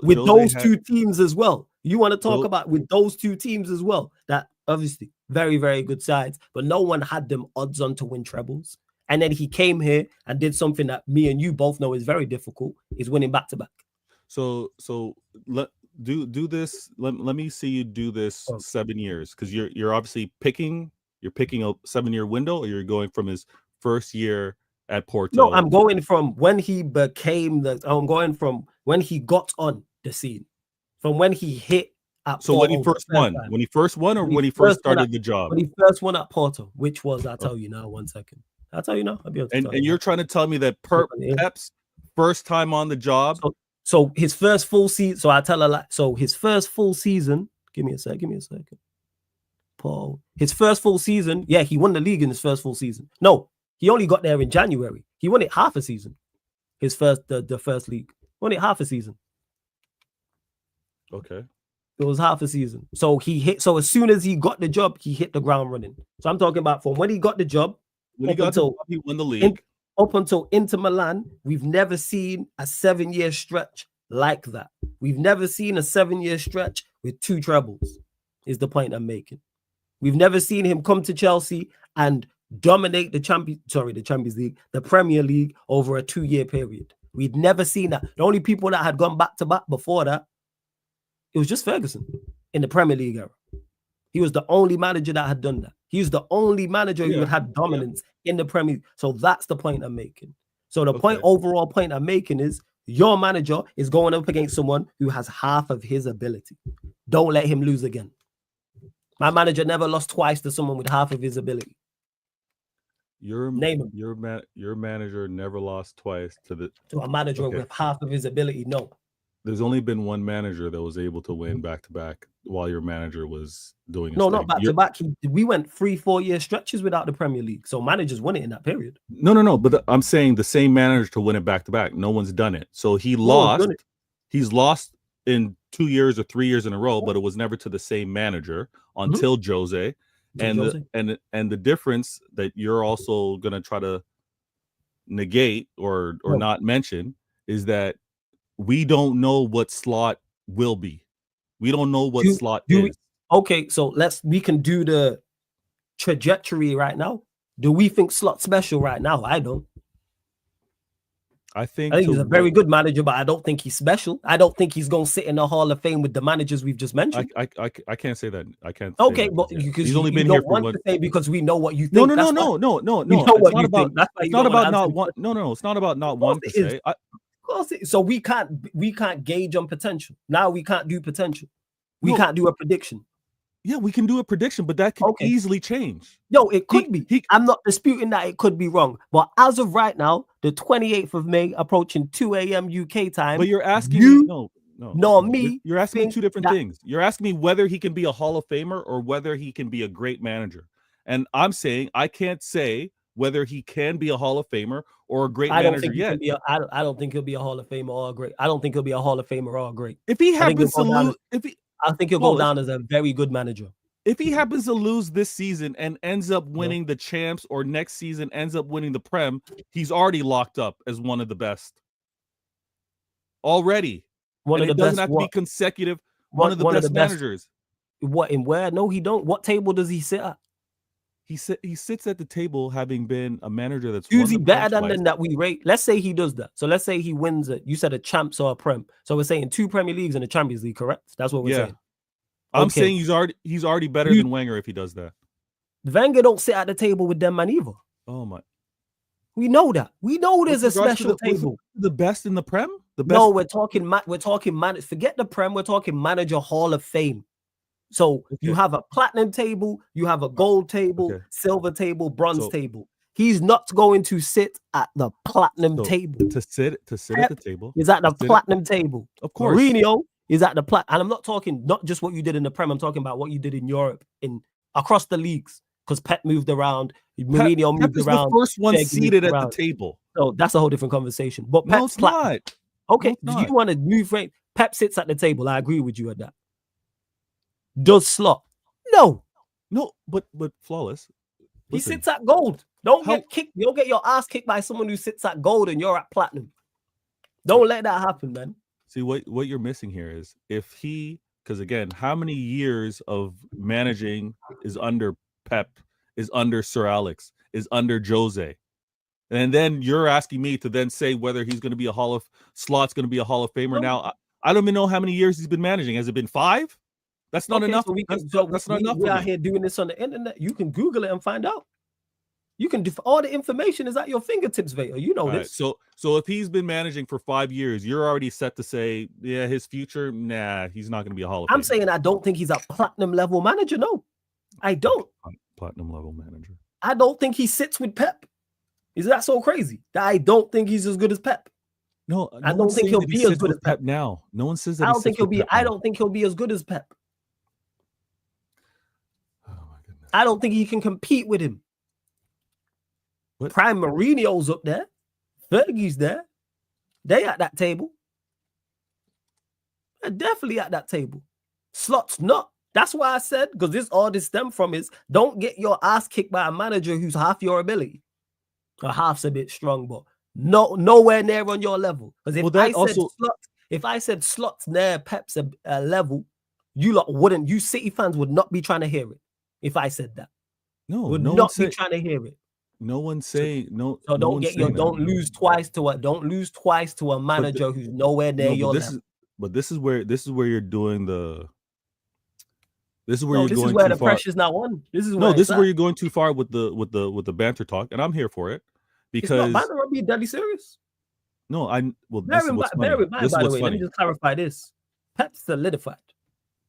With those 2 teams as well. You want to talk about with those 2 teams as well. That obviously very, very good sides, but no one had them odds on to win trebles. And then he came here and did something that me and you both know is very difficult, is winning back to back. So do this. Let me see you do this 7 years, because you're obviously picking a 7-year window, or you're going from his first year at Porto. No, I'm going from when he became I'm going from when he got on the scene, from when he hit at so Porto, when he first won, or when he first started the job? When he first won at Porto, which was, I'll tell you now, 1 second. I'll tell you now. I'll be able to tell you. You're trying to tell me that Pep's first time on the job. So his first full season. So I tell a lot. So his first full season. Give me a second. Paul. His first full season. Yeah, he won the league in his first full season. No, he only got there in January. He won it half a season. His first, the first league. Won it half a season. Okay. It was half a season. So so as soon as he got the job, he hit the ground running. So I'm talking about from when he got the job. When he won the league. Up until Inter Milan, we've never seen a 7-year stretch like that. We've never seen a 7-year stretch with 2 trebles, is the point I'm making. We've never seen him come to Chelsea and dominate the Champions League, the Premier League over a 2-year period. We'd never seen that. The only people that had gone back to back before that, it was just Ferguson in the Premier League era. He was the only manager that had done that. He was the only manager who had dominance in the Premier League. So that's the point I'm making. So the overall point I'm making is your manager is going up against someone who has half of his ability. Don't let him lose again. My manager never lost twice to someone with half of his ability. Your manager never lost twice to a manager with half of his ability. No. There's only been one manager that was able to win back-to-back while your manager was doing his thing. Not back-to-back. We went 3-4 year stretches without the Premier League. So managers won it in that period. No. But I'm saying the same manager to win it back-to-back. No one's done it. So he lost. He's lost in 2 years or 3 years in a row, but it was never to the same manager until Jose. And the difference that you're also going to try to negate or not mention is that we don't know what Slot will be. We don't know what Slot is. Okay, so we can do the trajectory right now. Do we think Slot's special right now? I don't. I think he's a very good manager, but I don't think he's special. I don't think he's going to sit in the Hall of Fame with the managers we've just mentioned. I can't say that. I can't. Okay, but because he's only been here for one. Because we know what you think. No. It's not about not one. No. It's not about not one to say. So we can't gauge on potential. Now we can't do potential. We can't do a prediction. Yeah, we can do a prediction, but that could easily change. Yo, it could be. I'm not disputing that it could be wrong. But as of right now, the 28th of May, approaching 2 a.m. UK time. But you're asking me, me. You're asking me 2 different things. You're asking me whether he can be a Hall of Famer or whether he can be a great manager. And I'm saying I can't say whether he can be a Hall of Famer or a great manager yet. I don't think he'll be a Hall of Famer or a great. I don't think he'll be a Hall of Famer or a great. If he happens to lose, I think he'll go down as a very good manager. If he happens to lose this season and ends up winning the champs, or next season ends up winning the Prem, he's already locked up as one of the best. Already. It doesn't have to be consecutive. One of the best managers. What and where? No, he don't. What table does he sit at? He sits at the table having been a manager that's who's he better than that we rate. Let's say he does that. So let's say he wins it. You said a champs or a Prem. So we're saying 2 Premier Leagues and a Champions League, correct? That's what we're saying. I'm saying he's already better than Wenger if he does that. Wenger don't sit at the table with them man either. Oh my! We know that. We know there's a With regards special to the, table. the best in the Prem. The best. No, we're talking man. Forget the Prem. We're talking manager Hall of Fame. So you have a platinum table, you have a gold table, silver table, bronze table. He's not going to sit at the platinum table. To sit at the table. Is at the platinum table. Of course. Mourinho is at the and I'm not talking not just what you did in the Prem. I'm talking about what you did in Europe, across the leagues, because Pep moved around. Mourinho moved around. The first one seated at the table. So that's a whole different conversation. But no, it's not. Okay, no, you want to move right? Pep sits at the table. I agree with you at that. Does Slot? No, but flawless. He sits at gold. Don't get kicked. You don't get your ass kicked by someone who sits at gold and you're at platinum. Don't let that happen, man. See what you're missing here is because again, how many years of managing is under Pep, is under Sir Alex, is under Jose, and then you're asking me to then say whether he's going to be Slot's going to be a Hall of Famer. Now I don't even know how many years he's been managing. Has it been 5? That's not enough. That's not enough. We're out here doing this on the internet. You can Google it and find out. You can all the information is at your fingertips, Vader. You know this. Right. So if he's been managing for 5 years, you're already set to say, yeah, his future, nah, he's not going to be a Hall of Famer. I'm saying I don't think he's a platinum level manager. No, I don't. Platinum level manager. I don't think he sits with Pep. Is that so crazy? That I don't think he's as good as Pep. No, I don't think he'll be as good as Pep now. No one says that. I don't think he'll be as good as Pep. Oh my goodness. I don't think he can compete with him. What? Prime Mourinho's up there. Fergie's there. They at that table. They're definitely at that table. Slot's not. That's why I said, because this stem from is don't get your ass kicked by a manager who's half your ability. Or half's a bit strong, but nowhere near on your level. Because if I said Slot's near Pep's level, you City fans would not be trying to hear it. If I said that. Would not be trying to hear it. No one's saying no. So don't lose twice to a manager who's nowhere near your level. This is where you're doing the. This is where you're going. This is where the pressure's not on. This is where you're going too far with the banter talk, and I'm here for it because it's not banter. I'm being deadly serious. No, this is what's funny. By the way, let me just clarify this. Pep's solidified.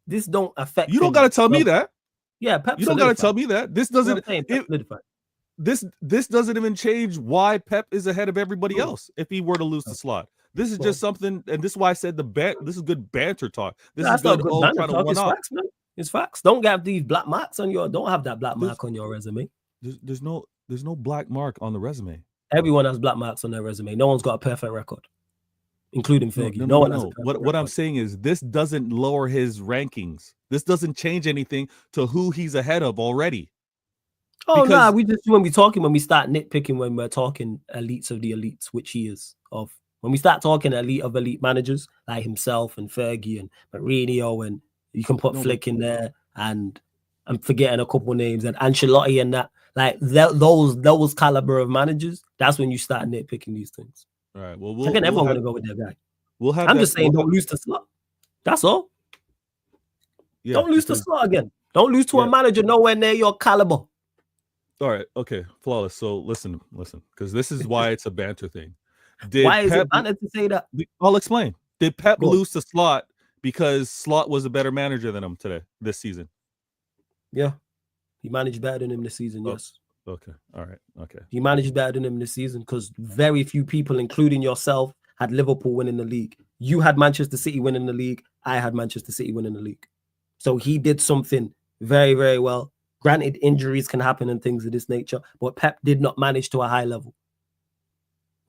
This don't affect. You don't got to tell me that. Yeah, Pep. You don't got to tell me that. This doesn't. Solidified. This doesn't even change why Pep is ahead of everybody else if he were to lose the Slot. This is just something, and this is why I said this is good banter talk. This is good banter talk. It's facts, man. It's facts. Don't have these black marks on your. Don't have that black mark on your resume. There's no black mark on the resume. Everyone has black marks on their resume. No one's got a perfect record, including Fergie. No one has a perfect record. What I'm saying is this doesn't lower his rankings. This doesn't change anything to who he's ahead of already. Oh no, we just when we start nitpicking when we're talking elites of the elites, which he is of. When we start talking elite managers like himself and Fergie and Mourinho, and you can put Flick in there, and I'm forgetting a couple names, and Ancelotti and that, like those caliber of managers. That's when you start nitpicking these things. All right. Well, everyone gonna go with their guy. I'm just saying, don't lose to Slot. That's all. Yeah, don't lose to Slot again. Don't lose to a manager nowhere near your caliber. All right. Okay. Flawless. So listen, because this is why it's a banter thing. Why is it banter to say that? I'll explain. Did Pep lose to Slot because Slot was a better manager than him this season? Yeah. He managed better than him this season, yes. Okay. All right. Okay. He managed better than him this season because very few people, including yourself, had Liverpool winning the league. You had Manchester City winning the league. I had Manchester City winning the league. So he did something very, very well. Granted, injuries can happen and things of this nature, but Pep did not manage to a high level.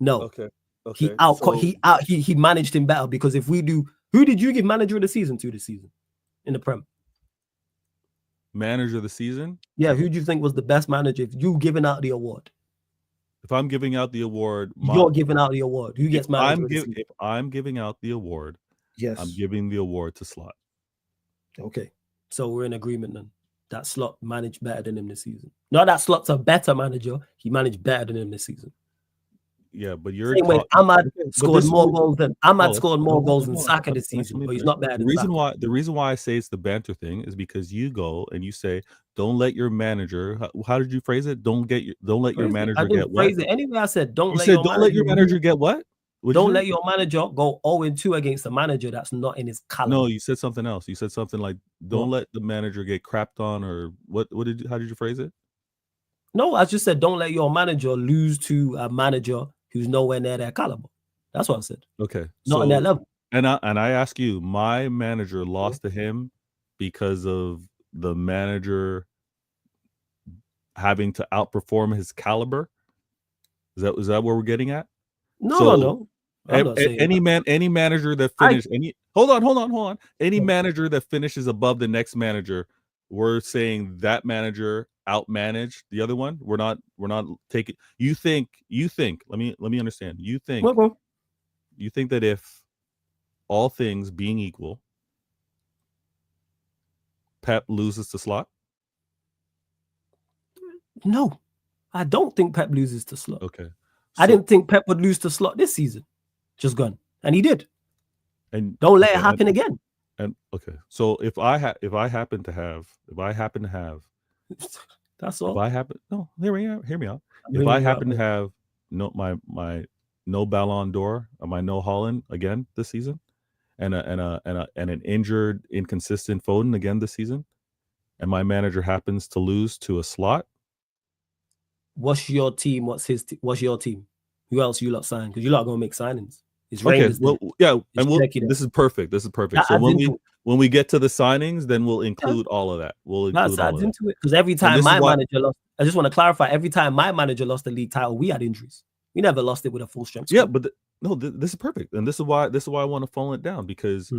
No. Okay. He managed him better because if we do, who did you give manager of the season to this season in the Prem? Manager of the season? Yeah, who do you think was the best manager if you giving out the award? If I'm giving out the award, you're giving out the award. Who gets manager of the season? If I'm giving out the award, yes, I'm giving the award to Slot. Okay, so we're in agreement then. That Slot managed better than him this season. Not that Slot's a better manager. He managed better than him this season. Yeah, but you're Same way talking. Ahmad scored more goals than Ahmad Flawless. scored more goals than Hold on, Saka let this me season, but he's finish. not better The than reason Saka. why I say it's the banter thing is because you go and you say, "Don't let your manager." How did you phrase it? Don't let your manager I get didn't what? phrase it anyway. I said don't You let said, your "Don't let your manager get what?" What'd you don't say? let your manager go 0-2 against a manager that's not in his caliber. No, you said something else. You said something like, "Don't let the manager get crapped on," or what? How did you phrase it? No, I just said don't let your manager lose to a manager who's nowhere near their caliber. That's what I said. Okay, Not on their level. and I ask you, my manager lost to him because of the manager having to outperform his caliber. Is that where we're getting at? No. I'm not saying any manager that finished hold on. Any manager that finishes above the next manager, we're saying that manager outmanaged the other one. We're not taking. You think. Let me understand. You think that if all things being equal, Pep loses to Slot? No, I don't think Pep loses to Slot. Okay, I didn't think Pep would lose to Slot this season. Just gone, and he did. And don't let it happen again. And okay, so if I happen to have, that's all. Hear me out. If I happen to have my no Balon d'Or, my no Holland again this season, and an injured, inconsistent Foden again this season, and my manager happens to lose to a Slot. What's your team? What's your team? Who else you lot sign? Because you lot gonna make signings. It's okay. Well, yeah, and this is perfect. That so when we get to the signings, then we'll include all of that. We'll include all of that. Because every time my manager lost, I just want to clarify. Every time my manager lost the league title, we had injuries. We never lost it with a full strength squad. Yeah, but this is perfect, and this is why I want to funnel it down, because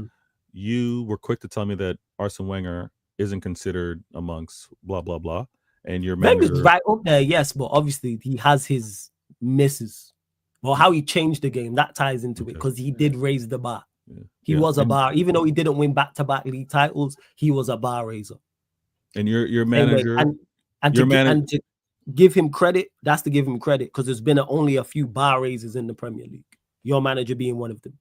you were quick to tell me that Arsene Wenger isn't considered amongst blah blah blah, and your manager Wenger's right up there, yes, but obviously he has his misses. Well, how he changed the game, that ties into it, because he did raise the bar. He was a bar, even though he didn't win back-to-back league titles, he was a bar raiser. And your manager, to give him credit, that's to give him credit, because there's been only a few bar raisers in the Premier League. Your manager being one of them.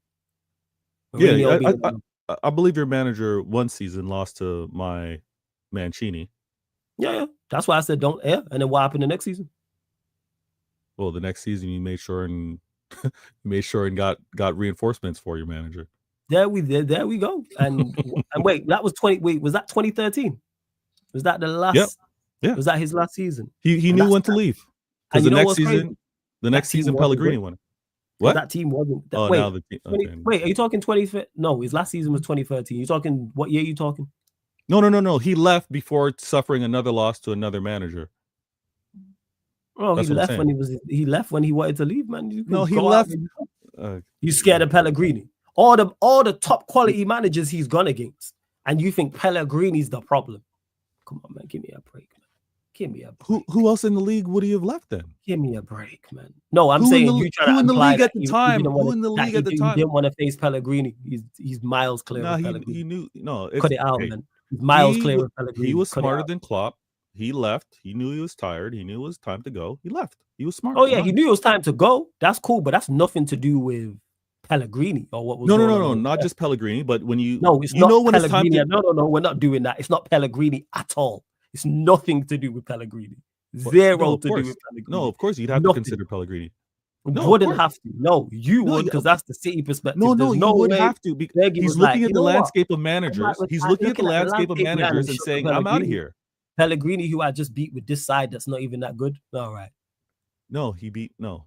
I believe your manager one season lost to my Mancini. Yeah, that's why I said don't. Yeah, and then what happened the next season? Well, the next season you made sure and got reinforcements for your manager. There we go. And and wait, that was was that 2013? Was that the last? Yeah. Was that his last season? He knew when to leave. Because the next season Pellegrini won. What? That team wasn't. Wait, are you talking 20? No, his last season was 2013. You talking what year? You talking? No. He left before suffering another loss to another manager. Oh, he left when he wanted to leave, man. He left. You scared of Pellegrini? All the top quality managers he's gone against, and you think Pellegrini's the problem? Come on, man, give me a break, man. Give me a break. Who else in the league would he have left then? Give me a break, man. No, I'm saying you try to imply that he didn't want to face Pellegrini. He's miles clear of Pellegrini. He knew. No, cut it out, man. He's miles clear of Pellegrini. He was smarter than Klopp. He left. He knew he was tired. He knew it was time to go. He left. He was smart. Oh yeah, he knew it was time to go. That's cool, but that's nothing to do with Pellegrini or what was no, not just Pellegrini, but when you it's not when it's time to... No, we're not doing that. It's not Pellegrini at all. It's nothing to do with Pellegrini. Zero to do with Pellegrini. No, of course you'd have to consider Pellegrini. No, wouldn't have to. No, you would, because that's the City perspective. No, you would have to. He's looking at the landscape of managers. He's looking at the landscape of managers and saying, "I'm out of here." Pellegrini, who I just beat with this side, that's not even that good. All right. No, he beat no.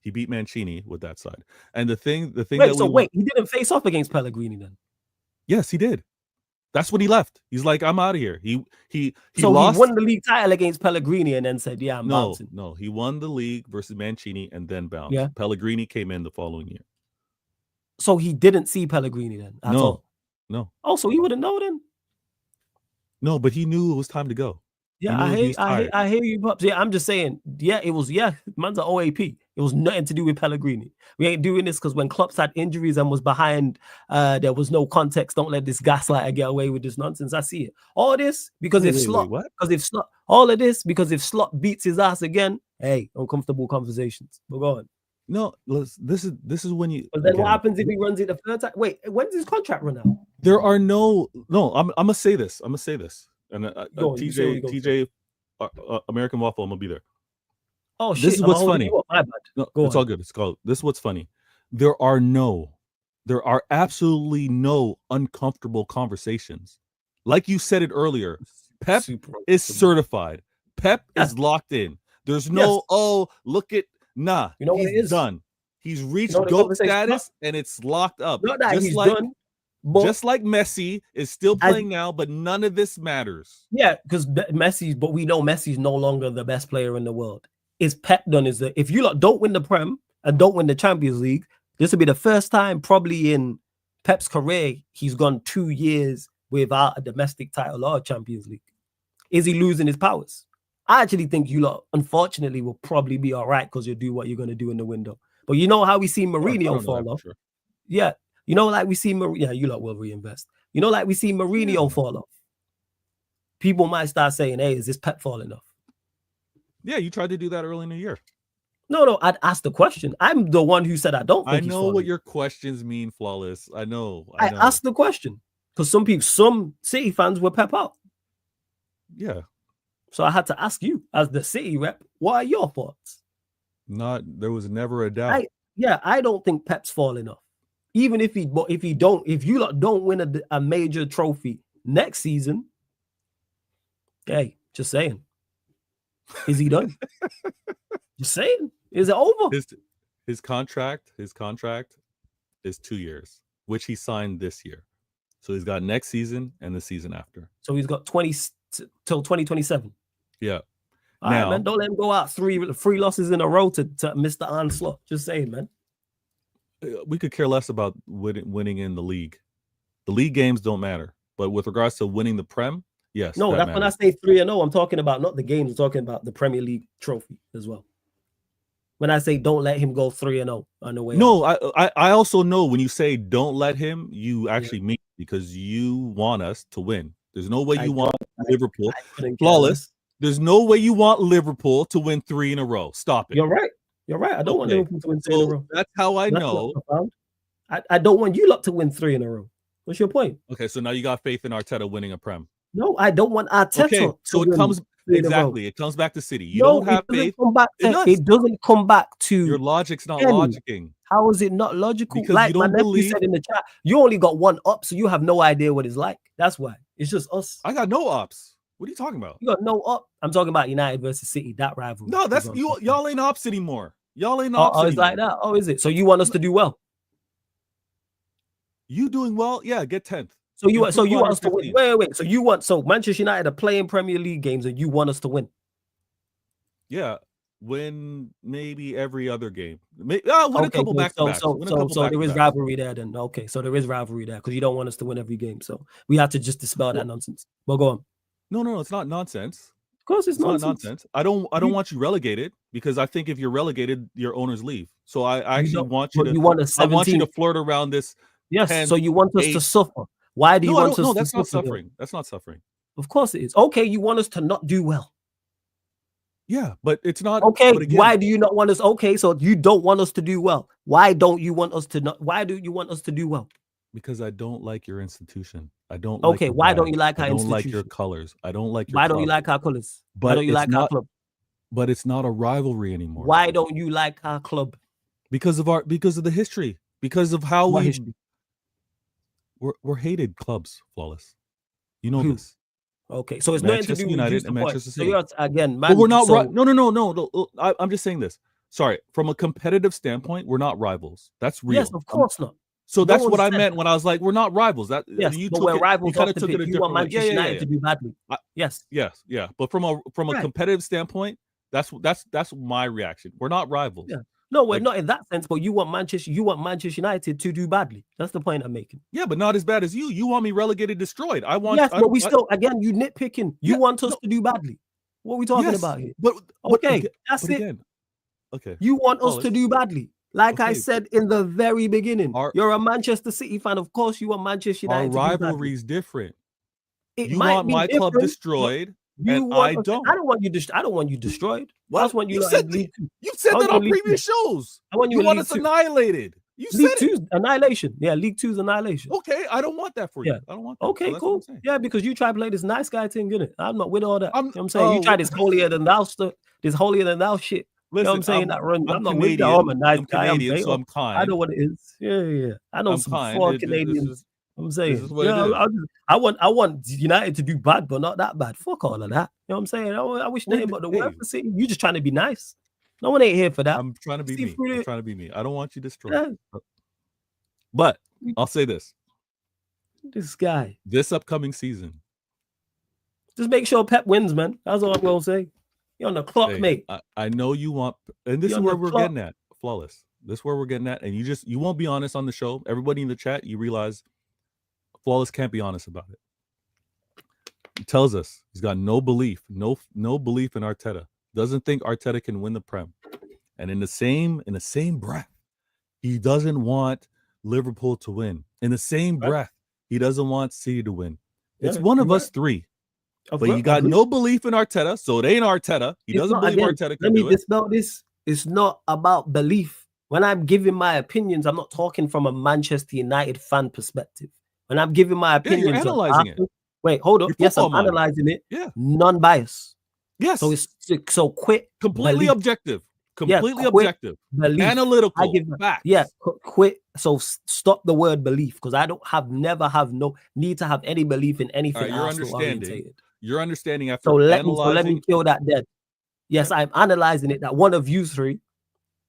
He beat Mancini with that side. And the thing. Wait, he didn't face off against Pellegrini then? Yes, he did. That's when he left. He's like, I'm out of here. He lost. He won the league title against Pellegrini and then said, "Yeah, I'm bouncing." No, he won the league versus Mancini and then bounced. Yeah. Pellegrini came in the following year. So he didn't see Pellegrini then at all? No. Oh, so he wouldn't know then? No, but he knew it was time to go. Yeah, I hear you, Pops. Yeah, I'm just saying, man's an OAP. It was nothing to do with Pellegrini. We ain't doing this because when Klopp's had injuries and was behind, there was no context. Don't let this gaslighter get away with this nonsense. I see it. All this because if Slot beats his ass again, hey, uncomfortable conversations. But go on. No, this is when you. But then what happens if he runs it the third time? Wait, when's his contract run out? There are no. I'm gonna say this. And TJ, American Waffle, I'm gonna be there. Oh shit! This is what's funny. My bad. No, it's all good. This is what's funny. There are absolutely no uncomfortable conversations. Like you said it earlier, Pep is certified. Pep is locked in. There's no look at You know what it is? Done. He's reached GOAT status and it's locked up. Not that he's done. But just like Messi is still playing now, but none of this matters. Yeah, because but we know Messi's no longer the best player in the world. Is Pep done? If you don't win the Prem and don't win the Champions League, this will be the first time probably in Pep's career he's gone 2 years without a domestic title or a Champions League. Is he losing his powers? I actually think you lot, unfortunately, will probably be all right because you'll do what you're going to do in the window. But you know how we see Mourinho fall off? Sure. Yeah. You know, like we see you lot will reinvest. You know, like we see Mourinho fall off. People might start saying, hey, is this Pep falling off? Yeah, you tried to do that early in the year. No, I'd ask the question. I'm the one who said I don't think I know what your questions mean, Flawless. I know. I asked the question because some City fans were Pep out. Yeah. So I had to ask you, as the City rep, what are your thoughts? There was never a doubt. I don't think Pep's falling off. Even if you lot don't win a major trophy next season, hey, just saying. Is he done? Just saying. Is it over? His contract is 2 years, which he signed this year. So he's got next season and the season after. So he's got 20 till 2027. Yeah. All right, man. Don't let him go out three losses in a row to miss the onslaught. Just saying, man. We could care less about winning in the league. The league games don't matter. But with regards to winning the Prem, yes. No, that's matters. When I say 3-0, I'm talking about not the games. I'm talking about the Premier League trophy as well. When I say don't let him go 3-0 on the way. No, I also know when you say don't let him, you actually mean because you want us to win. There's no way you want Liverpool flawless. There's no way you want Liverpool to win 3 in a row. Stop it. You're right. I don't want Liverpool to win 3 in a row. That's how I know. I don't want you lot to win 3 in a row. What's your point? Okay, so now you got faith in Arteta winning a Prem. No, I don't want Arteta. Okay, so it comes it comes back to City. You don't have faith. It doesn't come back to your logic's not logicking. How is it not logical? Because like my nephew said in the chat, you only got one up, so you have no idea what it's like. That's why. It's just us. I got no ups. What are you talking about? You got no up. I'm talking about United versus City, that rivalry. No, that's y'all ain't ops anymore. Y'all ain't ops. Oh, it's like that. Oh, is it? So you want us to do well? You doing well? Yeah, get 10th. So you want us to win? Wait. So Manchester United are playing Premier League games, and you want us to win? Yeah, win maybe every other game. Win a couple back-to-backs. So there is rivalry there then. Okay, so there is rivalry there because you don't want us to win every game. So we have to just dispel that nonsense. But go on. No, it's not nonsense. Of course, it's not nonsense. I don't want you relegated because I think if you're relegated, your owners leave. So I actually want you to. I want you to flirt around this. Yes. 10, so you want us to suffer. Why do you want us? No, that's not suffering. That's not suffering. Of course it is. Okay, you want us to not do well. Yeah, but it's not okay. Why do you not want us? Okay, so you don't want us to do well. Why don't you want us to not? Why do you want us to do well? Because I don't like your institution. I don't. Okay, why don't you like our institution? I don't like your colors. I don't like your. Why don't you like our colors? Why don't you like our club? But it's not a rivalry anymore. Why don't you like our club? Because of the history. Because of how we're hated clubs, Flawless. You know this. Okay, so it's nothing to do with United and Manchester City. So again, but we're not right. No. I'm just saying this. Sorry, from a competitive standpoint, we're not rivals. That's real. Yes, of course not. So that's what I meant when I was like, we're not rivals. That yes, but we're rivals. You kind of took it a different way. Manchester United to do badly. Yes. But from a competitive standpoint, that's my reaction. We're not rivals. Yeah. No, we're not in that sense, but you want Manchester United to do badly. That's the point I'm making. Yeah, but not as bad as you. You want me relegated, destroyed. I want. Yes, but we still, again, you nitpicking. You want us to do badly. What are we talking about here? But that's it. Again, okay. You want us to do badly. Like I said in the very beginning, you're a Manchester City fan. Of course, you want Manchester United. Our rivalry is different. You want my club destroyed. I don't. I don't want you destroyed. I just want you lot in League 2. You said I want that you on in League previous shows. I want you in want League us 2. annihilated. You League said 2's annihilation. Yeah, League 2's annihilation. Okay, I don't want that for you. Yeah. I don't want that. Okay, So cool. Yeah, because you try to play this nice guy thing, innit? I'm not with all that. You know what I'm saying? You try this holier than thou stuff, this holier than thou shit. Listen, you know what I'm saying? That runs. I'm not Canadian. with that. I'm a nice I'm guy. Canadian, I'm so I'm kind. I know what it is. Yeah. I know I'm some kind. fraud Canadians. I'm saying, this is what it is. I want United to do bad, but not that bad. Fuck all of that. You know what I'm saying? I wish nothing but the world for City. You just trying to be nice. No one ain't here for that. I'm trying to be me. I'm trying to be me. I don't want you destroyed. Yeah. But I'll say this. This guy. This upcoming season. Just make sure Pep wins, man. That's all I'm gonna say. You're on the clock, mate. I know you want, and this is where we're getting at. Flawless. This is where we're getting at, and you won't be honest on the show. Everybody in the chat, you realize Flawless can't be honest about it. He tells us he's got no belief in Arteta. Doesn't think Arteta can win the Prem, and in the same breath, he doesn't want Liverpool to win. In the same breath, he doesn't want City to win. It's one of us three. But you got no belief in Arteta, so it ain't Arteta. He doesn't believe Arteta can do it. Let me dispel this. It's not about belief. When I'm giving my opinions, I'm not talking from a Manchester United fan perspective. When I'm giving my opinions, you're analyzing it. Wait, hold up. Yes, I'm analyzing it. Yeah, non-bias. Yes. So quit. Completely objective. Completely objective. Belief. Analytical. Facts. Yeah, quit. So stop the word belief, because I no need to have any belief in anything. You're understanding after let me kill that dead. Yes, I'm analyzing it that one of you three,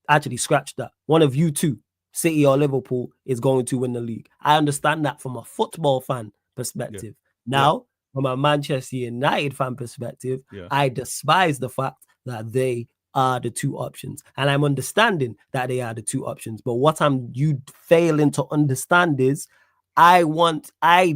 actually scratch that, one of you two, City or Liverpool, is going to win the league. I understand that from a football fan perspective. Now, from a Manchester United fan perspective, I despise the fact that they are the two options. And I'm understanding that they are the two options. But what you failing to understand is I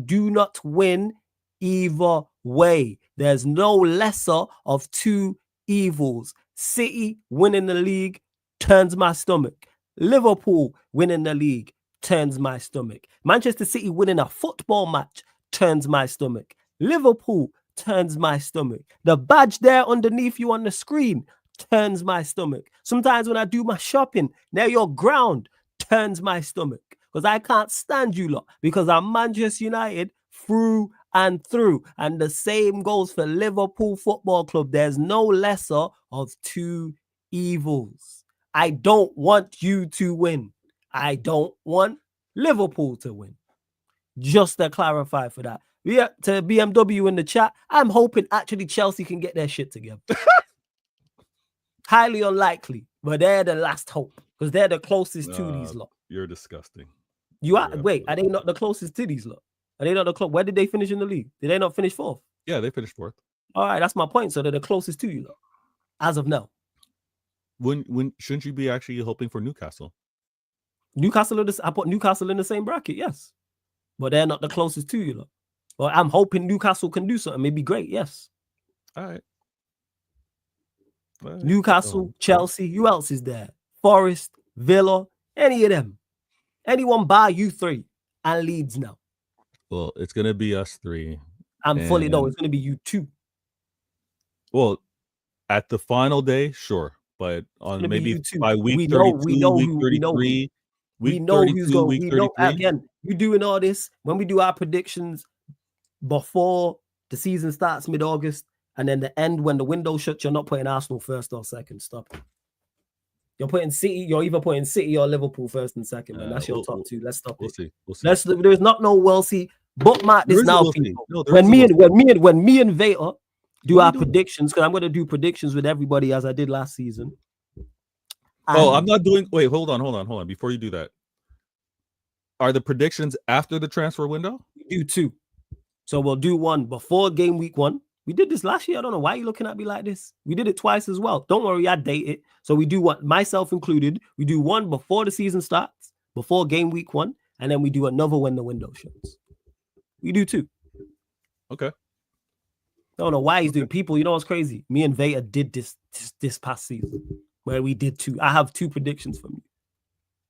do not win either way. There's no lesser of two evils. City winning the league turns my stomach. Liverpool winning the league turns my stomach. Manchester City winning a football match turns my stomach. Liverpool turns my stomach. The badge there underneath you on the screen turns my stomach. Sometimes when I do my shopping near your ground, turns my stomach, because I can't stand you lot, because I'm Manchester United through and through. And the same goes for Liverpool Football Club. There's no lesser of two evils. I don't want you to win. I don't want Liverpool to win. Just to clarify for that. Yeah, to BMW in the chat, I'm hoping actually Chelsea can get their shit together. Highly unlikely, but they're the last hope, because they're the closest to these lot. You're disgusting. Are they not the closest to these lot? Are they not the close? Where did they finish in the league? Did they not finish fourth? Yeah, they finished fourth. All right, that's my point. So they're the closest to you lot, as of now. When shouldn't you be actually hoping for Newcastle? I put Newcastle in the same bracket, yes, but they're not the closest to you lot. Well, I'm hoping Newcastle can do something. Maybe great, yes. All right. Newcastle, Chelsea, who else is there? Forest, Villa, any of them. Anyone bar you three and Leeds now. Well, it's going to be us three. It's going to be you two. Well, at the final day, sure. But on maybe by week 32, week 33, week 32, week 33. Again, you're doing all this when we do our predictions before the season starts mid-August, and then the end when the window shuts, you're not putting Arsenal first or second. Stop. You're putting City. You're either putting City or Liverpool first and second, man. That's your top two. Let's stop it. We'll see. There is not no we'll see. Bookmark this now, people. When me and Vader do our predictions, because I'm going to do predictions with everybody as I did last season. I'm not doing. Wait, hold on. Before you do that, are the predictions after the transfer window? We do two. So we'll do one before game week 1. We did this last year. I don't know why you're looking at me like this. We did it twice as well. Don't worry, I date it. So we do one, myself included. We do one before the season starts, before game week 1, and then we do another when the window shuts. We do two. Okay. I don't know why he's doing. People, you know what's crazy? Me and Veda did this past season, where we did two. I have two predictions from you.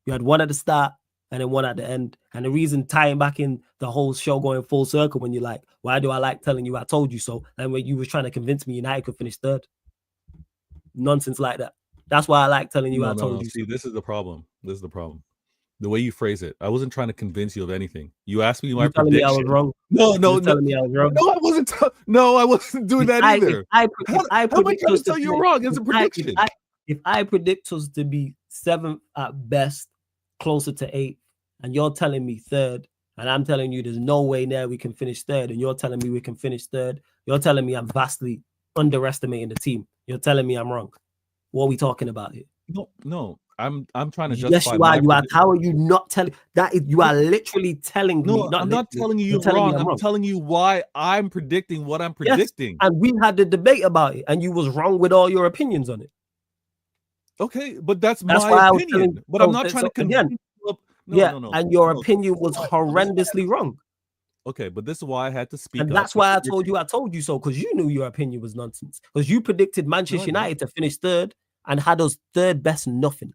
You had one at the start and then one at the end. And the reason tying back in the whole show going full circle when you're like, why do I like telling you I told you so? And when you were trying to convince me United could finish third. nonsense like that. That's why I like telling you I told you. See, this is the problem. The way you phrase it. I wasn't trying to convince you of anything. You asked me my You're telling me I was prediction. wrong. No. Telling me I was wrong. No, I wasn't. No, I wasn't doing that either. How am I trying to tell you wrong? It's a prediction. If I predict us to be 7th at best, closer to 8th, and you're telling me 3rd, and I'm telling you there's no way now we can finish 3rd, and you're telling me we can finish 3rd, you're telling me I'm vastly underestimating the team. You're telling me I'm wrong. What are we talking about here? No. I'm trying to justify. Yes, you are. You are. How are you not telling that? You are literally telling me. I'm not telling you you're wrong. I'm telling you why I'm predicting what I'm predicting. Yes, and we had the debate about it, and you was wrong with all your opinions on it. Okay, but that's my opinion. But I'm not trying to convince you. No. And your opinion was horrendously wrong. Okay, but this is why I had to speak. And that's why I told you so, because you knew your opinion was nonsense. Because you predicted Manchester United to finish 3rd and had us 3rd best nothing.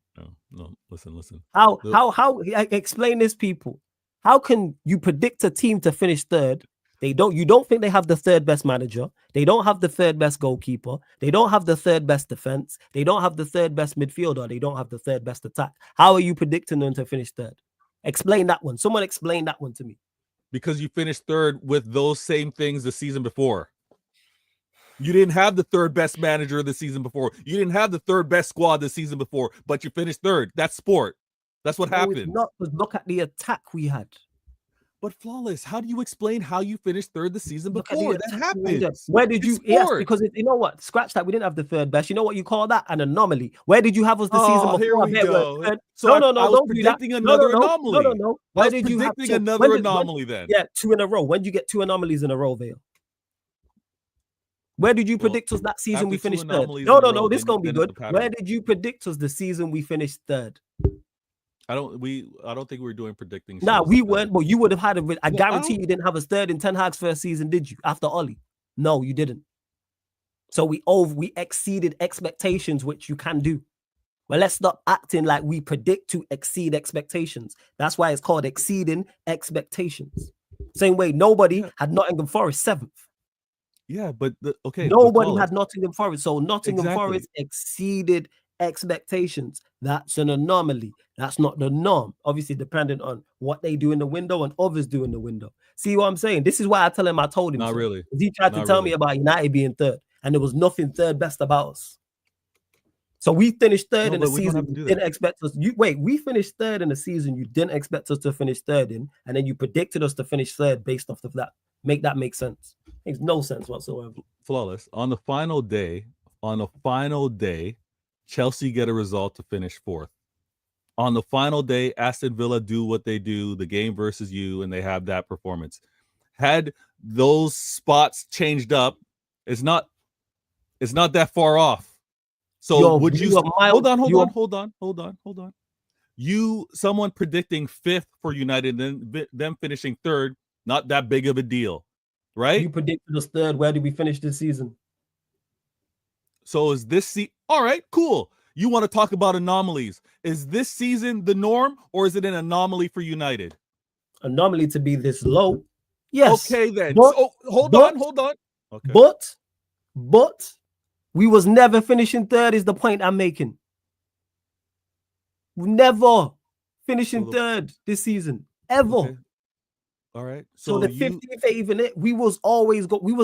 No. Listen. How explain this, people? How can you predict a team to finish 3rd? You don't think they have the 3rd best manager. They don't have the 3rd best goalkeeper. They don't have the 3rd best defense. They don't have the 3rd best midfielder. They don't have the 3rd best attack. How are you predicting them to finish 3rd? Explain that one. Someone explain that one to me. Because you finished 3rd with those same things the season before. You didn't have the 3rd best manager the season before. You didn't have the 3rd best squad the season before, but you finished 3rd. That's sport. That's what happened. Look at the attack we had. But Flawless, how do you explain how you finished 3rd the season before? That happened. Where did you? Yes, because you know what? Scratch that. We didn't have the 3rd best. You know what you call that? An anomaly. Where did you have us the season before? Here we go. So I was predicting another anomaly. No. Where did you have another anomaly then? Yeah, 2 in a row. When did you get 2 anomalies in a row, Vale? Where did you predict us that season we finished 3rd? No. This is gonna be good. Where did you predict us the season we finished 3rd? I don't think we were doing predicting. No, we weren't, but you would have had I guarantee you didn't have us 3rd in Ten Hag's first season, did you? After Ollie? No, you didn't. So we exceeded expectations, which you can do. Well, let's stop acting like we predict to exceed expectations. That's why it's called exceeding expectations. Same way nobody had Nottingham Forest 7th. Yeah, but nobody had Nottingham Forest. So Nottingham Forest exceeded expectations. That's an anomaly. That's not the norm. Obviously, dependent on what they do in the window and others do in the window. See what I'm saying? This is why I tell him I told him. Not really. He tried to tell me about United being 3rd, and there was nothing 3rd best about us. So we finished 3rd in the season. You didn't expect us. We finished 3rd in the season. You didn't expect us to finish 3rd in, and then you predicted us to finish 3rd based off of that. Make that make sense? Makes no sense whatsoever. Flawless. On the final day, Chelsea get a result to finish 4th. On the final day, Aston Villa do what they do, the game versus you, and they have that performance. Had those spots changed up, it's not that far off. So would you hold on. Someone predicting 5th for United, then them finishing 3rd, not that big of a deal, right? You predicted us 3rd. Where did we finish this season? So is this all right, cool. You want to talk about anomalies. Is this season the norm, or is it an anomaly for United? Anomaly to be this low. Yes. Okay, then. Hold on. Okay. But we was never finishing 3rd is the point I'm making. Never finishing 3rd this season. Ever. Okay. All right. So the 15th even we was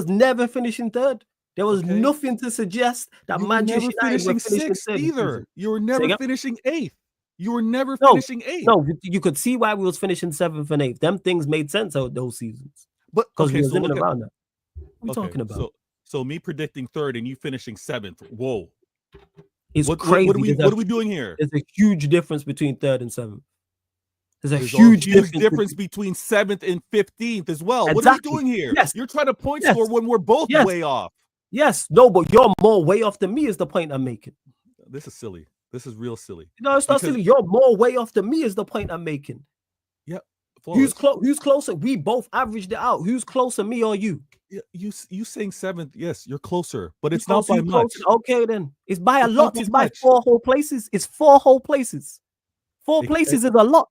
never finishing 3rd. There was nothing to suggest that Manchester United were finishing 6th either. You were never finishing 8th. You were never finishing 8th. No, you could see why we was finishing 7th and 8th. Them things made sense out those seasons. But because we was living around that. What are you talking about? So me predicting 3rd and you finishing 7th. Whoa. It's crazy. What are we doing here? There's a huge difference between 3rd and 7th. There's a huge difference between 7th and 15th as well. Exactly. What are we doing here? Yes. You're trying to point score when we're both way off. Yes, no, but you're more way off than me is the point I'm making. This is silly. This is real silly. No, it's not silly. You're more way off than me is the point I'm making. Yeah. Who's closer? We both averaged it out. Who's closer, me or you? Yeah, you saying 7th? Yes, you're closer, but it's not by much. Okay, then it's by a lot. It's by 4 whole places. It's 4 whole places. 4 places is a lot.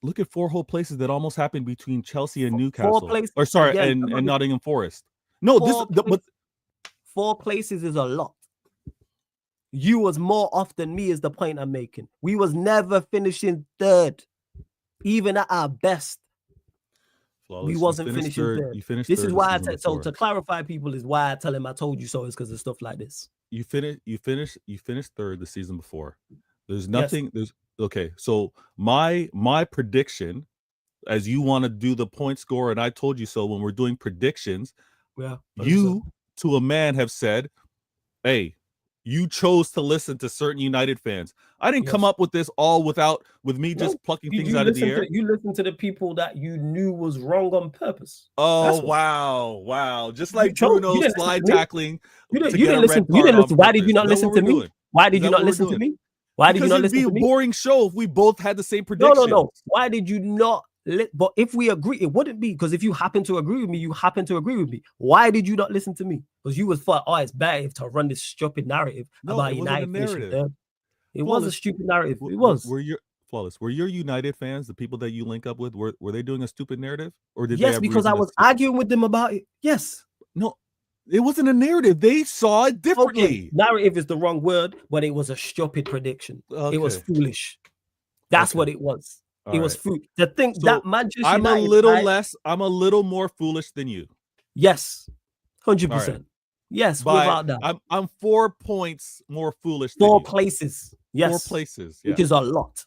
Look at 4 whole places that almost happened between Chelsea and Newcastle. And Nottingham Forest. No, but 4 places is a lot. You was more off than me is the point I'm making. We was never finishing third. Even at our best. Flawless. We wasn't finishing third. You finished this third is why so to clarify people is why I tell him I told you so is because of stuff like this. You finished third the season before. There's nothing. Yes. Okay. So my prediction, as you want to do the point score, and I told you so when we're doing predictions. Yeah. You to a man have said, "Hey, you chose to listen to certain United fans. I didn't come up with this all with me just plucking things out of the air. You listen to the people that you knew was wrong on purpose. Oh, wow. Just like Bruno slide tackling. You didn't listen. Why did you not listen to me? Why did you not listen to me? Why did you not listen to me? Because it'd be a boring show if we both had the same predictions. No. Why did you not? But if we agree, it wouldn't be, because if you happen to agree with me, you happen to agree with me. Why did you not listen to me? Because you was thought, it's better to run this stupid narrative about United finishing third. It was a stupid narrative. It was. Were your United fans, the people that you link up with, were they doing a stupid narrative? Or did yes, because I was arguing with them about it. Yes. No, it wasn't a narrative. They saw it differently. Okay. Narrative is the wrong word, but it was a stupid prediction. Okay. It was foolish. That's what it was. It was food. The thing that Manchester I'm a little more foolish than you. Yes, 100%. Yes, without that. I'm 4 points more foolish than 4 you. places. Yes. 4 places. Yeah. Which is a lot.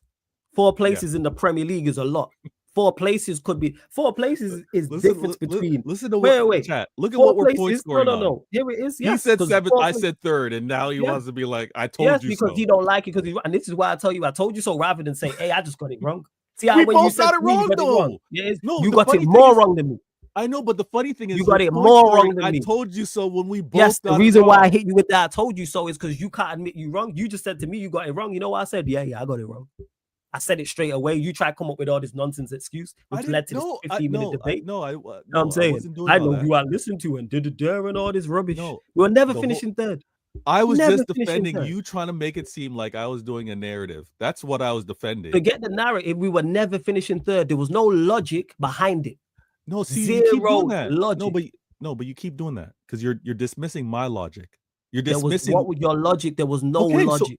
4 places in the Premier League is a lot. 4 places could be 4 places is difference between. Listen to what chat. Look at what we're point scoring. No. Here it is. Yes. He said 7th. I said 3rd, and now he wants to be like, I told you so. Because he don't like it. And this is why I told you so, rather than say, hey, I just got it wrong. See how when you got it wrong, though. You got it more wrong than me. I know, but the funny thing is, you got it more wrong than me. I told you so when we both. Yes, the reason why I hit you with that, I told you so, is because you can't admit you wrong. You just said to me you got it wrong. You know what I said? Yeah, I got it wrong. I said it straight away. You try to come up with all this nonsense excuse, which led to this 15-minute debate. I'm saying I know who I listened to and did it there and all this rubbish. No, we were never finishing third. I was just defending you, trying to make it seem like I was doing a narrative. That's what I was defending. Forget the narrative. We were never finishing third. There was no logic behind it. No, see, you keep doing that. Logic. No, but you keep doing that because you're dismissing my logic. You're dismissing. What was your logic? There was no logic.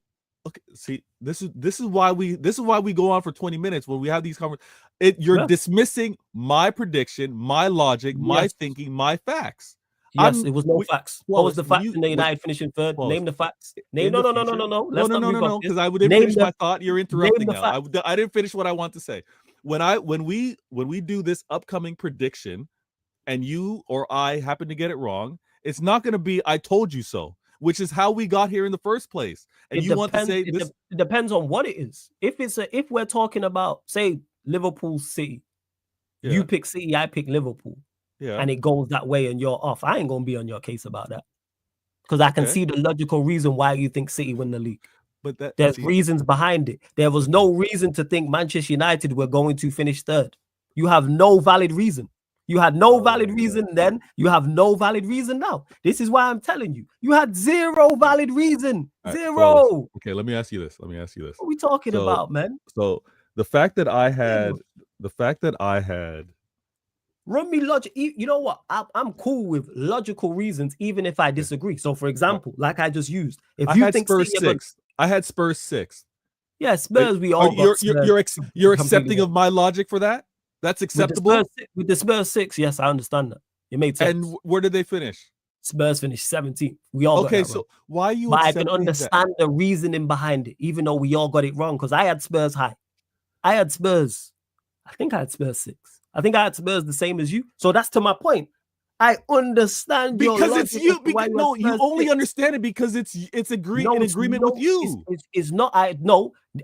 See, this is why we go on for 20 minutes when we have these conversations. You're dismissing my prediction, my logic, my thinking, my facts. Yes, it was no facts. What was the fact in the United finishing third? Name the facts. No. No. Because I would finish my thought. You're interrupting now. I didn't finish what I want to say. When we do this upcoming prediction, and you or I happen to get it wrong, it's not going to be I told you so, which is how we got here in the first place. And you want to say this? It depends on what it is. If we're talking about, say, Liverpool City, you pick City, I pick Liverpool. Yeah. And it goes that way and you're off. I ain't going to be on your case about that. Because I can see the logical reason why you think City win the league. But there's reasons behind it. There was no reason to think Manchester United were going to finish third. You have no valid reason. You had no valid reason then. You have no valid reason now. This is why I'm telling you. You had zero valid reason. Zero. Okay, let me ask you this. What are we talking about, man? So the fact that I had run me logic. You know what? I'm cool with logical reasons, even if I disagree. So, for example, like I just used, if you think Spurs 6, I had Spurs 6. Yeah, Spurs. We all you're accepting of my logic for that? That's acceptable. With the Spurs 6, yes, I understand that. It made sense. And where did they finish? Spurs finished 17th. We all got that so wrong. Why are you? But I can understand the reasoning behind it, even though we all got it wrong. Because I had Spurs high. I think I had Spurs 6. I think I had Spurs the same as you. So that's to my point. I understand because it's you. You only understand it because it's in agreement with you. It's not.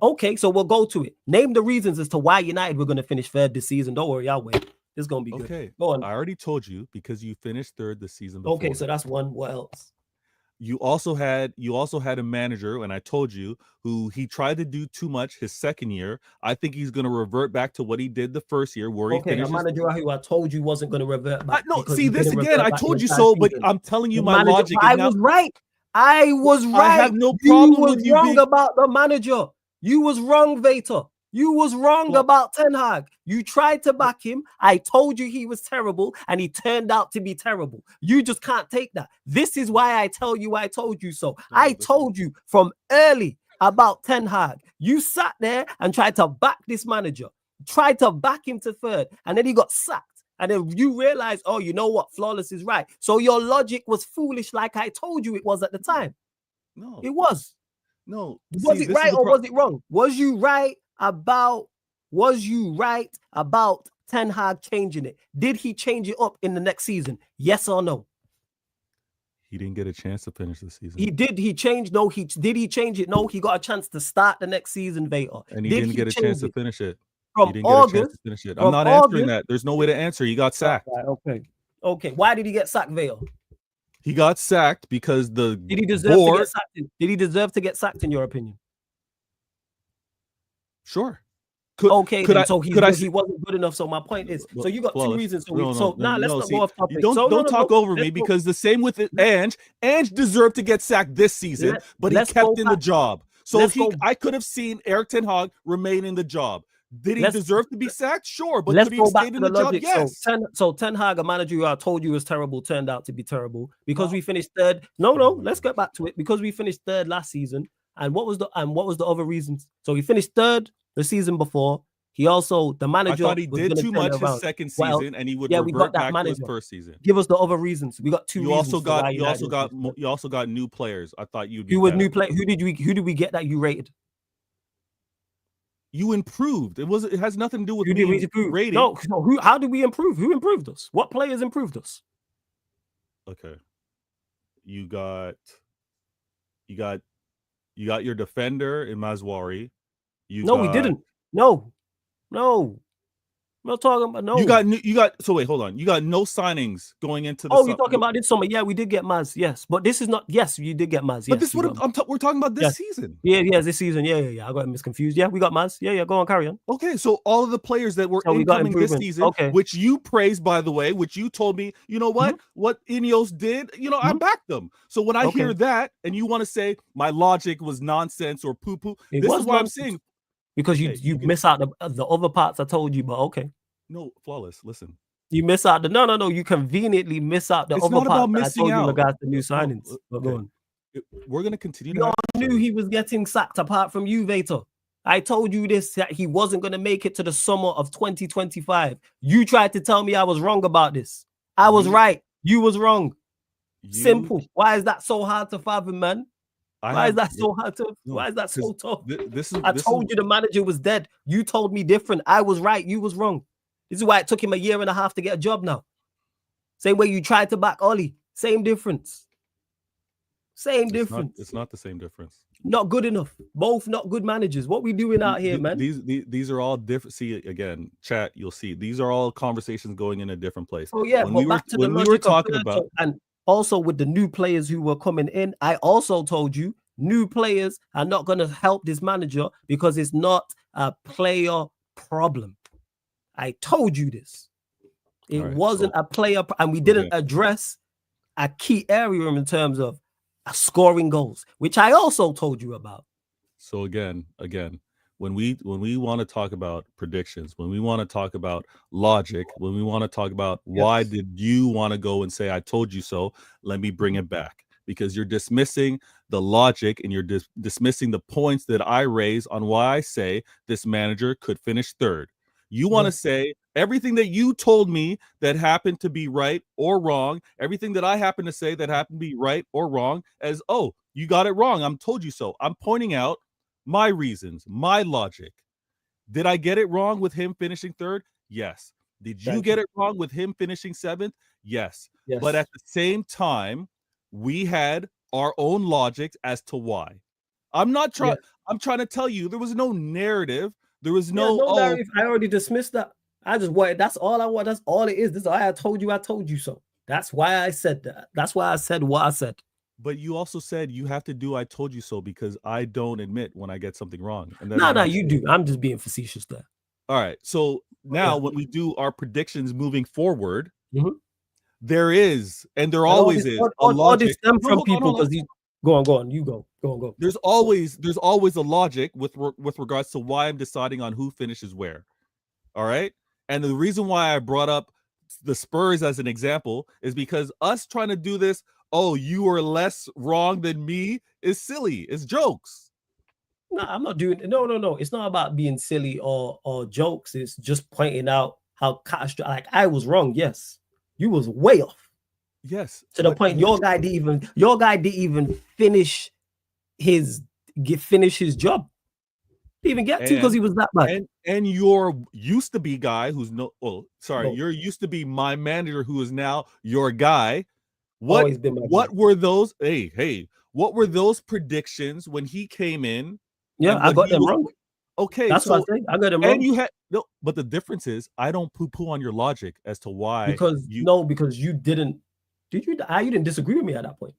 Okay, so we'll go to it. Name the reasons as to why United were going to finish third this season. Don't worry, I'll wait. It's going to be good. Okay, go on. I already told you because you finished third this season before. Okay, so that's one. What else? You also had a manager, and I told you, who he tried to do too much his second year. I think he's going to revert back to what he did the first year, where he finished. A manager who I told you wasn't going to revert back. No, see this again. I told you so, but I'm telling you my logic. I was right. I was right. I have no problem with you wrong about the manager. You was wrong, Vator. You was wrong about Ten Hag. You tried to back him. I told you he was terrible, and he turned out to be terrible. You just can't take that. This is why I tell you I told you so. I told you from early about Ten Hag. You sat there and tried to back this manager, tried to back him to third, and then he got sacked. And then you realize, oh, you know what? Flawless is right. So your logic was foolish, like I told you it was at the time. No, it was. No. Was it right or was it wrong? Was you right about Ten Hag changing it? Did he change it up in the next season? Yes or no? He didn't get a chance to finish the season. He did. He changed. No, did he change it? No, he got a chance to start the next season, Vader. And he didn't get a chance to finish it. From he didn't August, get a chance to finish it. I'm not answering that. There's no way to answer. He got sacked. Right, okay. Why did he get sacked, Vader? He got sacked because did he deserve to get sacked? Did he deserve to get sacked in your opinion? Sure. He wasn't good enough. So my point is, so you got two reasons. Let's not go off topic. Don't talk over me because the same with Ange. Ange deserved to get sacked this season, but he kept in the job. So I could have seen Erik ten Hag remain in the job. Did he deserve to be sacked? Sure, but could he have stayed in the job? Yes. So Ten Hag, a manager who I told you was terrible, turned out to be terrible because we finished third. No, let's get back to it. Because we finished third last season, and what was the other reasons? So he finished third the season before. He also the manager. I thought he did too much his second season, and he would revert back to his first season. Give us the other reasons. We got two. You also got new players. I thought you'd. Who was new player? Who did we get that you rated? You improved. It has nothing to do with rating. No, how did we improve? Who improved us? What players improved us? Okay. You got your defender in Mazwari. We didn't. No. I'm not talking about no. So wait, hold on. You got no signings going into the. Oh, you're talking about this summer? Yeah, we did get Maz. Yes, but this is not. Yes, you did get Maz. But this is what we're talking about this season. Yeah, this season. Yeah. I got misconfused. Yeah, we got Maz. Yeah. Go on, carry on. Okay, so all of the players that were incoming this season, which you praised, by the way, which you told me, you know what, what Ineos did, I backed them. So when I hear that, and you want to say my logic was nonsense or poo poo, this is what I'm saying. Because you miss out the other parts I told you, but okay. No, Flawless, listen. You miss out the no. You conveniently miss out the other parts that I told you regards to new signings. Go on. We're gonna continue. You all knew he was getting sacked apart from you, Vator. I told you this, that he wasn't gonna make it to the summer of 2025. You tried to tell me I was wrong about this. I was right. You was wrong. Simple. Why is that so hard to fathom, man? Why is that so hard to? Why is that so tough? I told you the manager was dead. You told me different. I was right. You was wrong. This is why it took him a year and a half to get a job now. Same way you tried to back Ollie. Same difference. It's not the same difference. Not good enough. Both not good managers. What we doing out here, man? These are all different. See, again, chat, you'll see. These are all conversations going in a different place. Oh, yeah. When we were talking about... And also with the new players who were coming in, I also told you new players are not going to help this manager because it's not a player problem. I told you this. It wasn't a player, and we didn't address a key area in terms of scoring goals, which I also told you about. So again, when we want to talk about predictions, when we want to talk about logic, when we want to talk about why did you want to go and say I told you so, let me bring it back, because you're dismissing the logic and you're dismissing the points that I raise on why I say this manager could finish third. You want to say everything that you told me that happened to be right or wrong, everything that I happen to say that happened to be right or wrong, as, oh, you got it wrong. I'm told you so. I'm pointing out my reasons, my logic. Did I get it wrong with him finishing third? Yes. Did you get it wrong with him finishing seventh? Yes. But at the same time, we had our own logic as to why. I'm trying to tell you there was no narrative. There was no narrative. I already dismissed that. That's all I want. That's all it is. This is why I told you so. That's why I said that. That's why I said what I said. But you also said you have to do I told you so because I don't admit when I get something wrong. No, you do. I'm just being facetious there. All right. So now when we do our predictions moving forward, there is, and there always is, a logic. From people because go on. You go Go. There's always a logic with regards to why I'm deciding on who finishes where. All right. And the reason why I brought up the Spurs as an example is because us trying to do this, oh, you are less wrong than me, is silly. It's jokes. No, I'm not doing it. No. It's not about being silly or jokes. It's just pointing out how catastrophic. Like, I was wrong. Yes, you was way off. Yes. To the point your guy didn't even finish his job. He didn't even get to because he was that bad. And your used to be guy who's your used to be my manager who is now your guy. What were those? Hey, what were those predictions when he came in? Yeah, I got them wrong. Okay, that's what I say. I got them wrong. And you had but the difference is I don't poo-poo on your logic as to why. Because you didn't. You didn't disagree with me at that point.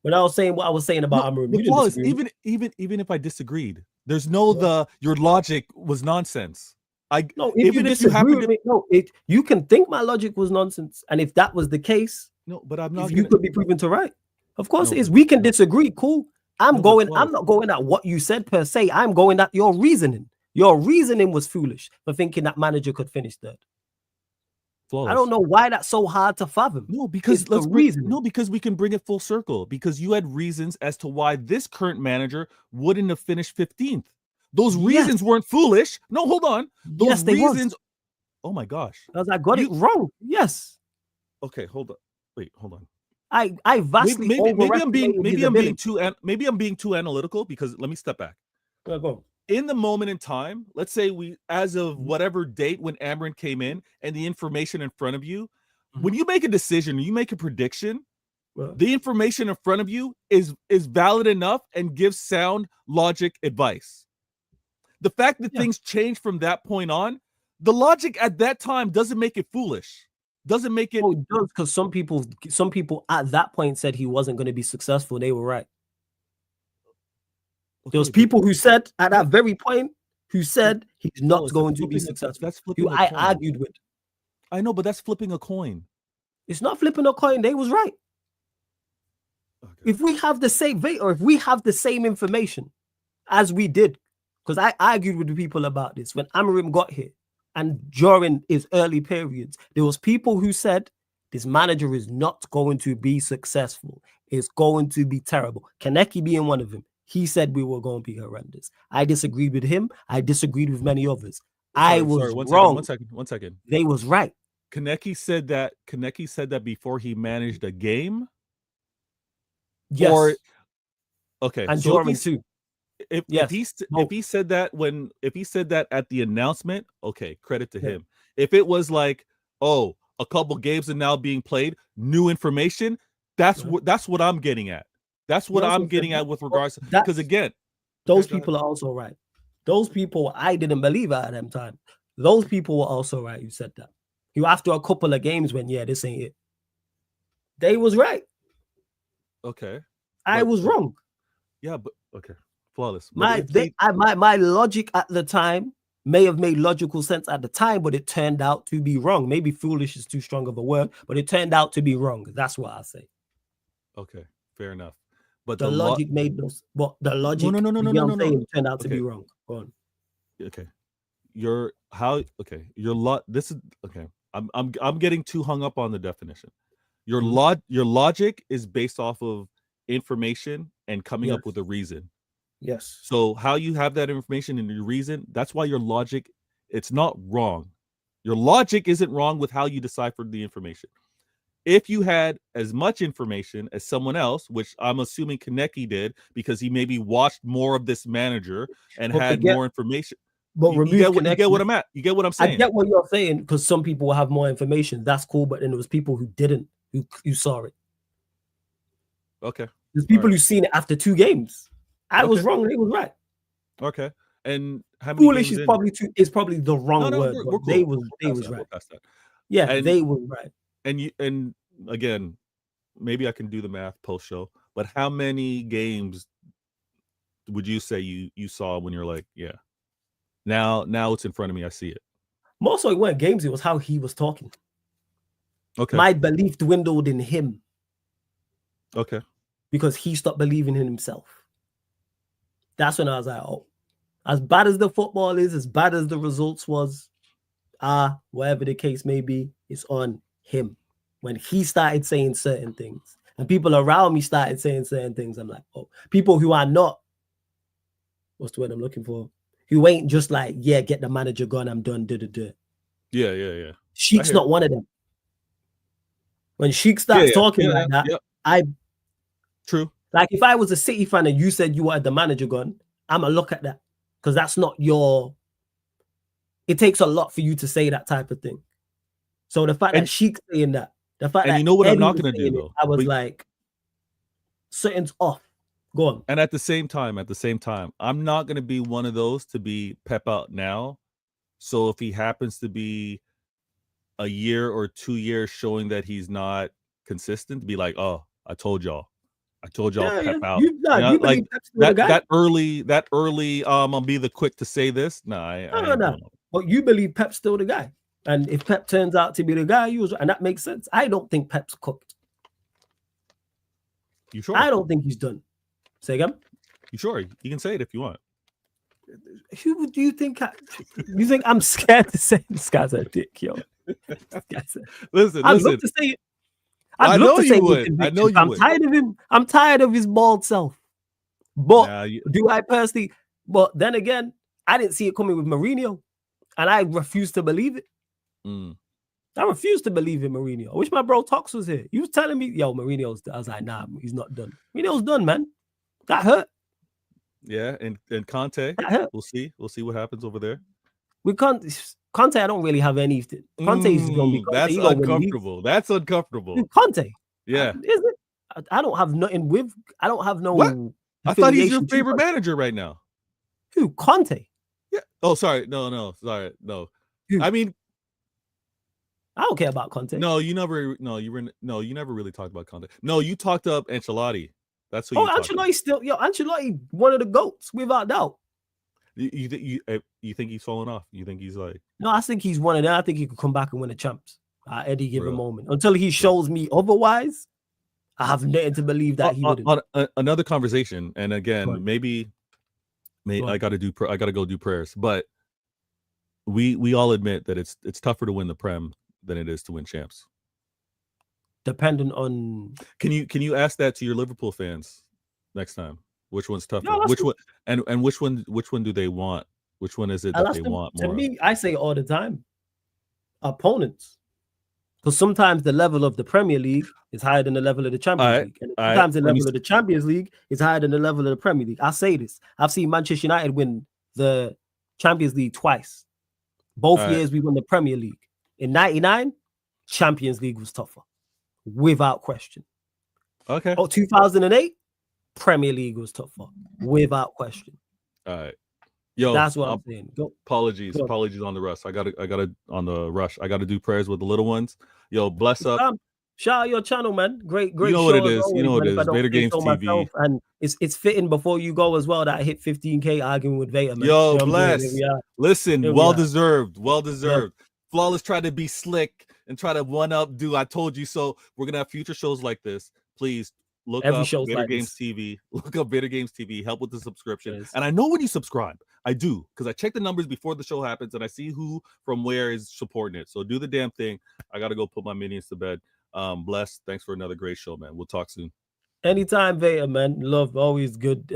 When I was saying what I was saying about Amarim, you didn't disagree. Even if I disagreed, there's your logic was nonsense. If you disagree with me, you can think my logic was nonsense, and if that was the case, but I'm not. You could be proven to right. Of course it is. We can disagree. Cool. I'm not going at what you said per se. I'm going at your reasoning. Your reasoning was foolish for thinking that manager could finish third. Flawless. I don't know why that's so hard to fathom. No, because because we can bring it full circle. Because you had reasons as to why this current manager wouldn't have finished 15th. Those reasons weren't foolish. No, hold on. Those reasons. Oh my gosh. I got it wrong. Yes. Okay, hold on. Wait, hold on. I vastly maybe I'm being too analytical because let me step back. Go. In the moment in time, let's say as of whatever date when Amarin came in and the information in front of you, when you make a decision, you make a prediction, the information in front of you is valid enough and gives sound logic advice. The fact that things change from that point on, the logic at that time doesn't make it foolish. Doesn't make it. Oh, it does, because some people at that point said he wasn't going to be successful. They were right. There was people who said at that very point he's not going to be successful. That's flipping I argued with. I know, but that's flipping a coin. It's not flipping a coin. They was right. Okay. If we have the same information as we did, because I argued with the people about this when Amarim got here and during his early periods, there was people who said this manager is not going to be successful. It's going to be terrible. Kaneki being one of them. He said we were going to be horrendous. I disagreed with him. I disagreed with many others. I was wrong. One second. They was right. Kaneki said that before he managed a game. Yes. Okay. And Jordan too. If he said that at the announcement, okay, credit to him. If it was like, oh, a couple games are now being played, new information, that's what I'm getting at. That's what I'm getting at with regards to, because again, those people are also right. Those people I didn't believe at them time. Those people were also right. You said that. You after a couple of games when this ain't it. They was right. Okay. I was wrong. Yeah, but okay. Flawless. My logic at the time may have made logical sense at the time, but it turned out to be wrong. Maybe foolish is too strong of a word, but it turned out to be wrong. That's what I say. Okay, fair enough. But the logic made those. But the logic, no. Turned out to be wrong. Go on. Okay, This is okay. I'm getting too hung up on the definition. Your logic is based off of information and coming up with a reason. Yes. So how you have that information and your reason, that's why your logic, it's not wrong. Your logic isn't wrong with how you deciphered the information. If you had as much information as someone else, which I'm assuming Kaneki did because he maybe watched more of this manager and had more information. But you get what I'm at. You get what I'm saying. I get what you're saying because some people will have more information. That's cool. But then there was people who didn't, who saw it. Okay. There's people who've seen it after 2 games. I was wrong. They was right. Okay. And how many foolish is probably the wrong word. Cool. They was right. Yeah, they were right. And again, maybe I can do the math post show, but how many games would you say you saw when you're like, yeah, now it's in front of me, I see it? More so it weren't games, it was how he was talking. Okay. My belief dwindled in him. Okay. because he stopped believing in himself. That's when I was like, oh, as bad as the football is, as bad as the results was, whatever the case may be, it's on him. When he started saying certain things and people around me started saying certain things, I'm like, oh, people who are not, what's the word I'm looking for? Who ain't just like, yeah, get the manager gone, I'm done, Yeah. Sheik's not one of them. When Sheik starts talking like that, True. Like if I was a City fan and you said you wanted the manager gone, I'm gonna look at that because that's not your. It takes a lot for you to say that type of thing. So the fact that Sheik's saying that, the fact that you know what Eddie I'm not gonna do though, I was like, something's off. Go on. And at the same time, I'm not gonna be one of those to be pep out now. So if he happens to be a year or 2 years showing that he's not consistent, be like, oh, I told y'all pep out. You like that early I'll be the quick to say this. No. But you believe Pep's still the guy. And if Pep turns out to be the guy, and that makes sense. I don't think Pep's cooked. You sure? I don't think he's done. Say again? You sure? You can say it if you want. Who do you think? You think I'm scared to say this guy's a dick, yo? Listen. I'd love to say it. I know you would. I'm tired of him. I'm tired of his bald self. But do I personally? But then again, I didn't see it coming with Mourinho, and I refuse to believe it. I refuse to believe in Mourinho. I wish my bro Tox was here. He was telling me, yo, Mourinho's. I was like, nah, he's not done. Mourinho's done, man. Got hurt. Yeah, and Conte, we'll see what happens over there. We can't. Conte, I don't really have anything. Conte's going to be. That's uncomfortable. That's uncomfortable. Conte. Yeah. Is it? I don't have nothing with. I don't have no. What? I thought he's your favorite manager right now. Who? Conte. Yeah. Oh, sorry. No. Sorry. No. Who? I mean, I don't care about Conte. No, you never. No, you never really talked about Conte. No, you talked up Ancelotti. That's who. Ancelotti's still. Ancelotti, one of the GOATs, without doubt. You think he's falling off? You think he's like? No, I think he's one of them. I think he could come back and win the champs at any given moment. Until he shows me otherwise, I have nothing to believe that he would. On another conversation, and again, maybe I got to go do prayers, but we all admit that it's tougher to win the Prem than it is to win champs. Depending on, can you ask that to your Liverpool fans next time? Which one's tougher? Which one and which one do they want? Which one is it that they want more? To me, I say all the time, opponents, because sometimes the level of the Premier League is higher than the level of the Champions League, and sometimes the level of the Champions League is higher than the level of the Premier League. I say this: I've seen Manchester United win the Champions League twice. Both years we won the Premier League. In '99, Champions League was tougher, without question. Okay. 2008, Premier League was tougher, without question. All right. Yo, that's what I'm saying. Apologies on the rush. I gotta on the rush. I gotta do prayers with the little ones. Yo, bless up. Shout out your channel, man. Great. You know what it is. You know what it is. Vader Games TV. Myself, and it's fitting before you go as well that I hit 15K arguing with Vader, man. Yo, bless. Listen, well deserved. Yeah. Flawless tried to be slick and try to one up. I told you so. We're gonna have future shows like this. Please look up Vader Games TV. Look up Vader Games TV. Help with the subscription. Yes. And I know when you subscribe, I do, because I check the numbers before the show happens and I see who from where is supporting it. So do the damn thing. I gotta go put my minions to bed. Bless. Thanks for another great show, man. We'll talk soon. Anytime, Vader, man. Love, always good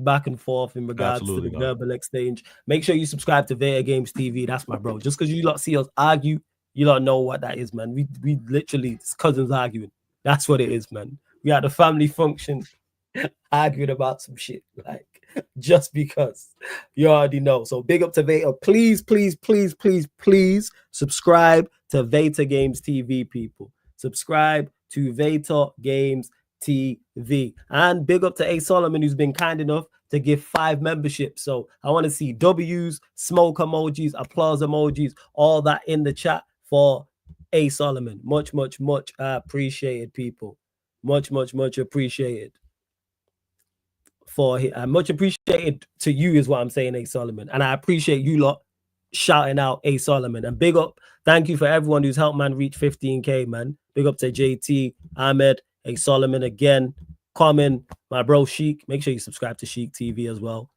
back and forth in regards to the verbal exchange. Make sure you subscribe to Vader Games TV. That's my bro. Just because you lot see us argue, you lot know what that is, man. We literally, it's cousins arguing. That's what it is, man. We had a family function arguing about some shit, like, just because. You already know. So big up to Vader. Please subscribe to Vader Games TV, people. Subscribe to Vader Games TV. And big up to A. Solomon, who's been kind enough to give 5 memberships. So I want to see W's, smoke emojis, applause emojis, all that in the chat for A. Solomon. Much appreciated, people. Much appreciated. For much appreciated to you is what I'm saying, A. Solomon. And I appreciate you lot shouting out A. Solomon. And big up, thank you for everyone who's helped man reach 15K, man. Big up to JT, Ahmed, A. Solomon again, Common, my bro Sheik. Make sure you subscribe to Sheik TV as well.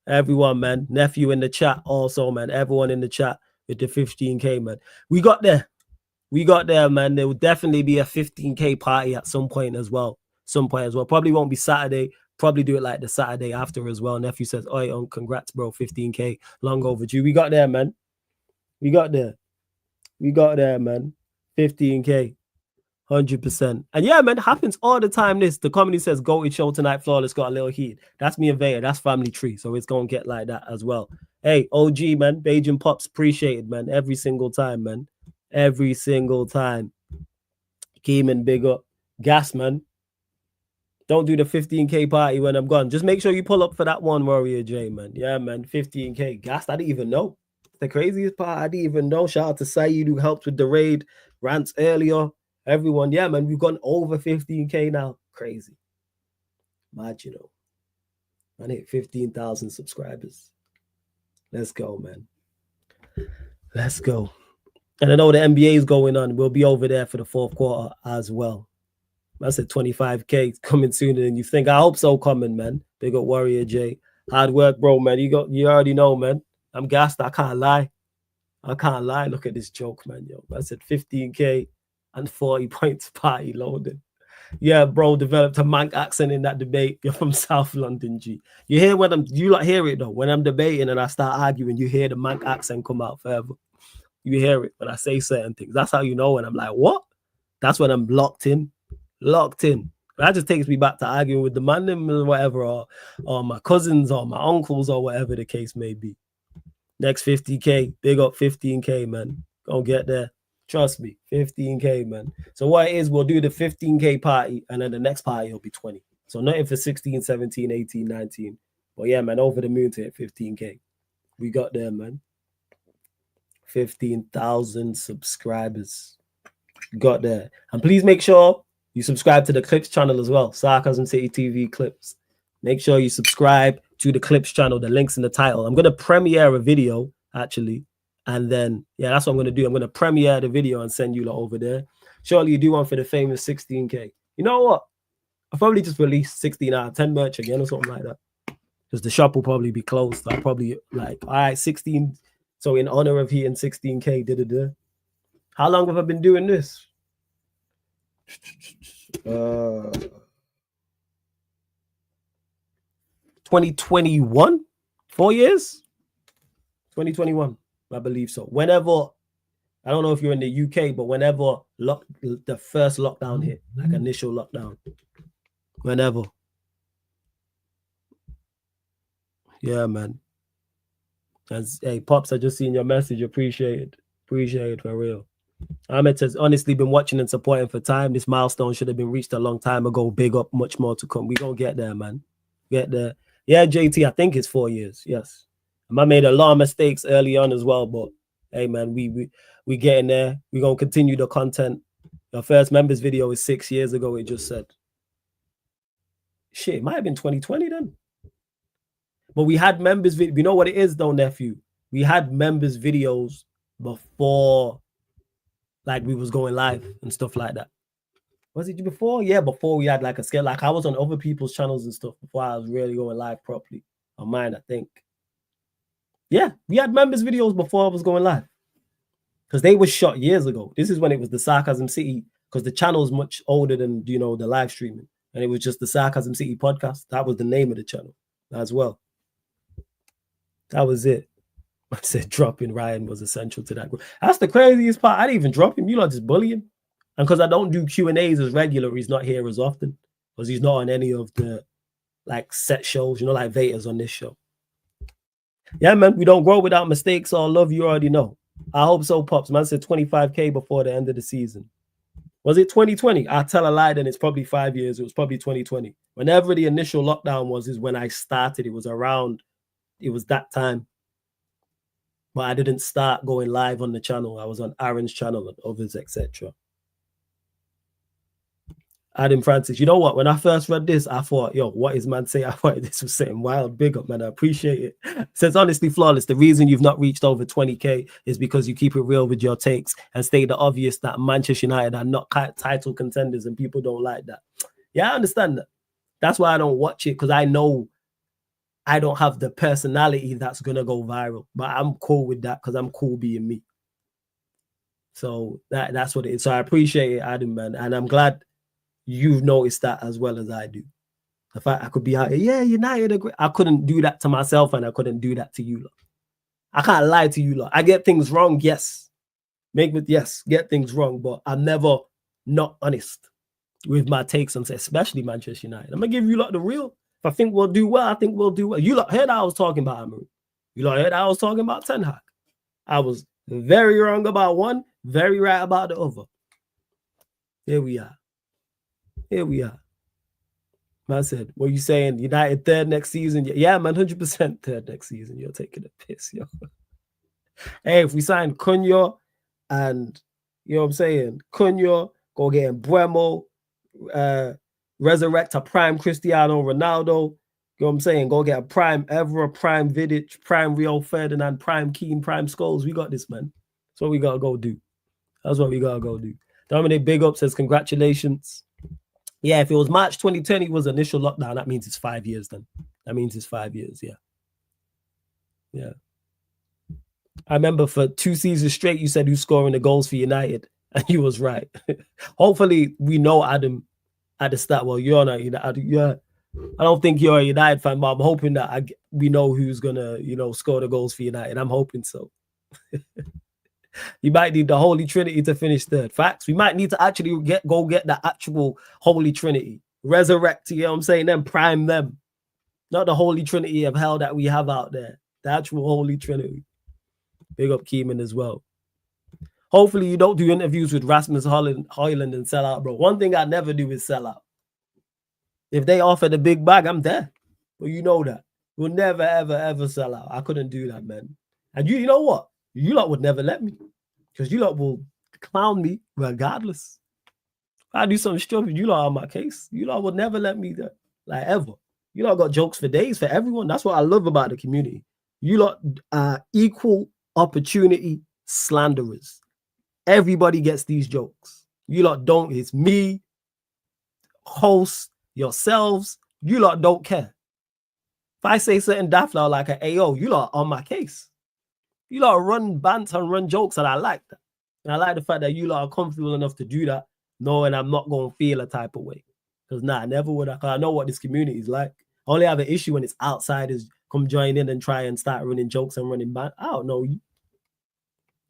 Everyone, man. Nephew in the chat also, man. Everyone in the chat with the 15K, man. We got there. We got there, man. There will definitely be a 15K party at some point as well. Probably won't be Saturday. Probably do it like the Saturday after as well. Nephew says, "Oi, congrats, bro. 15K. Long overdue." We got there, man. We got there, man. 15K. 100%. And yeah, man, happens all the time. The comedy says, "Go to show tonight, Flawless got a little heat." That's me and Vaya. That's family tree. So it's going to get like that as well. Hey, OG, man. Beijing Pops, appreciated, man. Every single time, man. Every single time. Keeman, big up. Gas, man. Don't do the 15K party when I'm gone. Just make sure you pull up for that one, Warrior J, man. Yeah, man. 15K. Gas, I didn't even know. The craziest part, I didn't even know. Shout out to Saeed who helped with the raid. Rants earlier. Everyone, yeah, man. We've gone over 15K now. Crazy. Mad, you know. I hit 15,000 subscribers. Let's go, man. Let's go. And I know the NBA is going on. We'll be over there for the fourth quarter as well. I said 25K coming sooner than you think. I hope so coming, man. Big up Warrior J. Hard work, bro, man. You already know, man. I'm gassed. I can't lie. Look at this joke, man. Yo, I said 15K and 40 points party loaded. Yeah, bro, developed a Manc accent in that debate. You're from South London, G. You hear when you like hear it though. When I'm debating and I start arguing, you hear the Manc accent come out forever. You hear it when I say certain things. That's how you know when I'm like, what? That's when I'm locked in. That just takes me back to arguing with the man or whatever, or my cousins or my uncles or whatever the case may be. Next 50K, big up 15K, man. Gonna get there. Trust me, 15K, man. So what it is, we'll do the 15K party, and then the next party will be 20. So nothing for 16, 17, 18, 19. But yeah, man, over the moon to hit 15K. We got there, man. 15,000 subscribers. Got there. And please make sure you subscribe to the Clips channel as well. Sarcasm City TV Clips. Make sure you subscribe to the Clips channel. The link's in the title. I'm going to premiere a video, actually. And then, yeah, that's what I'm going to do. I'm going to premiere the video and send you over there. Surely you do one for the famous 16K. You know what? I'll probably just release 16 out of 10 merch again or something like that. Because the shop will probably be closed. I'll probably like, all right, 16. So in honor of hitting 16K, How long have I been doing this? 2021? 4 years? 2021, I believe so. Whenever, I don't know if you're in the UK, but whenever the first lockdown hit, like initial lockdown, whenever. Yeah, man. As hey, Pops, I just seen your message. Appreciate it for real. Ahmed has honestly been watching and supporting for time. This milestone should have been reached a long time ago. Big up, much more to come. We gonna get there, man. Get there. Yeah, JT, I think it's 4 years. Yes. I made a lot of mistakes early on as well, but hey, man, we getting there. We gonna continue the content. Your first members video is 6 years ago. It just said, shit, it might have been 2020 then. But we had members. You know what it is, though, nephew. We had members videos before, like we was going live and stuff like that. Was it before? Yeah, before we had like a scale. Like I was on other people's channels and stuff before I was really going live properly on mine, I think. Yeah, we had members videos before I was going live because they were shot years ago. This is when it was the Sarcasm City, because the channel is much older than, you know, the live streaming, and it was just the Sarcasm City podcast. That was the name of the channel as well. That was it. I said dropping Ryan was essential to that group. That's the craziest part. I didn't even drop him. You lot just bully him. And because I don't do Q&As as regular, he's not here as often. Because he's not on any of the like set shows, you know, like Vader's on this show. Yeah, man, we don't grow without mistakes or love, you already know. I hope so, Pops. Man said 25K before the end of the season. Was it 2020? I'll tell a lie, then it's probably 5 years. It was probably 2020. Whenever the initial lockdown was, is when I started. It was that time. But I didn't start going live on the channel. I was on Aaron's channel and others, etc. Adam Francis, you know what? When I first read this, I thought, yo, what is man saying? I thought this was saying wild. Big up, man. I appreciate it. It says, honestly, Flawless, the reason you've not reached over 20K is because you keep it real with your takes and state the obvious that Manchester United are not title contenders and people don't like that. Yeah, I understand that. That's why I don't watch it, because I know I don't have the personality that's gonna go viral. But I'm cool with that because I'm cool being me. So that's what it is. So I appreciate it, Adam, man, and I'm glad you've noticed that as well as I do. The fact I could be out here, yeah, United. I couldn't do that to myself, and I couldn't do that to you lot. I can't lie to you lot. I get things wrong, yes. Get things wrong, but I'm never not honest with my takes on, especially Manchester United. I'm gonna give you lot the real. If I think we'll do well, I think we'll do well. You lot heard I was talking about Amaru. You lot heard I was talking about Ten Hag. I was very wrong about one, very right about the other. Here we are. Man said, what you saying? United third next season? Yeah, man, 100% third next season. You're taking a piss, yo. Hey, if we sign Cunha and, you know what I'm saying, Cunha, go get Bremo, resurrect a prime Cristiano Ronaldo, you know what I'm saying, go get a prime Evra, prime Vidic, prime Rio Ferdinand, prime Keane, prime Scholes. We got this, man. That's what we got to go do. Dominic Big Up says, congratulations. Yeah, if it was March 2020 was initial lockdown, that means it's 5 years then. That means it's 5 years, yeah. I remember for 2 seasons straight, you said who's scoring the goals for United, and you was right. Hopefully, we know Adam at the start. Well, you're not, I don't think you're a United fan, but I'm hoping that we know who's gonna, score the goals for United. I'm hoping so. You might need the Holy Trinity to finish third. Facts. We might need to actually go get the actual Holy Trinity. Resurrect, you know what I'm saying? Then prime them. Not the Holy Trinity of hell that we have out there. The actual Holy Trinity. Big up Keeman as well. Hopefully you don't do interviews with Rasmus Højlund and sell out, bro. One thing I never do is sell out. If they offer the big bag, I'm there. Well, you know that. We'll never, ever, ever sell out. I couldn't do that, man. And you know what? You lot would never let me, because you lot will clown me regardless. If I do something stupid, you lot are on my case. You lot would never let me do that, like ever. You lot got jokes for days for everyone. That's what I love about the community. You lot are equal opportunity slanderers. Everybody gets these jokes. You lot don't. It's me, hosts, yourselves. You lot don't care. If I say certain daft like an AO, you lot are on my case. You lot run banter and run jokes, and I like that. And I like the fact that you lot are comfortable enough to do that, knowing I'm not going to feel a type of way. Because I never would. I know what this community is like. I only have an issue when it's outsiders come join in and try and start running jokes and running banter. I don't know you.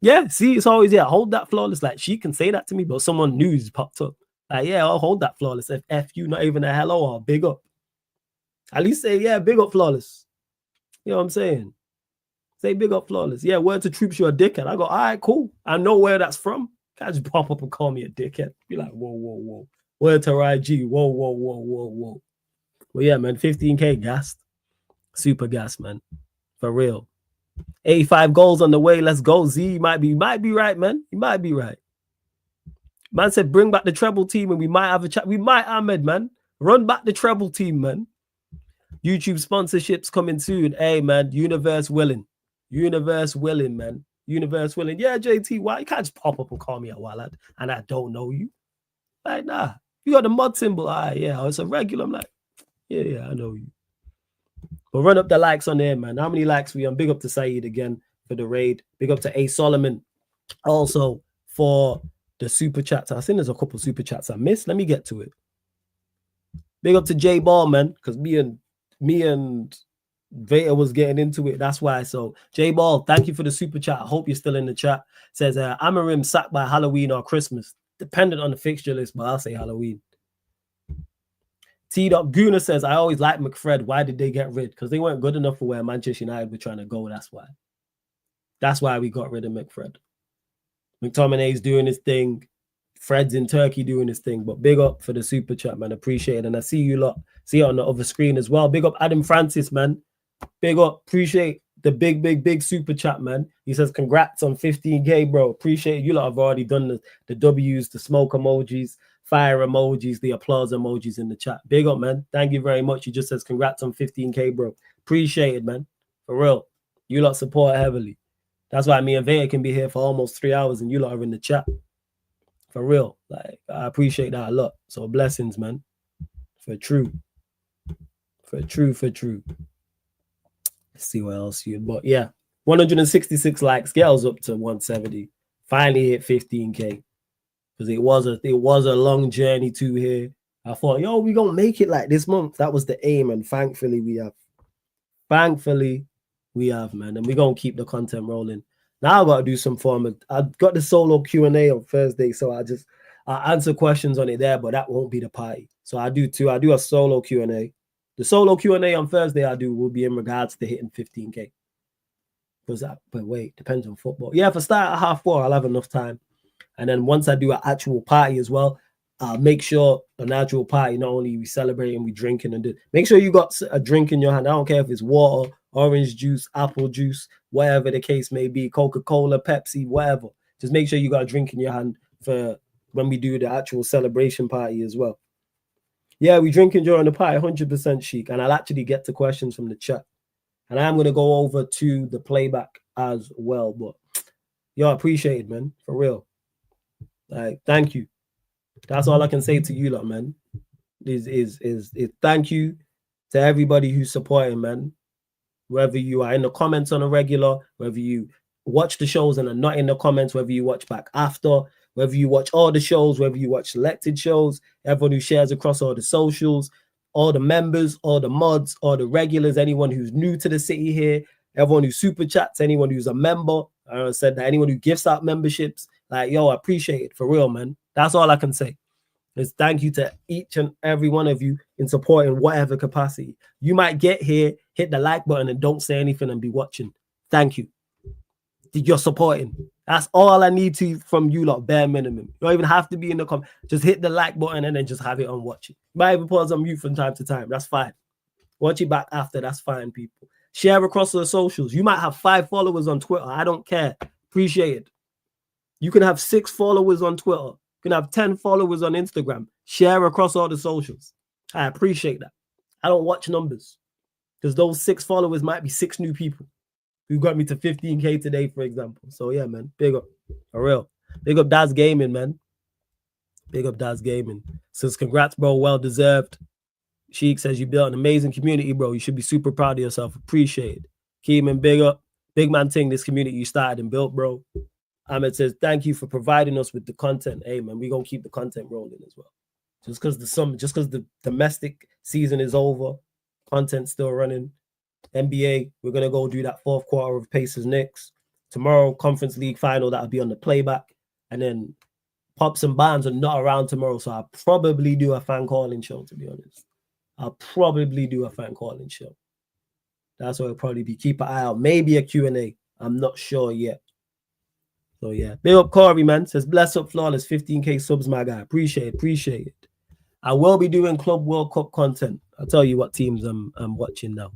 Yeah, see, it's always, hold that flawless. Like, she can say that to me, but someone new's popped up. Like, yeah, I'll hold that flawless. If F you, not even a hello or big up. At least say, yeah, big up flawless. You know what I'm saying? Say big up flawless. Yeah, word to troops, you're a dickhead. I go, all right, cool. I know where that's from. Can't just pop up and call me a dickhead. Be like, whoa. Word to IG. Whoa. Well, yeah, man, 15K gassed. Super gas, man. For real. 85 goals on the way. Let's go. Z, you might be right, man. You might be right. Man said, bring back the treble team and we might have a chat. We might, Ahmed, man. Run back the treble team, man. YouTube sponsorships coming soon. Hey, man, universe willing, man. Universe willing. Yeah, JT, why? You can't just pop up and call me a wallet and I don't know you. Like, nah. You got the mud symbol. All right, yeah, it's a regular. I'm like, yeah, I know you. But run up the likes on there, man. How many likes we on? Big up to Saeed again for the raid. Big up to A. Solomon also for the super chats. I think there's a couple super chats I missed. Let me get to it. Big up to J Ball, man, because me and Veta was getting into it. That's why. So J Ball, thank you for the super chat. I hope you're still in the chat. Says Amarim sacked by Halloween or Christmas, dependent on the fixture list, but I'll say Halloween. T. Guna says, I always like McFred. Why did they get rid? Because they weren't good enough for where Manchester United were trying to go. That's why we got rid of McFred. McTominay's doing his thing. Fred's in Turkey doing his thing. But big up for the super chat, man. Appreciate it. And I see you lot. See it on the other screen as well. Big up Adam Francis, man. Big up. Appreciate the big super chat, man. He says, congrats on 15K, bro. Appreciate it. You lot have already done the W's, the smoke emojis, fire emojis, the applause emojis in the chat. Big up, man. Thank you very much. He just says, congrats on 15K, bro. Appreciate it, man. For real. You lot support heavily. That's why me and Vega can be here for almost 3 hours and you lot are in the chat. For real. Like, I appreciate that a lot. So blessings, man. For true. For true. Let's see what else you. But yeah, 166 likes. Get us up to 170. Finally hit 15K. Because it was a long journey to here. I thought, yo, we gonna make it like this month. That was the aim, and thankfully we have. Thankfully, we have, man, and we're gonna keep the content rolling. Now I gotta do some form of. I've got the solo Q&A on Thursday, so I answer questions on it there, but that won't be the party. So I do two. I do a solo Q&A. The solo Q&A on Thursday will be in regards to hitting 15K. But wait, depends on football. Yeah, if I start at 4:30, I'll have enough time. And then once I do an actual party as well, I'll make sure an actual party, not only we celebrating, we drinking and make sure you got a drink in your hand. I don't care if it's water, orange juice, apple juice, whatever the case may be, Coca-Cola, Pepsi, whatever. Just make sure you got a drink in your hand for when we do the actual celebration party as well. Yeah, we drinking during the party, 100% chic. And I'll actually get to questions from the chat. And I'm going to go over to the playback as well. But yo, appreciate it, man. For real. Like, thank you. That's all I can say to you lot, man. Is thank you to everybody who's supporting, man. Whether you are in the comments on a regular, whether you watch the shows and are not in the comments, whether you watch back after, whether you watch all the shows, whether you watch selected shows, everyone who shares across all the socials, all the members, all the mods, all the regulars, anyone who's new to the city here, everyone who super chats, anyone who's a member. I said that anyone who gifts out memberships, like, yo, I appreciate it for real, man. That's all I can say. Is thank you to each and every one of you in supporting whatever capacity. You might get here, hit the like button and don't say anything and be watching. Thank you. You're supporting. That's all I need from you lot, bare minimum. You don't even have to be in the comment. Just hit the like button and then just have it on watching. You might even pause on mute from time to time. That's fine. Watch it back after. That's fine, people. Share across the socials. You might have 5 followers on Twitter. I don't care. Appreciate it. You can have 6 followers on Twitter. You can have 10 followers on Instagram. Share across all the socials. I appreciate that. I don't watch numbers because those 6 followers might be 6 new people who got me to 15K today, for example. So yeah, man, big up. For real. Big up Das Gaming, man. Big up Das Gaming. Says congrats, bro. Well deserved. Sheik says you built an amazing community, bro. You should be super proud of yourself. Appreciate it. Keeman, big up. Big man thing, this community you started and built, bro. Ahmed says, thank you for providing us with the content. Hey, man, we're going to keep the content rolling as well. Just because the domestic season is over, content's still running. NBA, we're going to go do that 4th quarter of Pacers Knicks. Tomorrow, Conference League final, that'll be on the playback. And then Pops and Barnes are not around tomorrow, so I'll probably do a fan calling show, to be honest. I'll probably do a fan calling show. That's what it'll probably be. Keep an eye out. Maybe a Q&A. I'm not sure yet. So yeah, big up Corey, man. Says bless up Flawless, 15K subs, my guy. Appreciate it. I will be doing Club World Cup content. I'll tell you what teams I'm watching now.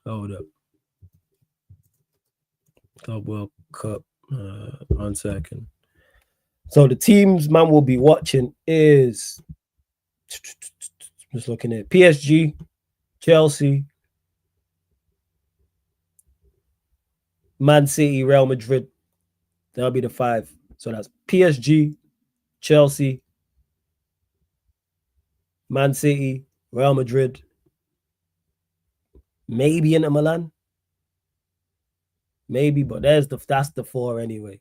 Hold up. Club World Cup. 1 second. So the teams man will be watching is just looking at PSG, Chelsea, Man City, Real Madrid. That'll be the 5. So that's PSG, Chelsea, Man City, Real Madrid, maybe Inter Milan. Maybe, but that's the 4 anyway.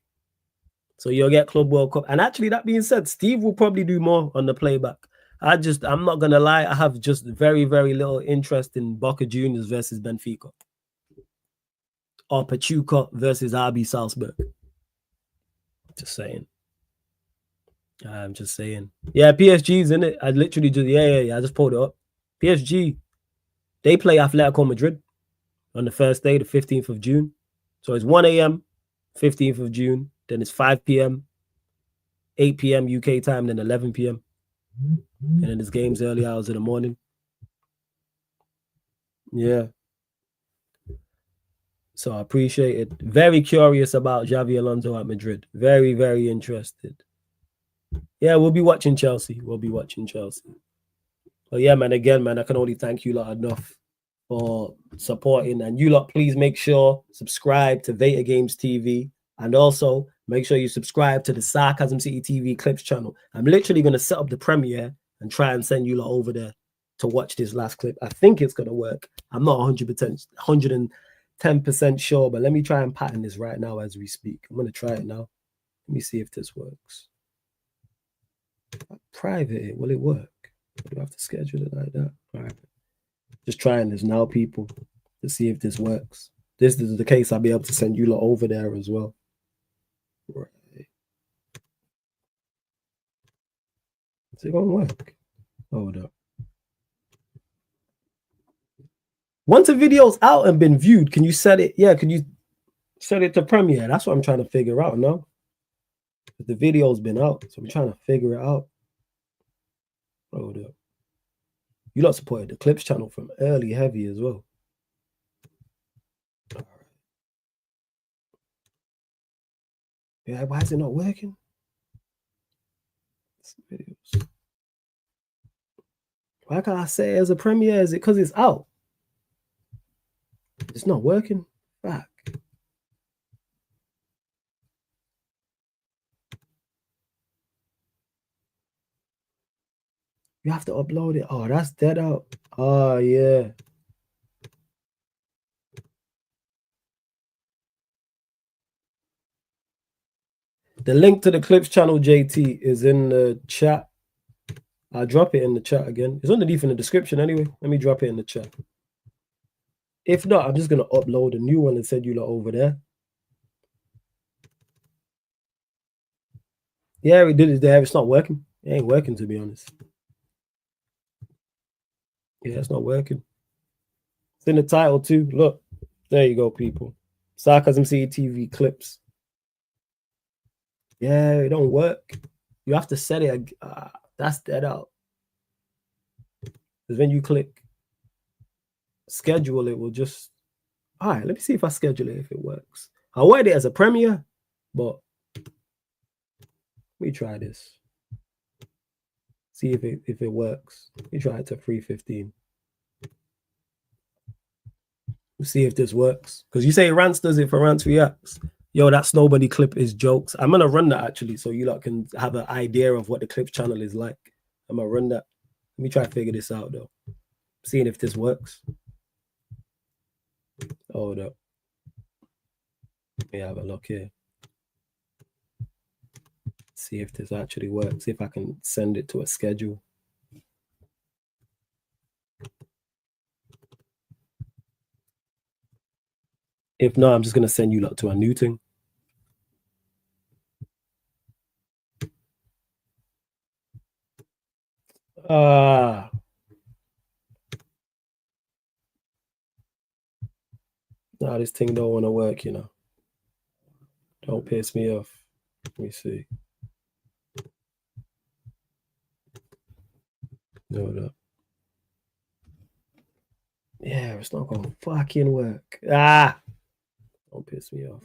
So you'll get Club World Cup. And actually, that being said, Steve will probably do more on the playback. I'm not gonna lie, I have just very, very little interest in Boca Juniors versus Benfica. Or Pachuca versus RB Salzburg. Just saying. I'm just saying. Yeah, PSG's in it. I literally just, yeah. I just pulled it up. PSG, they play Atletico Madrid on the first day, the 15th of June. So it's 1 a.m., 15th of June. Then it's 5 p.m., 8 p.m. UK time, then 11 p.m. And then there's games early hours of the morning. Yeah. So I appreciate it. Very curious about Xavi Alonso at Madrid. Very, very interested. Yeah, we'll be watching Chelsea. But yeah, man, again, man, I can only thank you lot enough for supporting. And you lot, please make sure, subscribe to Veta Games TV. And also, make sure you subscribe to the Sarcasm City TV Clips channel. I'm literally going to set up the premiere and try and send you lot over there to watch this last clip. I think it's gonna work. I'm not 110% sure, but let me try and pattern this right now as we speak. I'm gonna try it now. Let me see if this works. Private it, will it work? Do I have to schedule it like that? All right. Just trying this now, people, to see if this works. This is the case, I'll be able to send you lot over there as well. Right. Is it gonna work? Hold up. Once a video's out and been viewed, can you set it? Yeah, can you set it to premiere? That's what I'm trying to figure out now. The video's been out, so I'm trying to figure it out. Hold up. You lot supported the Clips channel from early heavy as well. All right. Yeah, why is it not working? Videos. Why can't I say it as a premiere? Is it because it's out? It's not working. Fuck. You have to upload it. Oh, that's dead out. Oh, yeah. The link to the Clips channel, JT, is in the chat. I'll drop it in the chat again. It's underneath in the description anyway. Let me drop it in the chat. If not, I'm just going to upload a new one and send you lot over there. Yeah, we did it there. It's not working. It ain't working, to be honest. Yeah, it's not working. It's in the title too. Look, there you go, people. Sarcasm City TV clips. Yeah, it don't work. You have to set it. That's dead out. Because when you click schedule, it will just. All right, let me see if I schedule it, if it works. I wanted it as a premiere, but let me try this. See if it works. Let me try it to 3:15. See if this works. Because you say Rants does it for Rants Reacts. Yo, that Snowbody clip is jokes. I'm going to run that actually so you lot can have an idea of what the Clips channel is like. I'm going to run that. Let me try to figure this out though. Seeing if this works. Hold up. Let me have a look here. See if this actually works. See if I can send it to a schedule. If not, I'm just going to send you lot to a new thing. No, this thing don't want to work, you know. Don't piss me off. Let me see. Hold up. Yeah, it's not going to fucking work. Don't piss me off.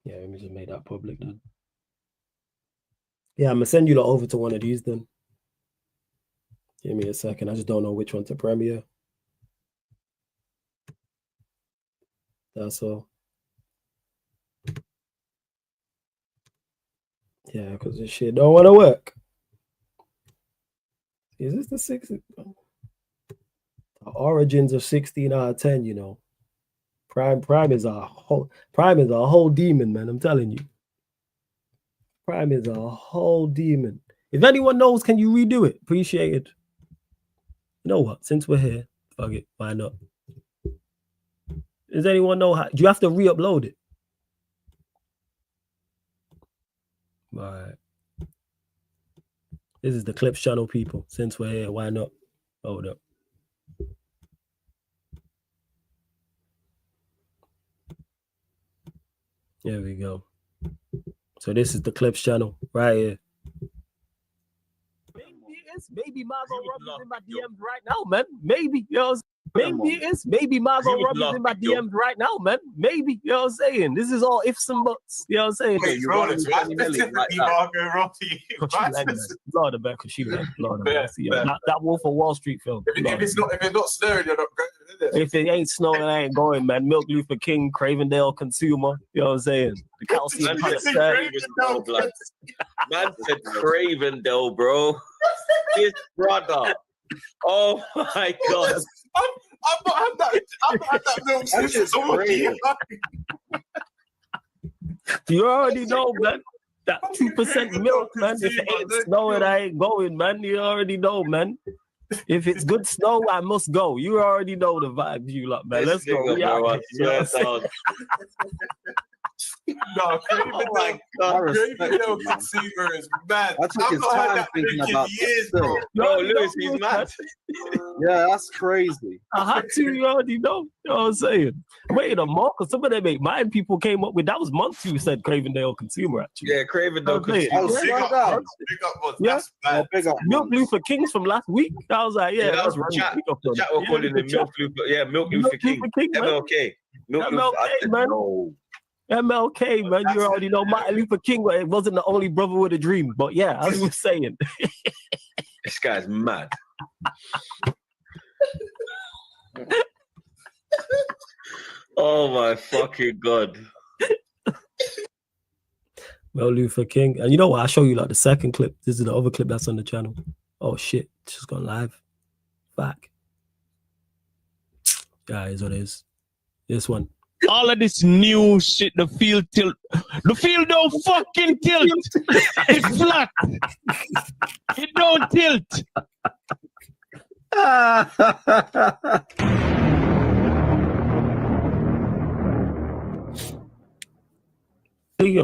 Yeah, let me just make that public then. Yeah, I'm going to send you lot over to one of these then. Give me a second. I just don't know which one to premiere. That's all. Yeah, because this shit don't want to work. Is this the 60? The origins of 16 out of 10, you know. Prime is a whole demon, man. I'm telling you. Prime is a whole demon. If anyone knows, can you redo it? Appreciate it. You know what? Since we're here, fuck it. Why not? Does anyone know how? Do you have to re-upload it? All right. This is the Clips channel, people. Since we're here, why not? Hold up. There we go. So this is the Clips channel right here. Maybe Margot Robbie's in my DMs right now, man. Maybe, you know. Maybe it is. Maybe Margot Robbie's in my DMs right now, man. Maybe, you know what I'm saying? This is all ifs and buts. You know what I'm saying? Wait, you're honest, specifically Margot Robbie. Lord of Becca, she like Lord of Becca. That Wolf of Wall Street film. If it's not snowing, you're not going, If it ain't snowing, I ain't going, man. Milk Luther King, Cravendale consumer. You know what I'm saying? The calcium content. Man said Cravendale, bro. His brother. Oh my God. I've not had that milk since crazy. You already know, man. That 2% milk, man. If it ain't snowing, I ain't going, man. You already know, man. If it's good snow, I must go. You already know the vibe, you lot, man. Let's go. No, Cravendale consumer is mad. I took his time thinking about years, bro. No, Lewis, he's mad. Yeah, that's crazy. I had to, you already know. You know what I'm saying? Wait a month, because some of them mine people came up with that was months you said Cravendale consumer, actually. Yeah, Cravendale consumer. Big up, that's bad. Milk Luther King's from last week. I was like, that was chat. The chat were calling him Milk Luther. Yeah, Milk Luther King. MLK. MLK, man. MLK, man. You already know Martin Luther King wasn't the only brother with a dream. But yeah, as we were saying. This guy's mad. Oh my fucking God. Well, Luther King. And you know what? I'll show you like the second clip. This is the other clip that's on the channel. Oh shit. It's just gone live. Back. Yeah, it is what it is. This one. All of this new shit, the field tilt. The field don't fucking tilt. It's flat. It don't tilt.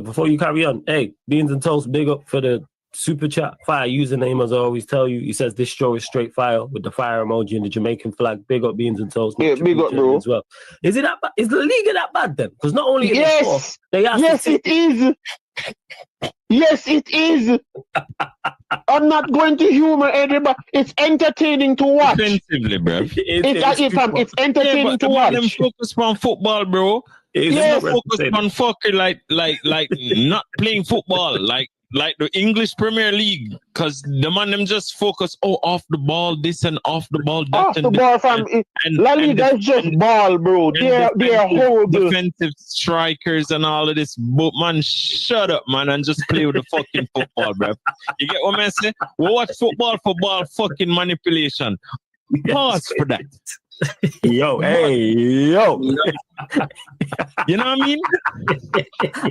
Before you carry on, hey, Beans and Toast, big up for the super chat. Fire username, as I always tell you. He says this show is straight fire with the fire emoji and the Jamaican flag. Big up Beans and Toast. Yeah, big up, bro. As well. Is it that bad? Is the league that bad then? Because not only they ask it is. Yes, it is. I'm not going to humor everybody. It's entertaining to watch. Defensively, bro. It's entertaining to watch. Them focus on football, bro. Yes. Focus on fucking like not playing football like the English Premier League, because the man them just focus off the ball this and off the ball that. Off the ball from La Liga is just ball, bro. They're horrible. Defensive strikers and all of this. But man, shut up, man, and just play with the fucking football, bro. You get what I'm saying? We watch football for ball fucking manipulation. Pause for that. Yo, hey, yo. You know what I mean?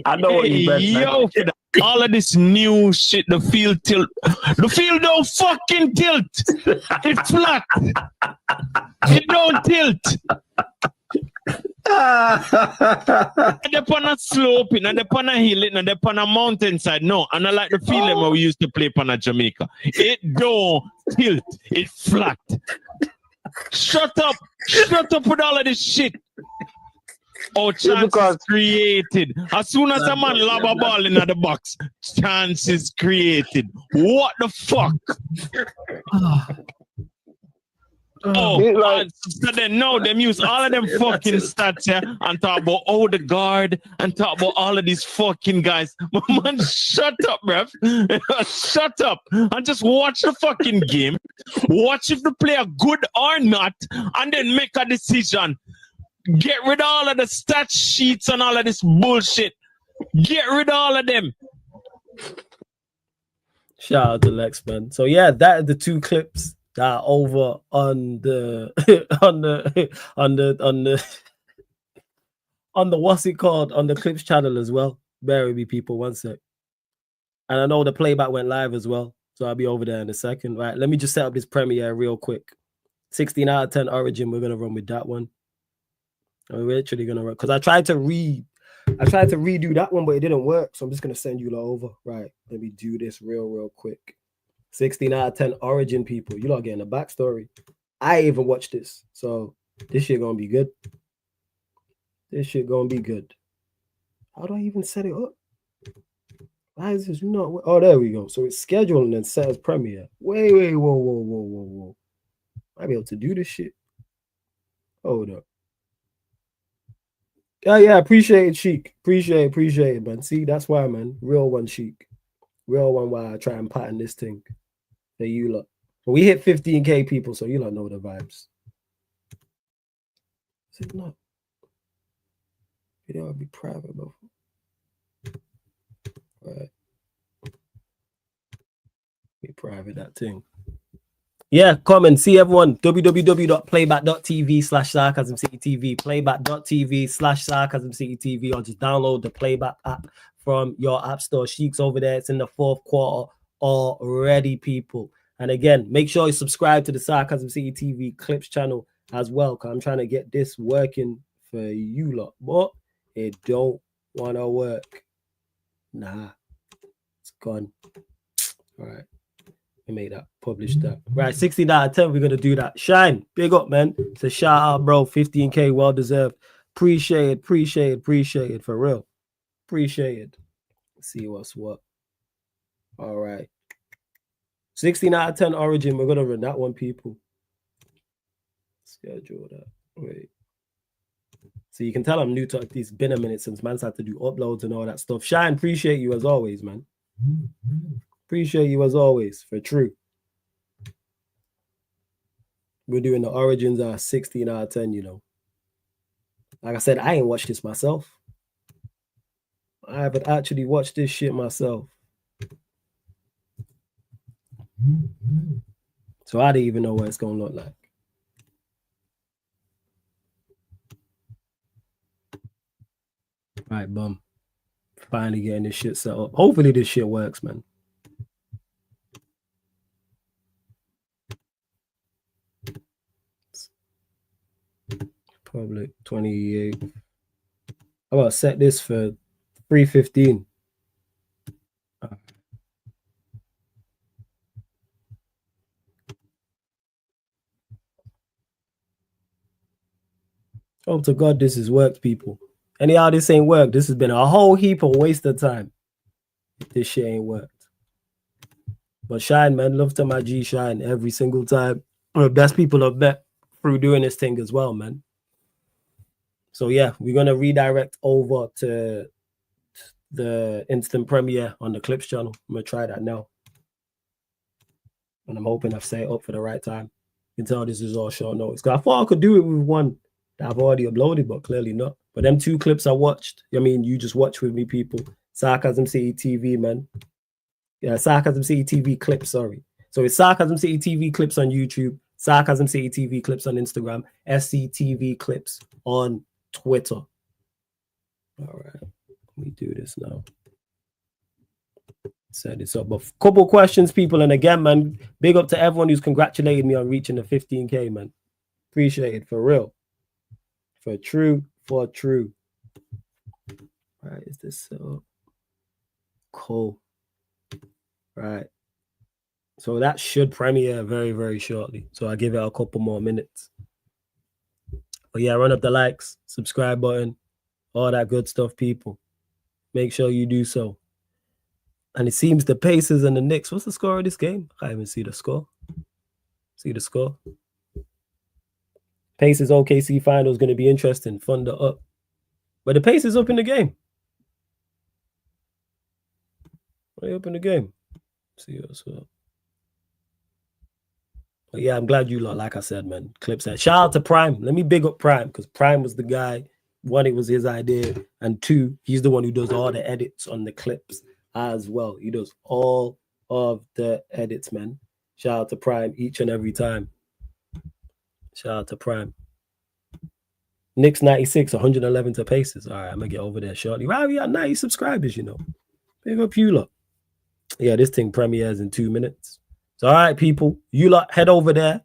I know what you meant. Yo, for that. All of this new shit, the field tilt. The field don't fucking tilt. It's flat. It don't tilt. They're on a slope, they're on a hill, they're on a mountainside. No, and I like the feeling when we used to play on a Jamaica. It don't tilt. It's flat. Shut up with all of this shit. Oh, chances created. As soon as a man lob a ball in the box, chances created. What the fuck? So then now them use all of them fucking stats here and talk about the guard and talk about all of these fucking guys. Man, shut up, bruv. Shut up and just watch the fucking game. Watch if the player good or not, and then make a decision. Get rid of all of the stat sheets and all of this bullshit. Get rid of all of them. Shout out to Lex, man. So yeah, that are the two clips that are over on the on the what's it called, on the clips channel as well. Bear with me, people, one sec. And I know the playback went live as well, so I'll be over there in a second. Right, let me just set up this premiere real quick. 16 out of 10 Origin, we're gonna run with that one. We're actually gonna run because I tried to redo that one, but it didn't work. So I'm just gonna send you over. Right, let me do this real quick. 16 out of 10 Origin, people. You lot getting a backstory. I even watched this, so this shit gonna be good. This shit gonna be good. How do I even set it up? Why is this not? Oh, there we go. So it's scheduled and then set as premiere. Wait, whoa. Might be able to do this shit. Hold up. Yeah, appreciate it, Sheik. Appreciate it, man. See, that's why, man. Real one, Sheik. Real one, why I try and pattern this thing. Hey, you lot. But we hit 15K people, so you lot know the vibes. Is it not? Video will be private, bro. Right. Be private, that thing. Yeah, come and see everyone. www.playback.tv/sarcasmcitytv. Playback.tv/sarcasmcitytv, or just download the Playback app from your app store. Sheik's over there. It's in the 4th quarter already, people. And again, make sure you subscribe to the Sarcasm City TV Clips channel as well, because I'm trying to get this working for you lot. But it don't want to work. Nah, it's gone. All right. We made that, publish that. Right, 16 out of 10, we're going to do that. Shine, big up, man. It's a shout out, bro. 15K, well deserved. Appreciate it, for real. Appreciate it. Let's see what's what. All right. 16 out of 10 Origin. We're going to run that one, people. Schedule that. Wait. So you can tell I'm new to it. It's been a minute since man's had to do uploads and all that stuff. Shine, appreciate you as always, man. Appreciate you as always, for true. We're doing the Origins 16 out of 10, you know. Like I said, I ain't watched this myself. I haven't actually watched this shit myself. So I didn't even know what it's going to look like. Right, bum. Finally getting this shit set up. Hopefully this shit works, man. Public 28. How about set this for 3:15? Hope to God this has worked, people. Anyhow, this ain't worked. This has been a whole heap of waste of time. If this shit ain't worked. But Shine, man, love to my G Shine every single time. One of the best people I've met through doing this thing as well, man. So yeah, we're gonna redirect over to the instant premiere on the Clips channel. I'm gonna try that now. And I'm hoping I've set it up for the right time. You can tell this is all short notice. Because I thought I could do it with one that I've already uploaded, but clearly not. But them 2 clips I watched, I mean, you just watch with me, people. Sarcasm City TV, man. Yeah, Sarcasm City TV clips, sorry. So it's Sarcasm City TV clips on YouTube, Sarcasm City TV clips on Instagram, SCTV clips on Twitter. All right, let me do this now. Set this up. But a couple questions, people. And again, man, big up to everyone who's congratulated me on reaching the 15K, man. Appreciate it, for real. For true. All right, is this set up? Cool. Right. So that should premiere very, very shortly. So I'll give it a couple more minutes. But yeah, run up the likes, subscribe button, all that good stuff, people. Make sure you do so. And it seems the Pacers and the Knicks. What's the score of this game? I can't even see the score. See the score. Pacers OKC final is going to be interesting. Thunder up. But the Pacers up in the game. They up in the game. See what's up. But yeah, I'm glad you lot, like I said, man. Clips that. Shout out to Prime. Let me big up Prime, because Prime was the guy. 1, it was his idea. And 2, he's the one who does all the edits on the clips as well. He does all of the edits, man. Shout out to Prime each and every time. Shout out to Prime. Knicks 96, 111 to Pacers. All right, I'm going to get over there shortly. Wow, we got 90 subscribers, you know. Big up you lot. Yeah, this thing premieres in 2 minutes. So, all right, people, you lot head over there.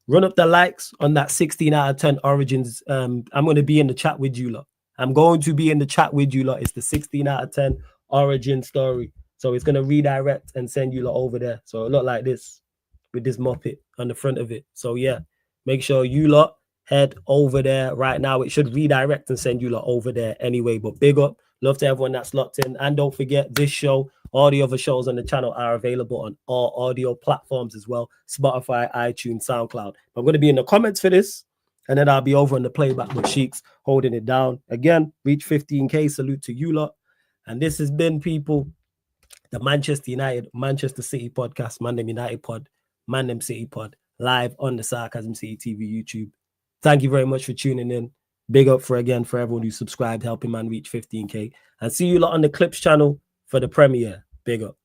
Run up the likes on that 16 out of 10 Origins. I'm going to be in the chat with you lot. I'm going to be in the chat with you lot. It's the 16 out of 10 Origin story. So it's going to redirect and send you lot over there. So it look like this with this Muppet on the front of it. So yeah, make sure you lot head over there right now. It should redirect and send you lot over there anyway. But big up. Love to everyone that's locked in. And don't forget, this show, all the other shows on the channel are available on all audio platforms as well. Spotify, iTunes, SoundCloud. I'm going to be in the comments for this. And then I'll be over in the playback with Sheiks holding it down. Again, reach 15K. Salute to you lot. And this has been, people, the Manchester United, Manchester City podcast, Man Them United pod, Man Them City pod, live on the Sarcasm City TV YouTube. Thank you very much for tuning in. Big up for everyone who subscribed, helping man reach 15K. And see you lot on the Clips channel for the premiere. Big up.